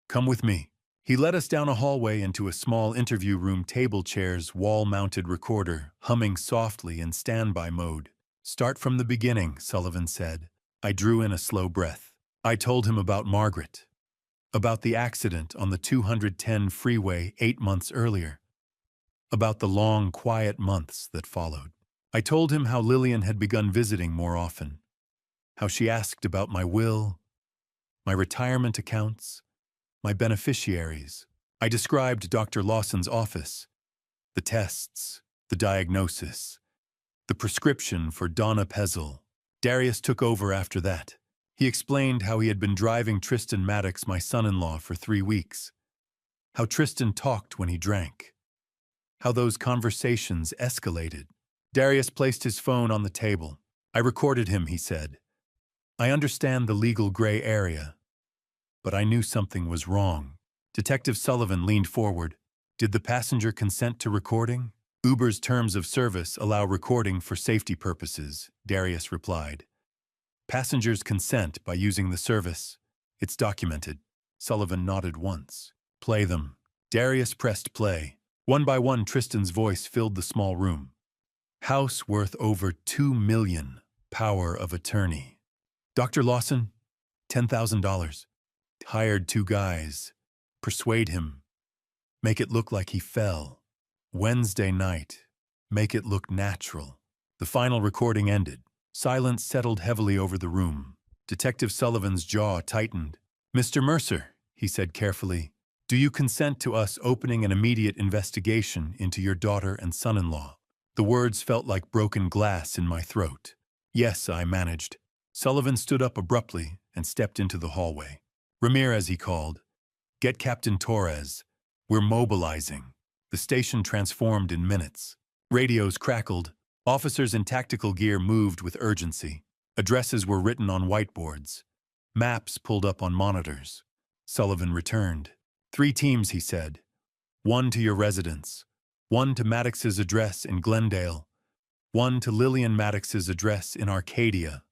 "Come with me." He led us down a hallway into a small interview room, table chairs, wall-mounted recorder, humming softly in standby mode. "Start from the beginning," Sullivan said. I drew in a slow breath. I told him about Margaret, about the accident on the 210 freeway 8 months earlier, about the long, quiet months that followed. I told him how Lillian had begun visiting more often, how she asked about my will, my retirement accounts, my beneficiaries. I described Dr. Lawson's office, the tests, the diagnosis, the prescription for Donna Pezel. Darius took over after that. He explained how he had been driving Tristan Maddox, my son-in-law, for 3 weeks, how Tristan talked when he drank, how those conversations escalated. Darius placed his phone on the table. "I recorded him," he said. "I understand the legal gray area, but I knew something was wrong." Detective Sullivan leaned forward. "Did the passenger consent to recording?" "Uber's terms of service allow recording for safety purposes," Darius replied. "Passengers consent by using the service. It's documented." Sullivan nodded once. "Play them." Darius pressed play. One by one, Tristan's voice filled the small room. "House worth over $2 million. Power of attorney. Dr. Lawson, $10,000. Hired 2 guys. Persuade him. Make it look like he fell. Wednesday night. Make it look natural. The final recording ended. Silence settled heavily over the room. Detective Sullivan's jaw tightened. "Mr. Mercer," he said carefully, "do you consent to us opening an immediate investigation into your daughter and son-in-law?" The words felt like broken glass in my throat. "Yes," I managed. Sullivan stood up abruptly and stepped into the hallway. "Ramirez," he called. "Get Captain Torres. We're mobilizing." The station transformed in minutes. Radios crackled. Officers in tactical gear moved with urgency. Addresses were written on whiteboards. Maps pulled up on monitors. Sullivan returned. "3 teams," he said. "1 to your residence. 1 to Maddox's address in Glendale. 1 to Lillian Maddox's address in Arcadia.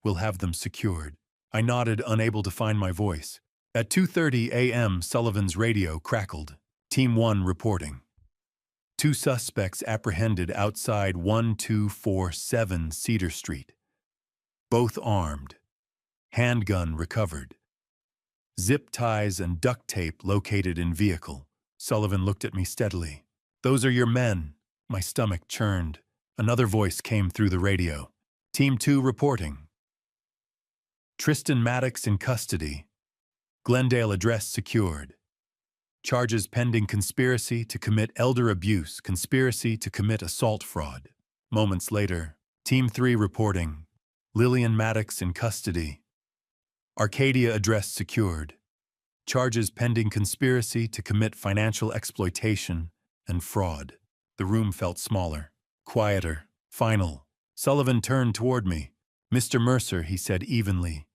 We'll have them secured." I nodded, unable to find my voice. At 2:30 a.m., Sullivan's radio crackled. Team 1 reporting. 2 suspects apprehended outside 1247 Cedar Street. Both armed. Handgun recovered. Zip ties and duct tape located in vehicle. Sullivan looked at me steadily. "Those are your men." My stomach churned. Another voice came through the radio. Team 2 reporting. Tristan Maddox in custody. Glendale address secured. Charges pending: conspiracy to commit elder abuse, conspiracy to commit assault fraud. Moments later, Team 3 reporting. Lillian Maddox in custody. Arcadia address secured. Charges pending: conspiracy to commit financial exploitation and fraud. The room felt smaller, quieter, final. Sullivan turned toward me. "Mr. Mercer," he said evenly,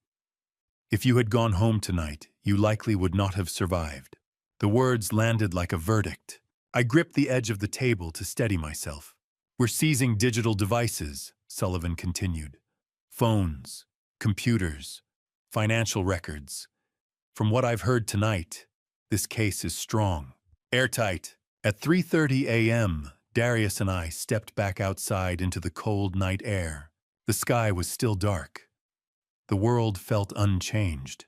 "if you had gone home tonight, you likely would not have survived." The words landed like a verdict. I gripped the edge of the table to steady myself. "We're seizing digital devices," Sullivan continued. "Phones, computers, financial records. From what I've heard tonight, this case is strong. Airtight." At 3:30 a.m., Darius and I stepped back outside into the cold night air. The sky was still dark. The world felt unchanged.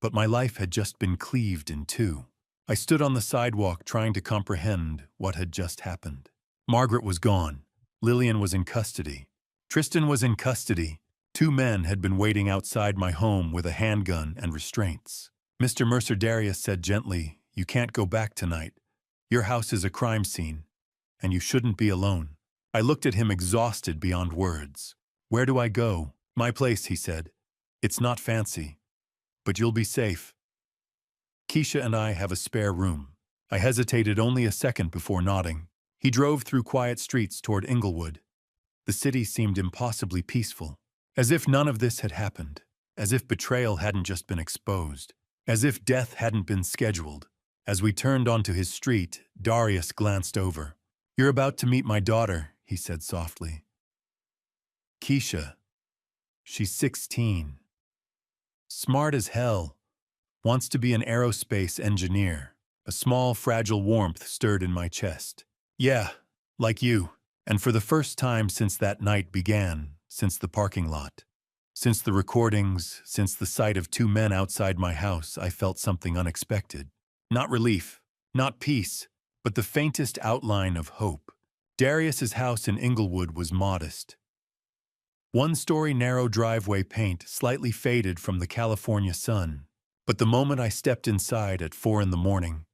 But my life had just been cleaved in 2. I stood on the sidewalk trying to comprehend what had just happened. Margaret was gone. Lillian was in custody. Tristan was in custody. 2 men had been waiting outside my home with a handgun and restraints. "Mr. Mercer," Darius said gently, "you can't go back tonight. Your house is a crime scene, and you shouldn't be alone." I looked at him, exhausted beyond words. "Where do I go?" "My place," he said. "It's not fancy, but you'll be safe. Keisha and I have a spare room." I hesitated only a second before nodding. He drove through quiet streets toward Inglewood. The city seemed impossibly peaceful, as if none of this had happened, as if betrayal hadn't just been exposed, as if death hadn't been scheduled. As we turned onto his street, Darius glanced over. "You're about to meet my daughter," he said softly. "Keisha. She's 16. Smart as hell. Wants to be an aerospace engineer." A small, fragile warmth stirred in my chest. "Yeah, like you." And for the first time since that night began, since the parking lot, since the recordings, since the sight of 2 men outside my house, I felt something unexpected. Not relief, not peace, but the faintest outline of hope. Darius's house in Inglewood was modest. 1-story narrow driveway, paint slightly faded from the California sun. But the moment I stepped inside at 4 in the morning,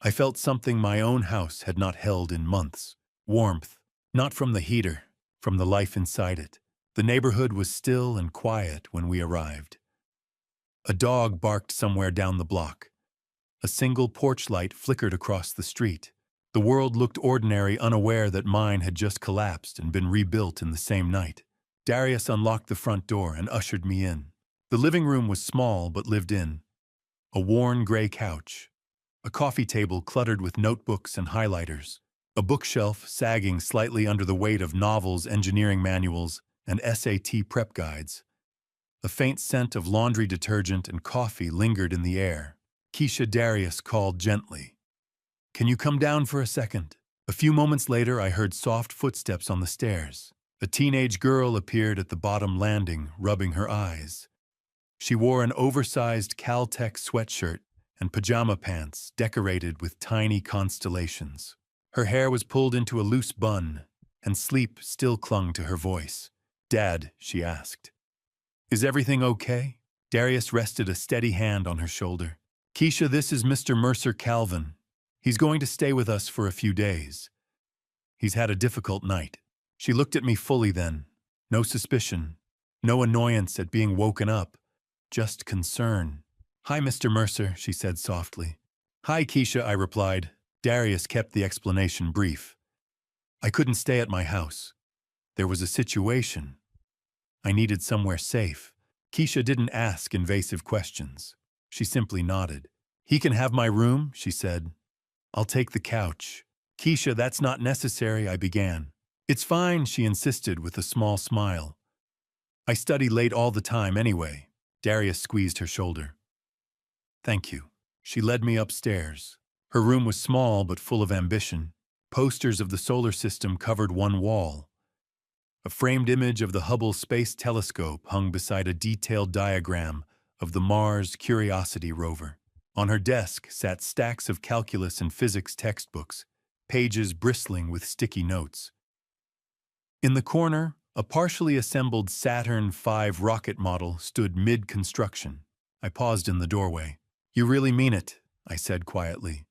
I felt something my own house had not held in months. Warmth, not from the heater, from the life inside it. The neighborhood was still and quiet when we arrived. A dog barked somewhere down the block. A single porch light flickered across the street. The world looked ordinary, unaware that mine had just collapsed and been rebuilt in the same night. Darius unlocked the front door and ushered me in. The living room was small but lived in. A worn gray couch. A coffee table cluttered with notebooks and highlighters. A bookshelf sagging slightly under the weight of novels, engineering manuals, and SAT prep guides. A faint scent of laundry detergent and coffee lingered in the air. "Keisha," Darius called gently. "Can you come down for a second?" A few moments later, I heard soft footsteps on the stairs. A teenage girl appeared at the bottom landing, rubbing her eyes. She wore an oversized Caltech sweatshirt and pajama pants decorated with tiny constellations. Her hair was pulled into a loose bun, and sleep still clung to her voice. "Dad," she asked, "is everything okay?" Darius rested a steady hand on her shoulder. "Keisha, this is Mr. Mercer Calvin. He's going to stay with us for a few days. He's had a difficult night." She looked at me fully then. No suspicion, no annoyance at being woken up, just concern. "Hi, Mr. Mercer," she said softly. "Hi, Keisha," I replied. Darius kept the explanation brief. "I couldn't stay at my house. There was a situation. I needed somewhere safe." Keisha didn't ask invasive questions. She simply nodded. "He can have my room," she said. "I'll take the couch." "Keisha, that's not necessary," I began. "It's fine," she insisted with a small smile. "I study late all the time anyway." Darius squeezed her shoulder. "Thank you." She led me upstairs. Her room was small but full of ambition. Posters of the solar system covered one wall. A framed image of the Hubble Space Telescope hung beside a detailed diagram of the Mars Curiosity rover. On her desk sat stacks of calculus and physics textbooks, pages bristling with sticky notes. In the corner, a partially assembled Saturn V rocket model stood mid-construction. I paused in the doorway. "You really mean it," I said quietly.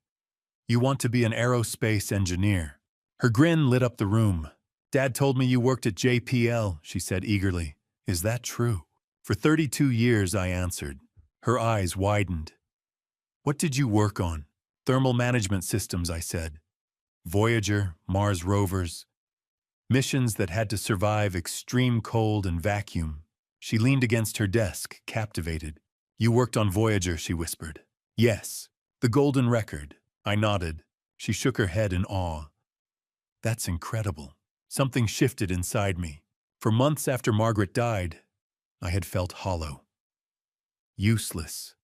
"You want to be an aerospace engineer." Her grin lit up the room. "Dad told me you worked at JPL," she said eagerly. "Is that true?" "For 32 years," I answered. Her eyes widened. "What did you work on?" "Thermal management systems," I said. "Voyager, Mars rovers. Missions that had to survive extreme cold and vacuum." She leaned against her desk, captivated. "You worked on Voyager," she whispered. "Yes. The golden record." I nodded. She shook her head in awe. "That's incredible." Something shifted inside me. For months after Margaret died, I had felt hollow. Useless.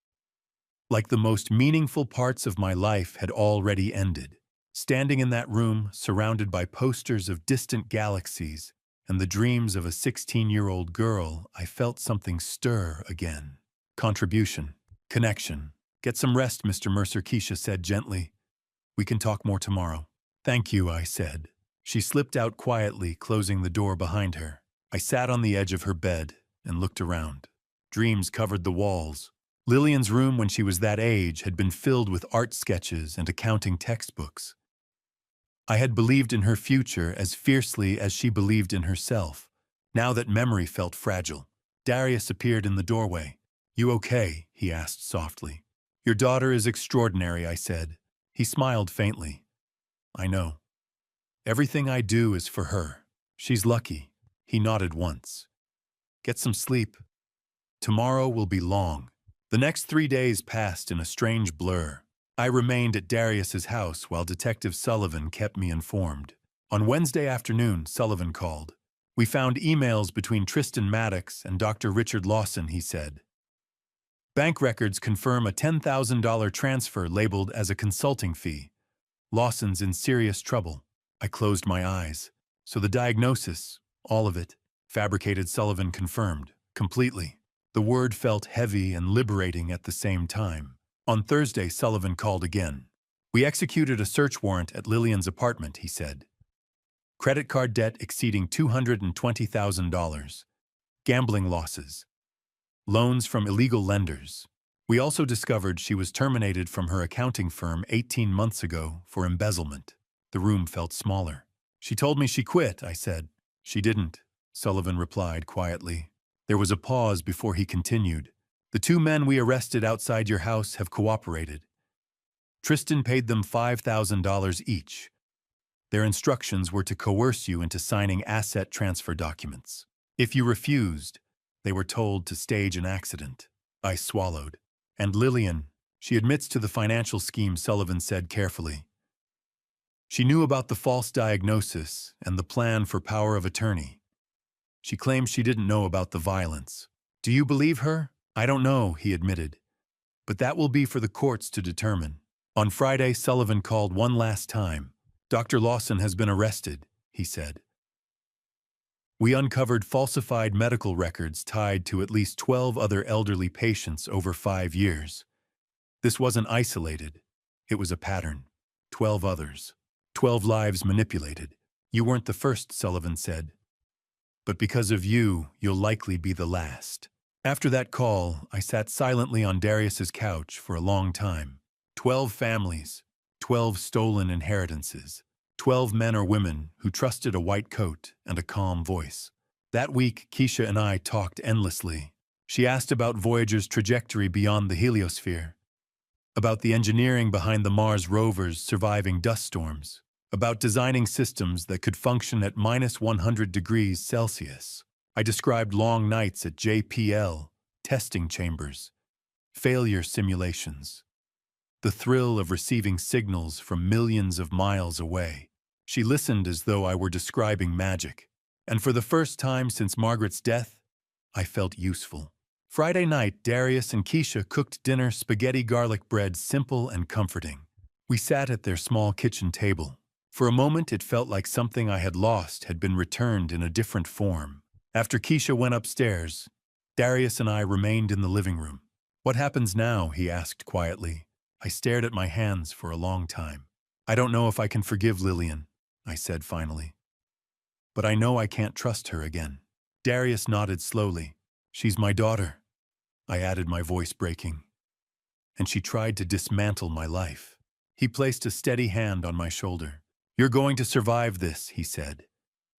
Like the most meaningful parts of my life had already ended. Standing in that room, surrounded by posters of distant galaxies and the dreams of a 16-year-old girl, I felt something stir again. Contribution. Connection. "Get some rest, Mr. Mercer," Keisha said gently. "We can talk more tomorrow." "Thank you," I said. She slipped out quietly, closing the door behind her. I sat on the edge of her bed and looked around. Dreams covered the walls. Lillian's room when she was that age had been filled with art sketches and accounting textbooks. I had believed in her future as fiercely as she believed in herself. Now that memory felt fragile. Darius appeared in the doorway. "You okay?" he asked softly. "Your daughter is extraordinary," I said. He smiled faintly. "I know. Everything I do is for her. She's lucky." He nodded once. "Get some sleep. Tomorrow will be long." The next 3 days passed in a strange blur. I remained at Darius's house while Detective Sullivan kept me informed. On Wednesday afternoon, Sullivan called. "We found emails between Tristan Maddox and Dr. Richard Lawson," he said. "Bank records confirm a $10,000 transfer labeled as a consulting fee. Lawson's in serious trouble." I closed my eyes. "So the diagnosis, all of it," fabricated Sullivan confirmed. "Completely." The word felt heavy and liberating at the same time. On Thursday, Sullivan called again. "We executed a search warrant at Lillian's apartment," he said. "Credit card debt exceeding $220,000. Gambling losses. Loans from illegal lenders. We also discovered she was terminated from her accounting firm 18 months ago for embezzlement." The room felt smaller. "She told me she quit," I said. "She didn't," Sullivan replied quietly. There was a pause before he continued. "The 2 men we arrested outside your house have cooperated. Tristan paid them $5,000 each. Their instructions were to coerce you into signing asset transfer documents. If you refused, they were told to stage an accident." I swallowed. "And Lillian, she admits to the financial scheme," Sullivan said carefully. "She knew about the false diagnosis and the plan for power of attorney. She claims she didn't know about the violence." "Do you believe her?" "I don't know," he admitted. "But that will be for the courts to determine." On Friday, Sullivan called one last time. "Dr. Lawson has been arrested," he said. "We uncovered falsified medical records tied to at least 12 other elderly patients over 5 years. This wasn't isolated. It was a pattern. 12 others. 12 lives manipulated. You weren't the first, Sullivan said. But because of you, you'll likely be the last. After that call, I sat silently on Darius's couch for a long time. 12 families, 12 stolen inheritances, 12 men or women who trusted a white coat and a calm voice. That week, Keisha and I talked endlessly. She asked about Voyager's trajectory beyond the heliosphere, about the engineering behind the Mars rovers surviving dust storms, about designing systems that could function at -100 degrees Celsius. I described long nights at JPL, testing chambers, failure simulations, the thrill of receiving signals from millions of miles away. She listened as though I were describing magic, and for the first time since Margaret's death, I felt useful. Friday night, Darius and Keisha cooked dinner, spaghetti garlic bread, simple and comforting. We sat at their small kitchen table. For a moment, it felt like something I had lost had been returned in a different form. After Keisha went upstairs, Darius and I remained in the living room. "What happens now?" he asked quietly. I stared at my hands for a long time. "I don't know if I can forgive Lillian," I said finally. "But I know I can't trust her again." Darius nodded slowly. "She's my daughter," I added, my voice breaking. "And she tried to dismantle my life." He placed a steady hand on my shoulder. "You're going to survive this," he said.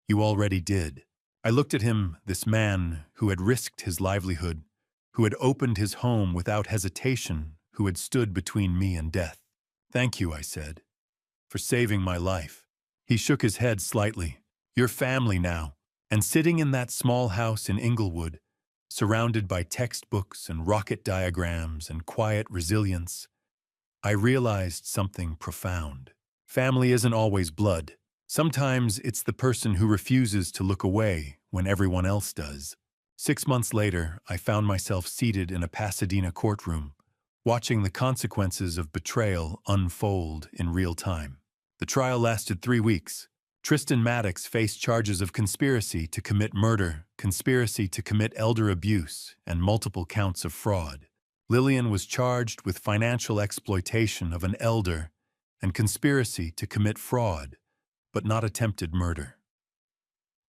"You already did." I looked at him, this man who had risked his livelihood, who had opened his home without hesitation, who had stood between me and death. "Thank you," I said, "for saving my life." He shook his head slightly. "You're family now." And sitting in that small house in Inglewood, surrounded by textbooks and rocket diagrams and quiet resilience, I realized something profound. Family isn't always blood. Sometimes it's the person who refuses to look away when everyone else does. 6 months later, I found myself seated in a Pasadena courtroom, watching the consequences of betrayal unfold in real time. The trial lasted 3 weeks. Tristan Maddox faced charges of conspiracy to commit murder, conspiracy to commit elder abuse, and multiple counts of fraud. Lillian was charged with financial exploitation of an elder and conspiracy to commit fraud, but not attempted murder.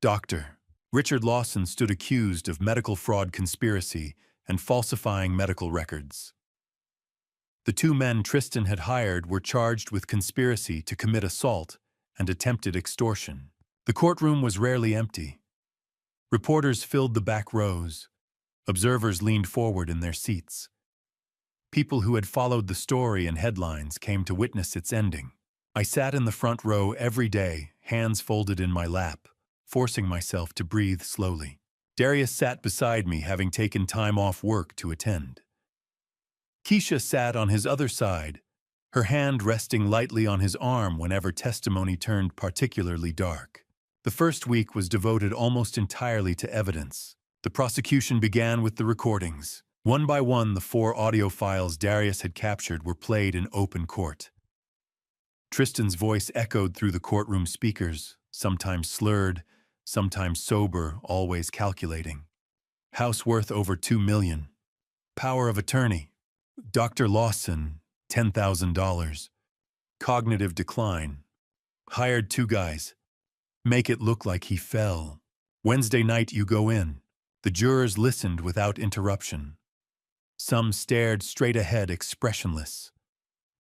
Dr. Richard Lawson stood accused of medical fraud, conspiracy, and falsifying medical records. The 2 men Tristan had hired were charged with conspiracy to commit assault and attempted extortion. The courtroom was rarely empty. Reporters filled the back rows. Observers leaned forward in their seats. People who had followed the story and headlines came to witness its ending. I sat in the front row every day, hands folded in my lap, forcing myself to breathe slowly. Darius sat beside me, having taken time off work to attend. Keisha sat on his other side, her hand resting lightly on his arm whenever testimony turned particularly dark. The first week was devoted almost entirely to evidence. The prosecution began with the recordings. One by one, the 4 audio files Darius had captured were played in open court. Tristan's voice echoed through the courtroom speakers, sometimes slurred, sometimes sober, always calculating. House worth over $2 million. Power of attorney. Dr. Lawson, $10,000. Cognitive decline. Hired 2 guys. Make it look like he fell. Wednesday night you go in. The jurors listened without interruption. Some stared straight ahead, expressionless.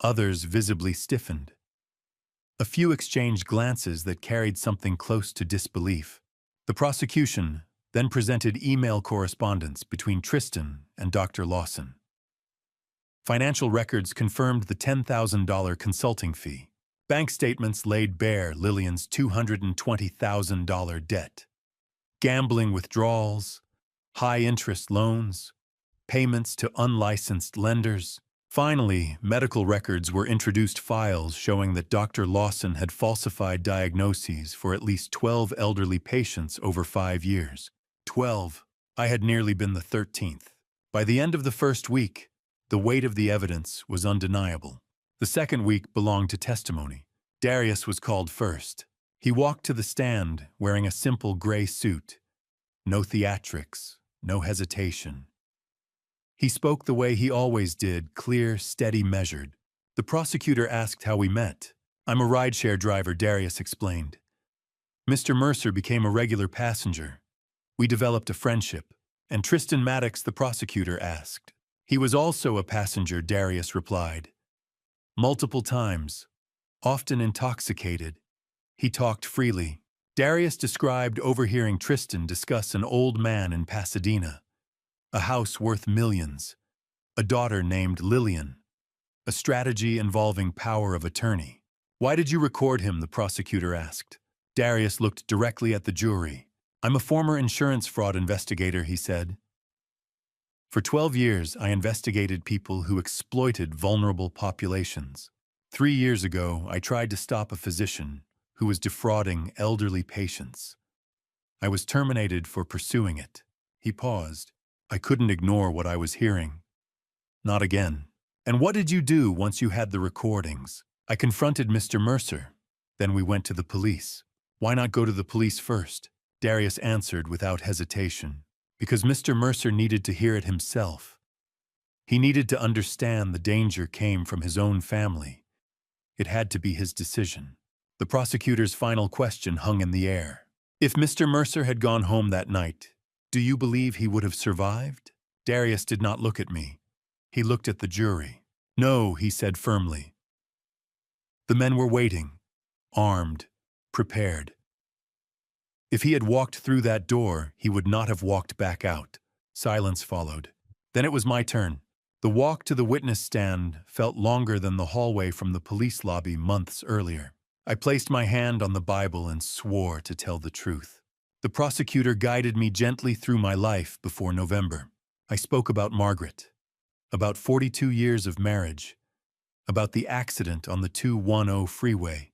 Others visibly stiffened. A few exchanged glances that carried something close to disbelief. The prosecution then presented email correspondence between Tristan and Dr. Lawson. Financial records confirmed the $10,000 consulting fee. Bank statements laid bare Lillian's $220,000 debt. Gambling withdrawals, high-interest loans, payments to unlicensed lenders. Finally, medical records were introduced, files showing that Dr. Lawson had falsified diagnoses for at least 12 elderly patients over 5 years. 12. I had nearly been the 13th. By the end of the first week, the weight of the evidence was undeniable. The second week belonged to testimony. Darius was called first. He walked to the stand wearing a simple gray suit. No theatrics, no hesitation. He spoke the way he always did, clear, steady, measured. The prosecutor asked how we met. I'm a rideshare driver, Darius explained. Mr. Mercer became a regular passenger. We developed a friendship. And Tristan Maddox, the prosecutor asked. He was also a passenger, Darius replied. Multiple times, often intoxicated. He talked freely. Darius described overhearing Tristan discuss an old man in Pasadena, a house worth millions, a daughter named Lillian, a strategy involving power of attorney. Why did you record him? The prosecutor asked. Darius looked directly at the jury. I'm a former insurance fraud investigator, he said. For 12 years, I investigated people who exploited vulnerable populations. 3 years ago, I tried to stop a physician who was defrauding elderly patients. I was terminated for pursuing it. He paused. I couldn't ignore what I was hearing. Not again. And what did you do once you had the recordings? I confronted Mr. Mercer. Then we went to the police. Why not go to the police first? Darius answered without hesitation. Because Mr. Mercer needed to hear it himself. He needed to understand the danger came from his own family. It had to be his decision. The prosecutor's final question hung in the air. If Mr. Mercer had gone home that night, do you believe he would have survived? Darius did not look at me. He looked at the jury. No, he said firmly. The men were waiting, armed, prepared. If he had walked through that door, he would not have walked back out. Silence followed. Then it was my turn. The walk to the witness stand felt longer than the hallway from the police lobby months earlier. I placed my hand on the Bible and swore to tell the truth. The prosecutor guided me gently through my life before November. I spoke about Margaret, about 42 years of marriage, about the accident on the 210 freeway,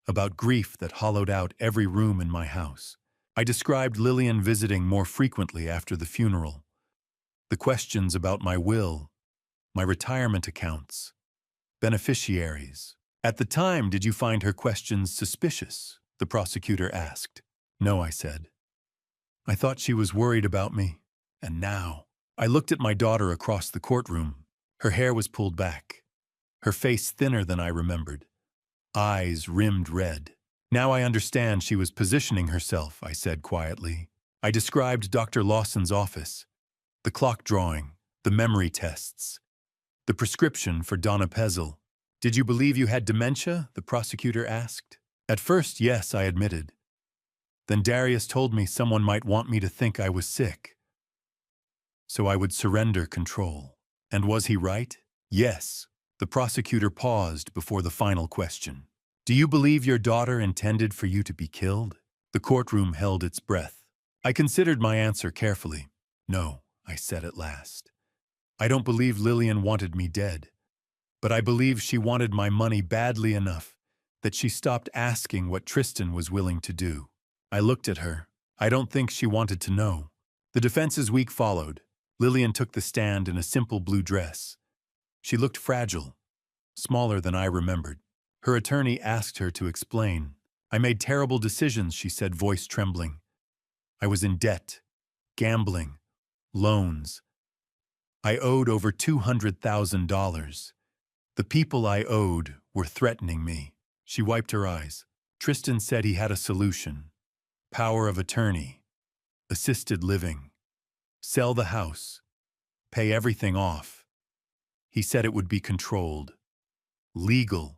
about grief that hollowed out every room in my house. I described Lillian visiting more frequently after the funeral, the questions about my will, my retirement accounts, beneficiaries. At the time, did you find her questions suspicious? The prosecutor asked. No, I said. I thought she was worried about me. And now, I looked at my daughter across the courtroom. Her hair was pulled back, her face thinner than I remembered, eyes rimmed red. Now I understand she was positioning herself, I said quietly. I described Dr. Lawson's office, the clock drawing, the memory tests, the prescription for donepezil. Did you believe you had dementia? The prosecutor asked. At first, yes, I admitted. Then Darius told me someone might want me to think I was sick, so I would surrender control. And was he right? Yes. The prosecutor paused before the final question. Do you believe your daughter intended for you to be killed? The courtroom held its breath. I considered my answer carefully. No, I said at last. I don't believe Lillian wanted me dead, but I believe she wanted my money badly enough that she stopped asking what Tristan was willing to do. I looked at her. I don't think she wanted to know. The defense's week followed. Lillian took the stand in a simple blue dress. She looked fragile, smaller than I remembered. Her attorney asked her to explain. I made terrible decisions, she said, voice trembling. I was in debt, gambling, loans. I owed over $200,000. The people I owed were threatening me. She wiped her eyes. Tristan said he had a solution. Power of attorney, assisted living, sell the house, pay everything off. He said it would be controlled, legal,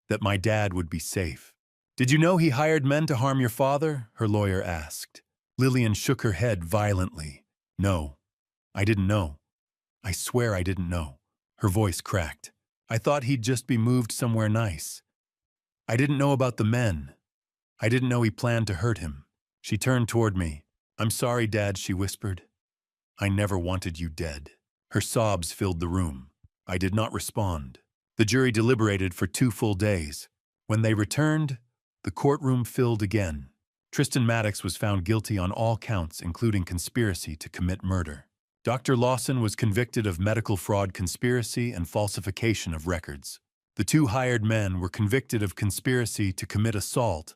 that my dad would be safe. Did you know he hired men to harm your father? Her lawyer asked. Lillian shook her head violently. No, I didn't know. I swear I didn't know. Her voice cracked. I thought he'd just be moved somewhere nice. I didn't know about the men. I didn't know he planned to hurt him. She turned toward me. I'm sorry, Dad, she whispered. I never wanted you dead. Her sobs filled the room. I did not respond. The jury deliberated for 2 full days. When they returned, the courtroom filled again. Tristan Maddox was found guilty on all counts, including conspiracy to commit murder. Dr. Lawson was convicted of medical fraud, conspiracy, and falsification of records. The 2 hired men were convicted of conspiracy to commit assault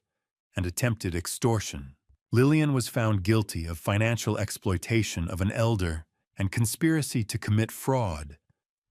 and attempted extortion. Lillian was found guilty of financial exploitation of an elder and conspiracy to commit fraud,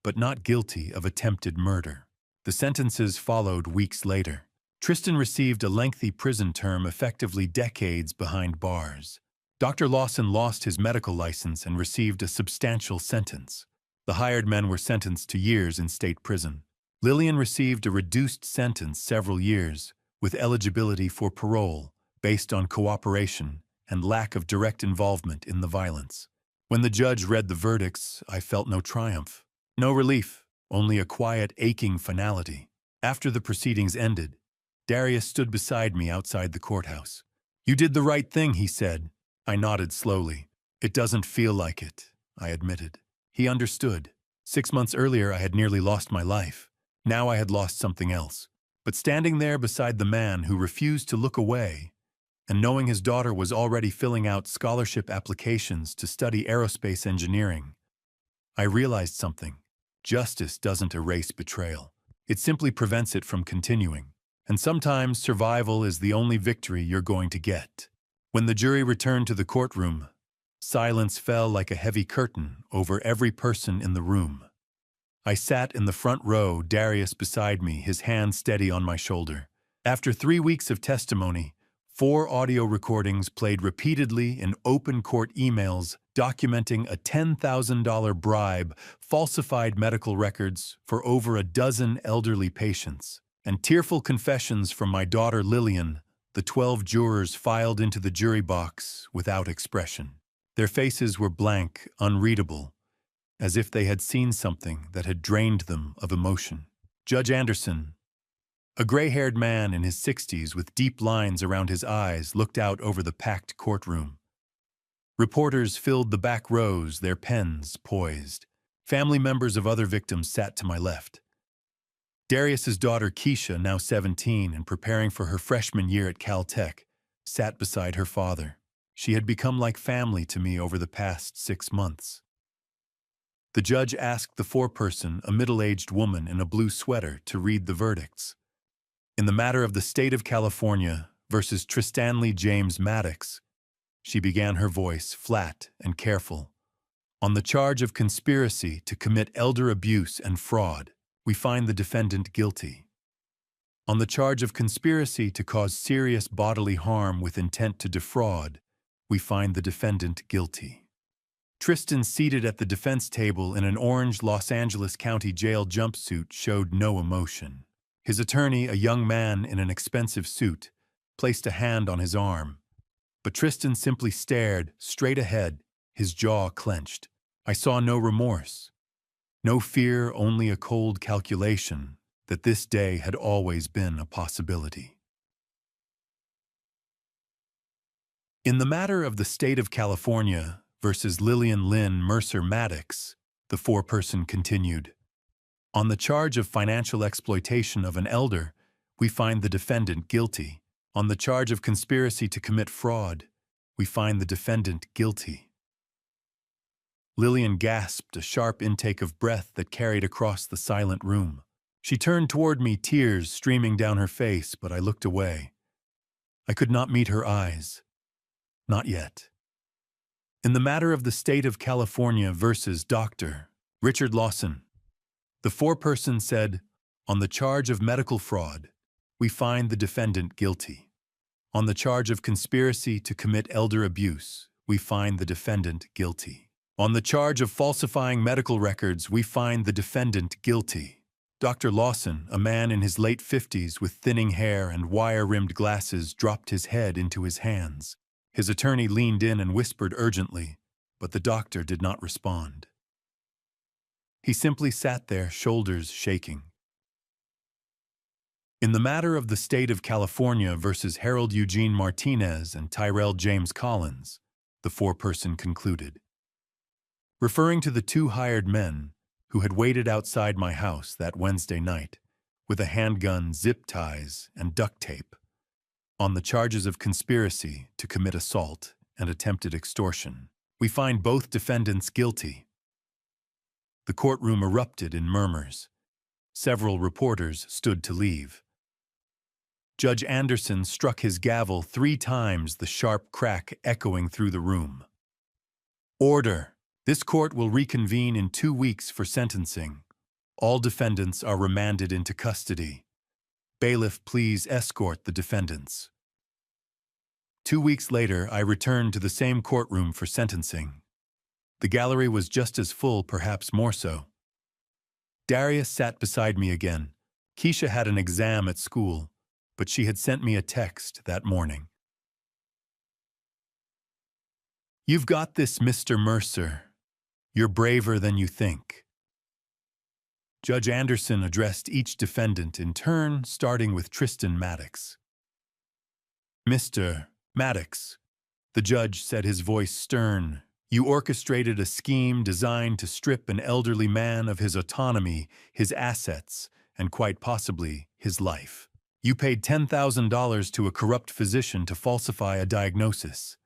but not guilty of attempted murder. The sentences followed weeks later. Tristan received a lengthy prison term, effectively decades behind bars. Dr. Lawson lost his medical license and received a substantial sentence. The hired men were sentenced to years in state prison. Lillian received a reduced sentence, several years, with eligibility for parole, based on cooperation and lack of direct involvement in the violence. When the judge read the verdicts, I felt no triumph, no relief, only a quiet, aching finality. After the proceedings ended, Darius stood beside me outside the courthouse. "You did the right thing," he said. I nodded slowly. "It doesn't feel like it," I admitted. He understood. 6 months earlier, I had nearly lost my life. Now I had lost something else. But standing there beside the man who refused to look away, and knowing his daughter was already filling out scholarship applications to study aerospace engineering, I realized something. Justice doesn't erase betrayal. It simply prevents it from continuing. And sometimes survival is the only victory you're going to get. When the jury returned to the courtroom, silence fell like a heavy curtain over every person in the room. I sat in the front row, Darius beside me, his hand steady on my shoulder. After 3 weeks of testimony, 4 audio recordings played repeatedly in open court emails documenting a $10,000 bribe, falsified medical records for over a dozen elderly patients, and tearful confessions from my daughter Lillian, the 12 jurors filed into the jury box without expression. Their faces were blank, unreadable, as if they had seen something that had drained them of emotion. Judge Anderson, a gray-haired man in his 60s with deep lines around his eyes, looked out over the packed courtroom. Reporters filled the back rows, their pens poised. Family members of other victims sat to my left. Darius's daughter Keisha, now 17 and preparing for her freshman year at Caltech, sat beside her father. She had become like family to me over the past 6 months. The judge asked the foreperson, a middle-aged woman in a blue sweater, to read the verdicts. In the matter of the state of California versus Tristanley James Maddox, she began, her voice flat and careful. On the charge of conspiracy to commit elder abuse and fraud, we find the defendant guilty. On the charge of conspiracy to cause serious bodily harm with intent to defraud, we find the defendant guilty. Tristan, seated at the defense table in an orange Los Angeles County Jail jumpsuit, showed no emotion. His attorney, a young man in an expensive suit, placed a hand on his arm. But Tristan simply stared straight ahead, his jaw clenched. I saw no remorse, no fear, only a cold calculation that this day had always been a possibility. In the matter of the state of California versus Lillian Lynn Mercer Maddox, the foreperson continued. On the charge of financial exploitation of an elder, we find the defendant guilty. On the charge of conspiracy to commit fraud, we find the defendant guilty. Lillian gasped, a sharp intake of breath that carried across the silent room. She turned toward me, tears streaming down her face, but I looked away. I could not meet her eyes. Not yet. In the matter of the state of California versus Dr. Richard Lawson, the foreperson said, on the charge of medical fraud, we find the defendant guilty. On the charge of conspiracy to commit elder abuse, we find the defendant guilty. On the charge of falsifying medical records, we find the defendant guilty. Dr. Lawson, a man in his late 50s with thinning hair and wire-rimmed glasses, dropped his head into his hands. His attorney leaned in and whispered urgently, but the doctor did not respond. He simply sat there, shoulders shaking. In the matter of the state of California versus Harold Eugene Martinez and Tyrell James Collins, the foreperson concluded. Referring to the 2 hired men who had waited outside my house that Wednesday night with a handgun, zip ties, and duct tape, on the charges of conspiracy to commit assault and attempted extortion, we find both defendants guilty. The courtroom erupted in murmurs. Several reporters stood to leave. Judge Anderson struck his gavel 3 times, the sharp crack echoing through the room. Order, This court will reconvene in 2 weeks for sentencing. All defendants are remanded into custody. Bailiff, please escort the defendants. 2 weeks later, I returned to the same courtroom for sentencing. The gallery was just as full, perhaps more so. Darius sat beside me again. Keisha had an exam at school, but she had sent me a text that morning. "You've got this, Mr. Mercer. You're braver than you think." Judge Anderson addressed each defendant in turn, starting with Tristan Maddox. "Mr. Maddox," the judge said, his voice stern, "you orchestrated a scheme designed to strip an elderly man of his autonomy, his assets, and quite possibly his life. You paid $10,000 to a corrupt physician to falsify a diagnosis.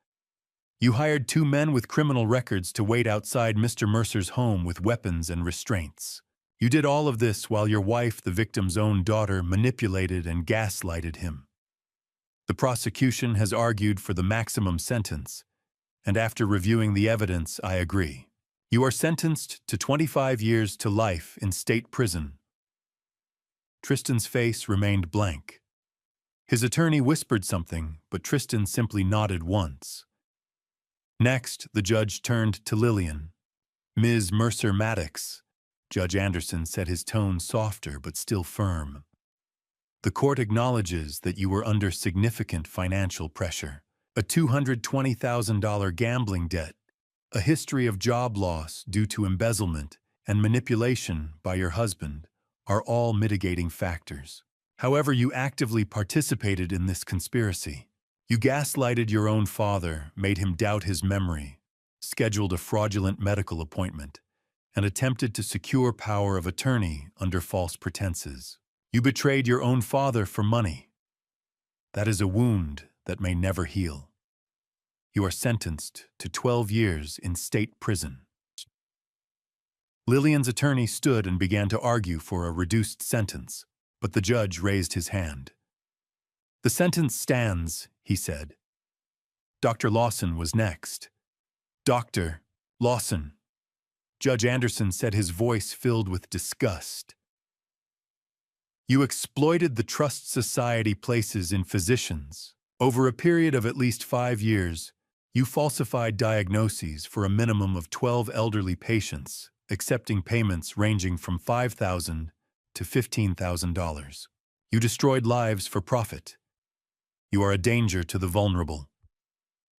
You hired 2 men with criminal records to wait outside Mr. Mercer's home with weapons and restraints. You did all of this while your wife, the victim's own daughter, manipulated and gaslighted him. The prosecution has argued for the maximum sentence, and after reviewing the evidence, I agree. You are sentenced to 25 years to life in state prison." Tristan's face remained blank. His attorney whispered something, but Tristan simply nodded once. Next, the judge turned to Lillian. "Ms. Mercer Maddox," Judge Anderson said, his tone softer but still firm. "The court acknowledges that you were under significant financial pressure. A $220,000 gambling debt, a history of job loss due to embezzlement and manipulation by your husband are all mitigating factors. However, you actively participated in this conspiracy. You gaslighted your own father, made him doubt his memory, scheduled a fraudulent medical appointment, and attempted to secure power of attorney under false pretenses. You betrayed your own father for money. That is a wound that may never heal. You are sentenced to 12 years in state prison." Lillian's attorney stood and began to argue for a reduced sentence, but the judge raised his hand. "The sentence stands," he said. Dr. Lawson was next. "Dr. Lawson," Judge Anderson said, his voice filled with disgust. "You exploited the trust society places in physicians. Over a period of at least 5 years, you falsified diagnoses for a minimum of 12 elderly patients, accepting payments ranging from $5,000 to $15,000. You destroyed lives for profit. You are a danger to the vulnerable.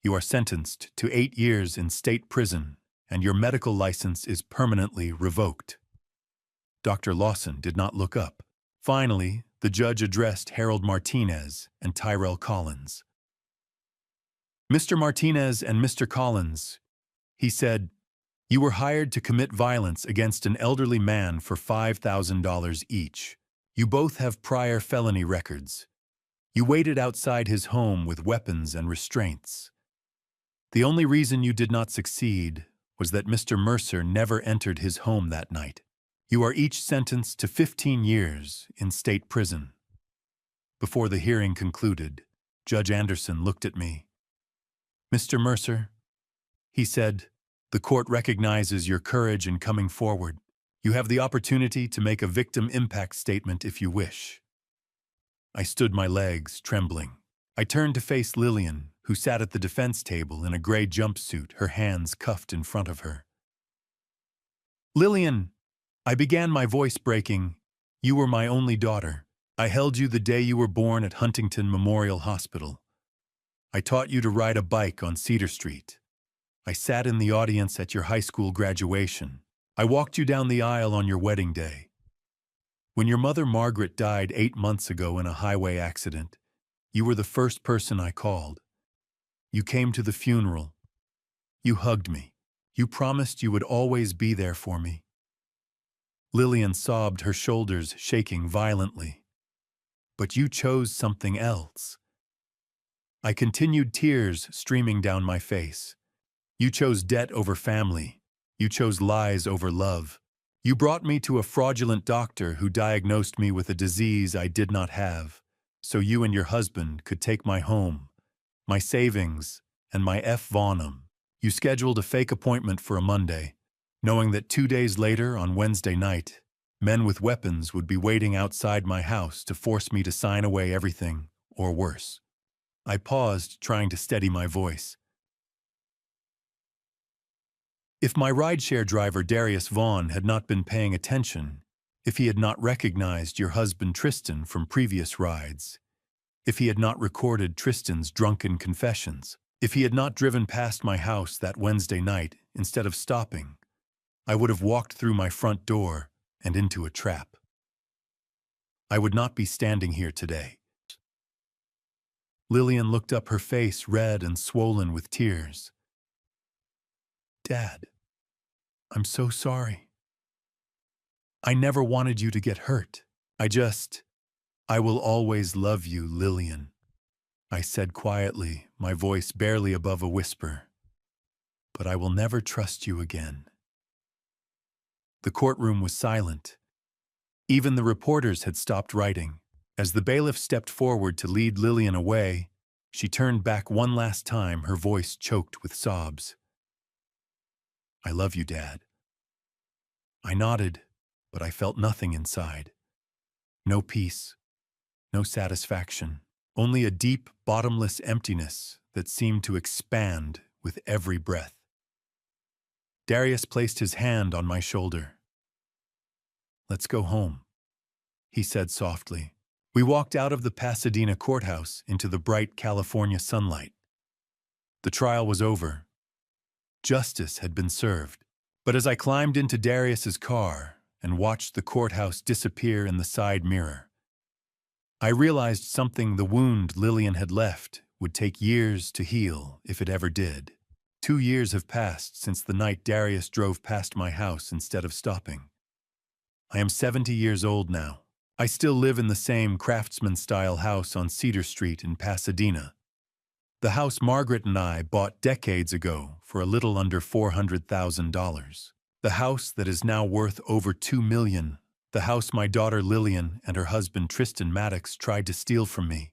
You are sentenced to 8 years in state prison, and your medical license is permanently revoked." Dr. Lawson did not look up. Finally, the judge addressed Harold Martinez and Tyrell Collins. "Mr. Martinez and Mr. Collins," he said, "you were hired to commit violence against an elderly man for $5,000 each. You both have prior felony records. You waited outside his home with weapons and restraints. The only reason you did not succeed was that Mr. Mercer never entered his home that night. You are each sentenced to 15 years in state prison." Before the hearing concluded, Judge Anderson looked at me. "Mr. Mercer," he said, "the court recognizes your courage in coming forward. You have the opportunity to make a victim impact statement if you wish." I stood my legs, trembling. I turned to face Lillian, who sat at the defense table in a gray jumpsuit, her hands cuffed in front of her. "Lillian," I began, my voice breaking, "you were my only daughter. I held you the day you were born at Huntington Memorial Hospital. I taught you to ride a bike on Cedar Street. I sat in the audience at your high school graduation. I walked you down the aisle on your wedding day. When your mother Margaret died 8 months ago in a highway accident, you were the first person I called. You came to the funeral. You hugged me. You promised you would always be there for me." Lillian sobbed, her shoulders shaking violently. "But you chose something else." I continued, tears streaming down my face. "You chose debt over family. You chose lies over love. You brought me to a fraudulent doctor who diagnosed me with a disease I did not have, so you and your husband could take my home, my savings, and my F. Vonum. You scheduled a fake appointment for a Monday, knowing that 2 days later, on Wednesday night, men with weapons would be waiting outside my house to force me to sign away everything, or worse. I paused, trying to steady my voice. If my rideshare driver Darius Vaughn had not been paying attention, if he had not recognized your husband Tristan from previous rides, if he had not recorded Tristan's drunken confessions, if he had not driven past my house that Wednesday night instead of stopping, I would have walked through my front door and into a trap. I would not be standing here today. Lillian looked up, her face red and swollen with tears. Dad, I'm so sorry. I never wanted you to get hurt. I will always love you, Lillian, I said quietly, my voice barely above a whisper. But I will never trust you again. The courtroom was silent. Even the reporters had stopped writing. As the bailiff stepped forward to lead Lillian away, she turned back one last time, her voice choked with sobs. I love you, Dad. I nodded, but I felt nothing inside. No peace, no satisfaction, only a deep, bottomless emptiness that seemed to expand with every breath. Darius placed his hand on my shoulder. Let's go home, he said softly. We walked out of the Pasadena courthouse into the bright California sunlight. The trial was over. Justice had been served. But as I climbed into Darius's car and watched the courthouse disappear in the side mirror, I realized something. The wound Lillian had left would take years to heal, if it ever did. 2 years have passed since the night Darius drove past my house instead of stopping. I am 70 years old now. I still live in the same craftsman-style house on Cedar Street in Pasadena. The house Margaret and I bought decades ago for a little under $400,000. The house that is now worth over $2 million. The house my daughter Lillian and her husband Tristan Maddox tried to steal from me.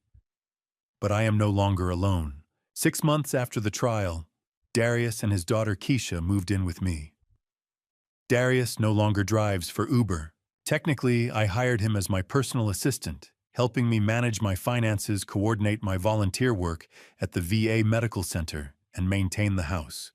But I am no longer alone. 6 months after the trial, Darius and his daughter Keisha moved in with me. Darius no longer drives for Uber. Technically, I hired him as my personal assistant, helping me manage my finances, coordinate my volunteer work at the VA Medical Center, and maintain the house.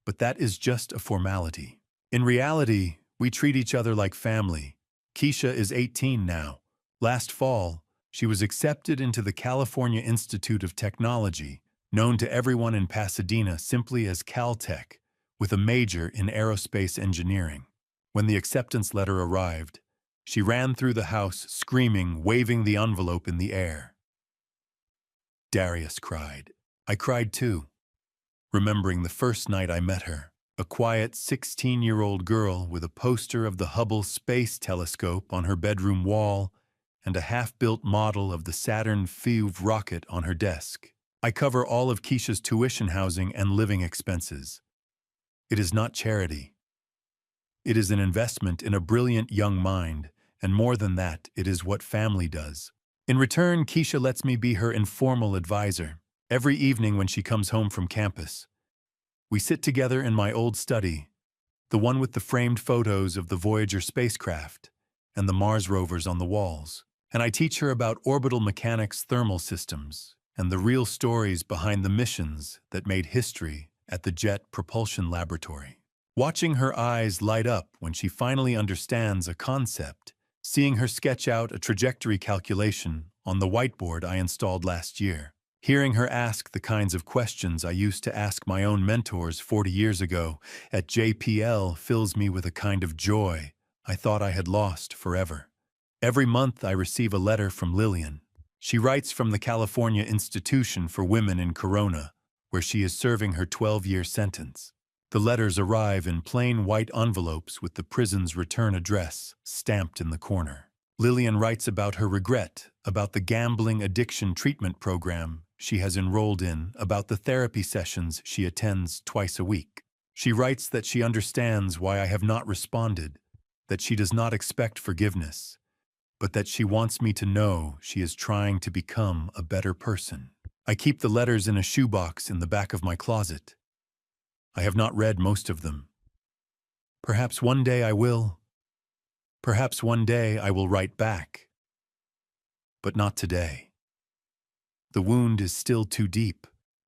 But that is just a formality. In reality, we treat each other like family. Keisha is 18 now. Last fall, she was accepted into the California Institute of Technology, known to everyone in Pasadena simply as Caltech, with a major in aerospace engineering. When the acceptance letter arrived, she ran through the house, screaming, waving the envelope in the air. Darius cried. I cried too, remembering the first night I met her, a quiet 16-year-old girl with a poster of the Hubble Space Telescope on her bedroom wall and a half-built model of the Saturn V rocket on her desk. I cover all of Keisha's tuition, housing, and living expenses. It is not charity. It is an investment in a brilliant young mind, and more than that, it is what family does. In return, Keisha lets me be her informal advisor. Every evening when she comes home from campus, we sit together in my old study, the one with the framed photos of the Voyager spacecraft and the Mars rovers on the walls, and I teach her about orbital mechanics, thermal systems, and the real stories behind the missions that made history at the Jet Propulsion Laboratory. Watching her eyes light up when she finally understands a concept, seeing her sketch out a trajectory calculation on the whiteboard I installed last year, hearing her ask the kinds of questions I used to ask my own mentors 40 years ago at JPL fills me with a kind of joy I thought I had lost forever. Every month I receive a letter from Lillian. She writes from the California Institution for Women in Corona, where she is serving her 12-year sentence. The letters arrive in plain white envelopes with the prison's return address stamped in the corner. Lillian writes about her regret, about the gambling addiction treatment program she has enrolled in, about the therapy sessions she attends twice a week. She writes that she understands why I have not responded, that she does not expect forgiveness, but that she wants me to know she is trying to become a better person. I keep the letters in a shoebox in the back of my closet. I have not read most of them. Perhaps one day I will. Perhaps one day I will write back. But not today. The wound is still too deep.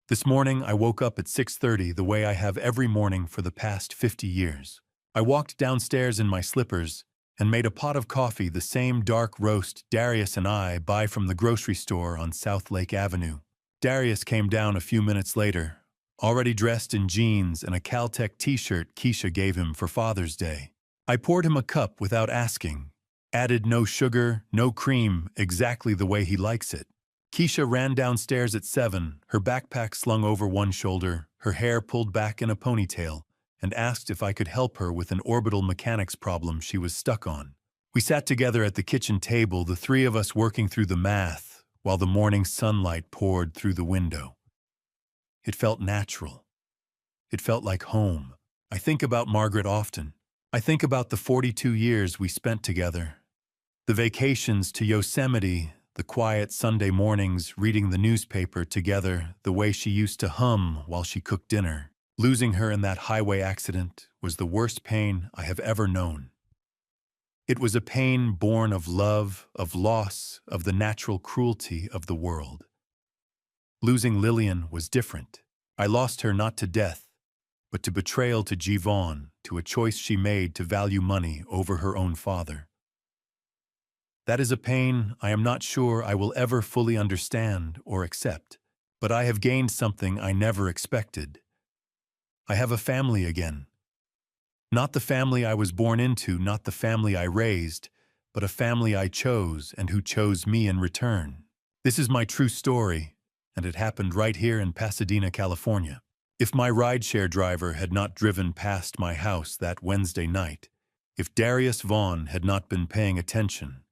This morning I woke up at 6:30 the way I have every morning for the past 50 years. I walked downstairs in my slippers and made a pot of coffee, the same dark roast Darius and I buy from the grocery store on South Lake Avenue. Darius came down a few minutes later, already dressed in jeans and a Caltech t-shirt Keisha gave him for Father's Day. I poured him a cup without asking, added no sugar, no cream, exactly the way he likes it. Keisha ran downstairs at 7, her backpack slung over one shoulder, her hair pulled back in a ponytail, and asked if I could help her with an orbital mechanics problem she was stuck on. We sat together at the kitchen table, the three of us working through the math, while the morning sunlight poured through the window. It felt natural. It felt like home. I think about Margaret often. I think about the 42 years we spent together. The vacations to Yosemite, the quiet Sunday mornings reading the newspaper together, the way she used to hum while she cooked dinner. Losing her in that highway accident was the worst pain I have ever known. It was a pain born of love, of loss, of the natural cruelty of the world. Losing Lillian was different. I lost her not to death, but to betrayal to Givon, to a choice she made to value money over her own father. That is a pain I am not sure I will ever fully understand or accept, but I have gained something I never expected. I have a family again. Not the family I was born into, not the family I raised, but a family I chose and who chose me in return. This is my true story, and it happened right here in Pasadena, California. If my rideshare driver had not driven past my house that Wednesday night, if Darius Vaughn had not been paying attention,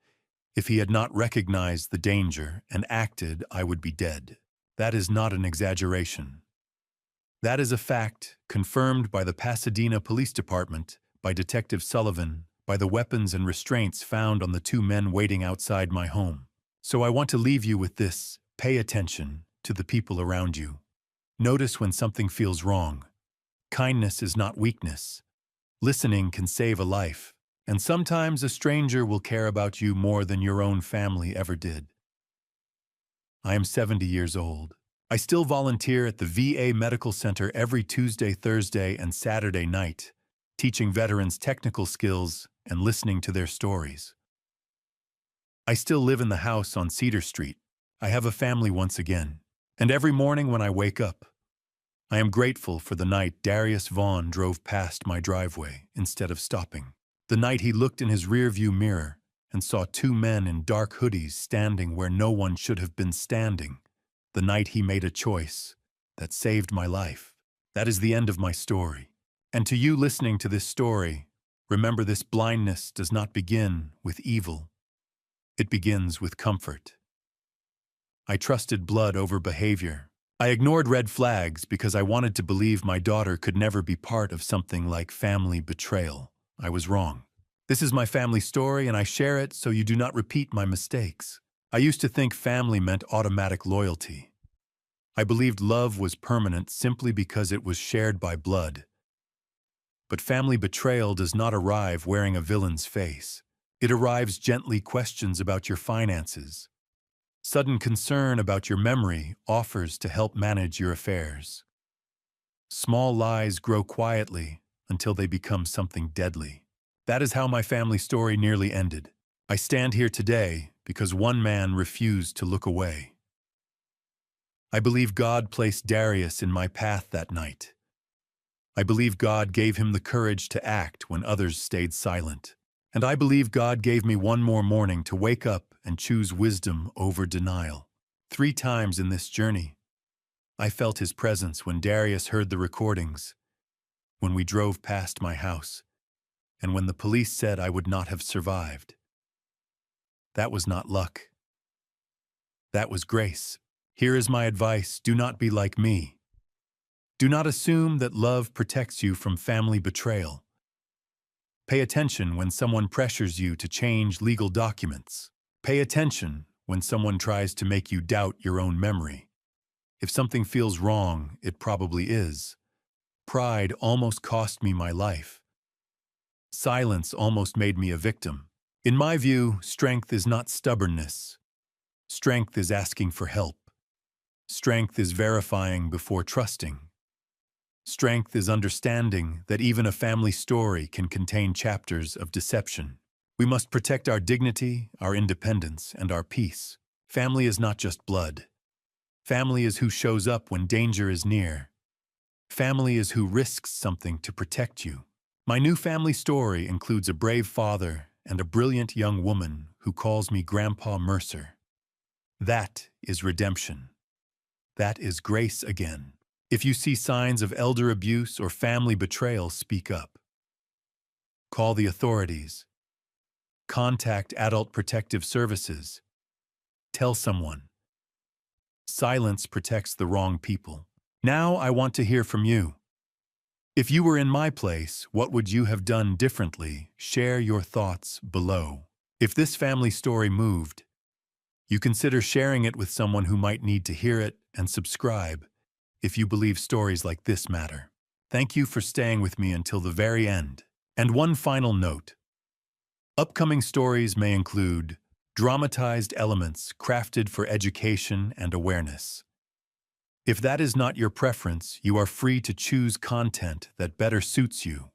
if he had not recognized the danger and acted, I would be dead. That is not an exaggeration. That is a fact confirmed by the Pasadena Police Department, by Detective Sullivan, by the weapons and restraints found on the two men waiting outside my home. So I want to leave you with this: pay attention to the people around you. Notice when something feels wrong. Kindness is not weakness. Listening can save a life, and sometimes a stranger will care about you more than your own family ever did. I am 70 years old. I still volunteer at the VA Medical Center every Tuesday, Thursday, and Saturday night, teaching veterans technical skills and listening to their stories. I still live in the house on Cedar Street. I have a family once again. And every morning when I wake up, I am grateful for the night Darius Vaughn drove past my driveway instead of stopping. The night he looked in his rearview mirror and saw two men in dark hoodies standing where no one should have been standing. The night he made a choice that saved my life. That is the end of my story. And to you listening to this story, remember, this blindness does not begin with evil. It begins with comfort. I trusted blood over behavior. I ignored red flags because I wanted to believe my daughter could never be part of something like family betrayal. I was wrong. This is my family story, and I share it so you do not repeat my mistakes. I used to think family meant automatic loyalty. I believed love was permanent simply because it was shared by blood. But family betrayal does not arrive wearing a villain's face. It arrives gently: questions about your finances, sudden concern about your memory, offers to help manage your affairs. Small lies grow quietly until they become something deadly. That is how my family story nearly ended. I stand here today because one man refused to look away. I believe God placed Darius in my path that night. I believe God gave him the courage to act when others stayed silent. And I believe God gave me one more morning to wake up and choose wisdom over denial. 3 times in this journey, I felt his presence: when Darius heard the recordings, when we drove past my house, and when the police said I would not have survived. That was not luck. That was grace. Here is my advice: do not be like me. Do not assume that love protects you from family betrayal. Pay attention when someone pressures you to change legal documents. Pay attention when someone tries to make you doubt your own memory. If something feels wrong, it probably is. pride almost cost me my life. Silence almost made me a victim. In my view, strength is not stubbornness. Strength is asking for help. Strength is verifying before trusting. Strength is understanding that even a family story can contain chapters of deception. We must protect our dignity, our independence, and our peace. Family is not just blood. Family is who shows up when danger is near. Family is who risks something to protect you. My new family story includes a brave father and a brilliant young woman who calls me Grandpa Mercer. That is redemption. That is grace again. If you see signs of elder abuse or family betrayal, speak up. Call the authorities. Contact Adult Protective Services. Tell someone. Silence protects the wrong people. Now I want to hear from you. If you were in my place, what would you have done differently? Share your thoughts below. If this family story moved, you consider sharing it with someone who might need to hear it, and subscribe if you believe stories like this matter. Thank you for staying with me until the very end. And one final note. Upcoming stories may include dramatized elements crafted for education and awareness. If that is not your preference, you are free to choose content that better suits you.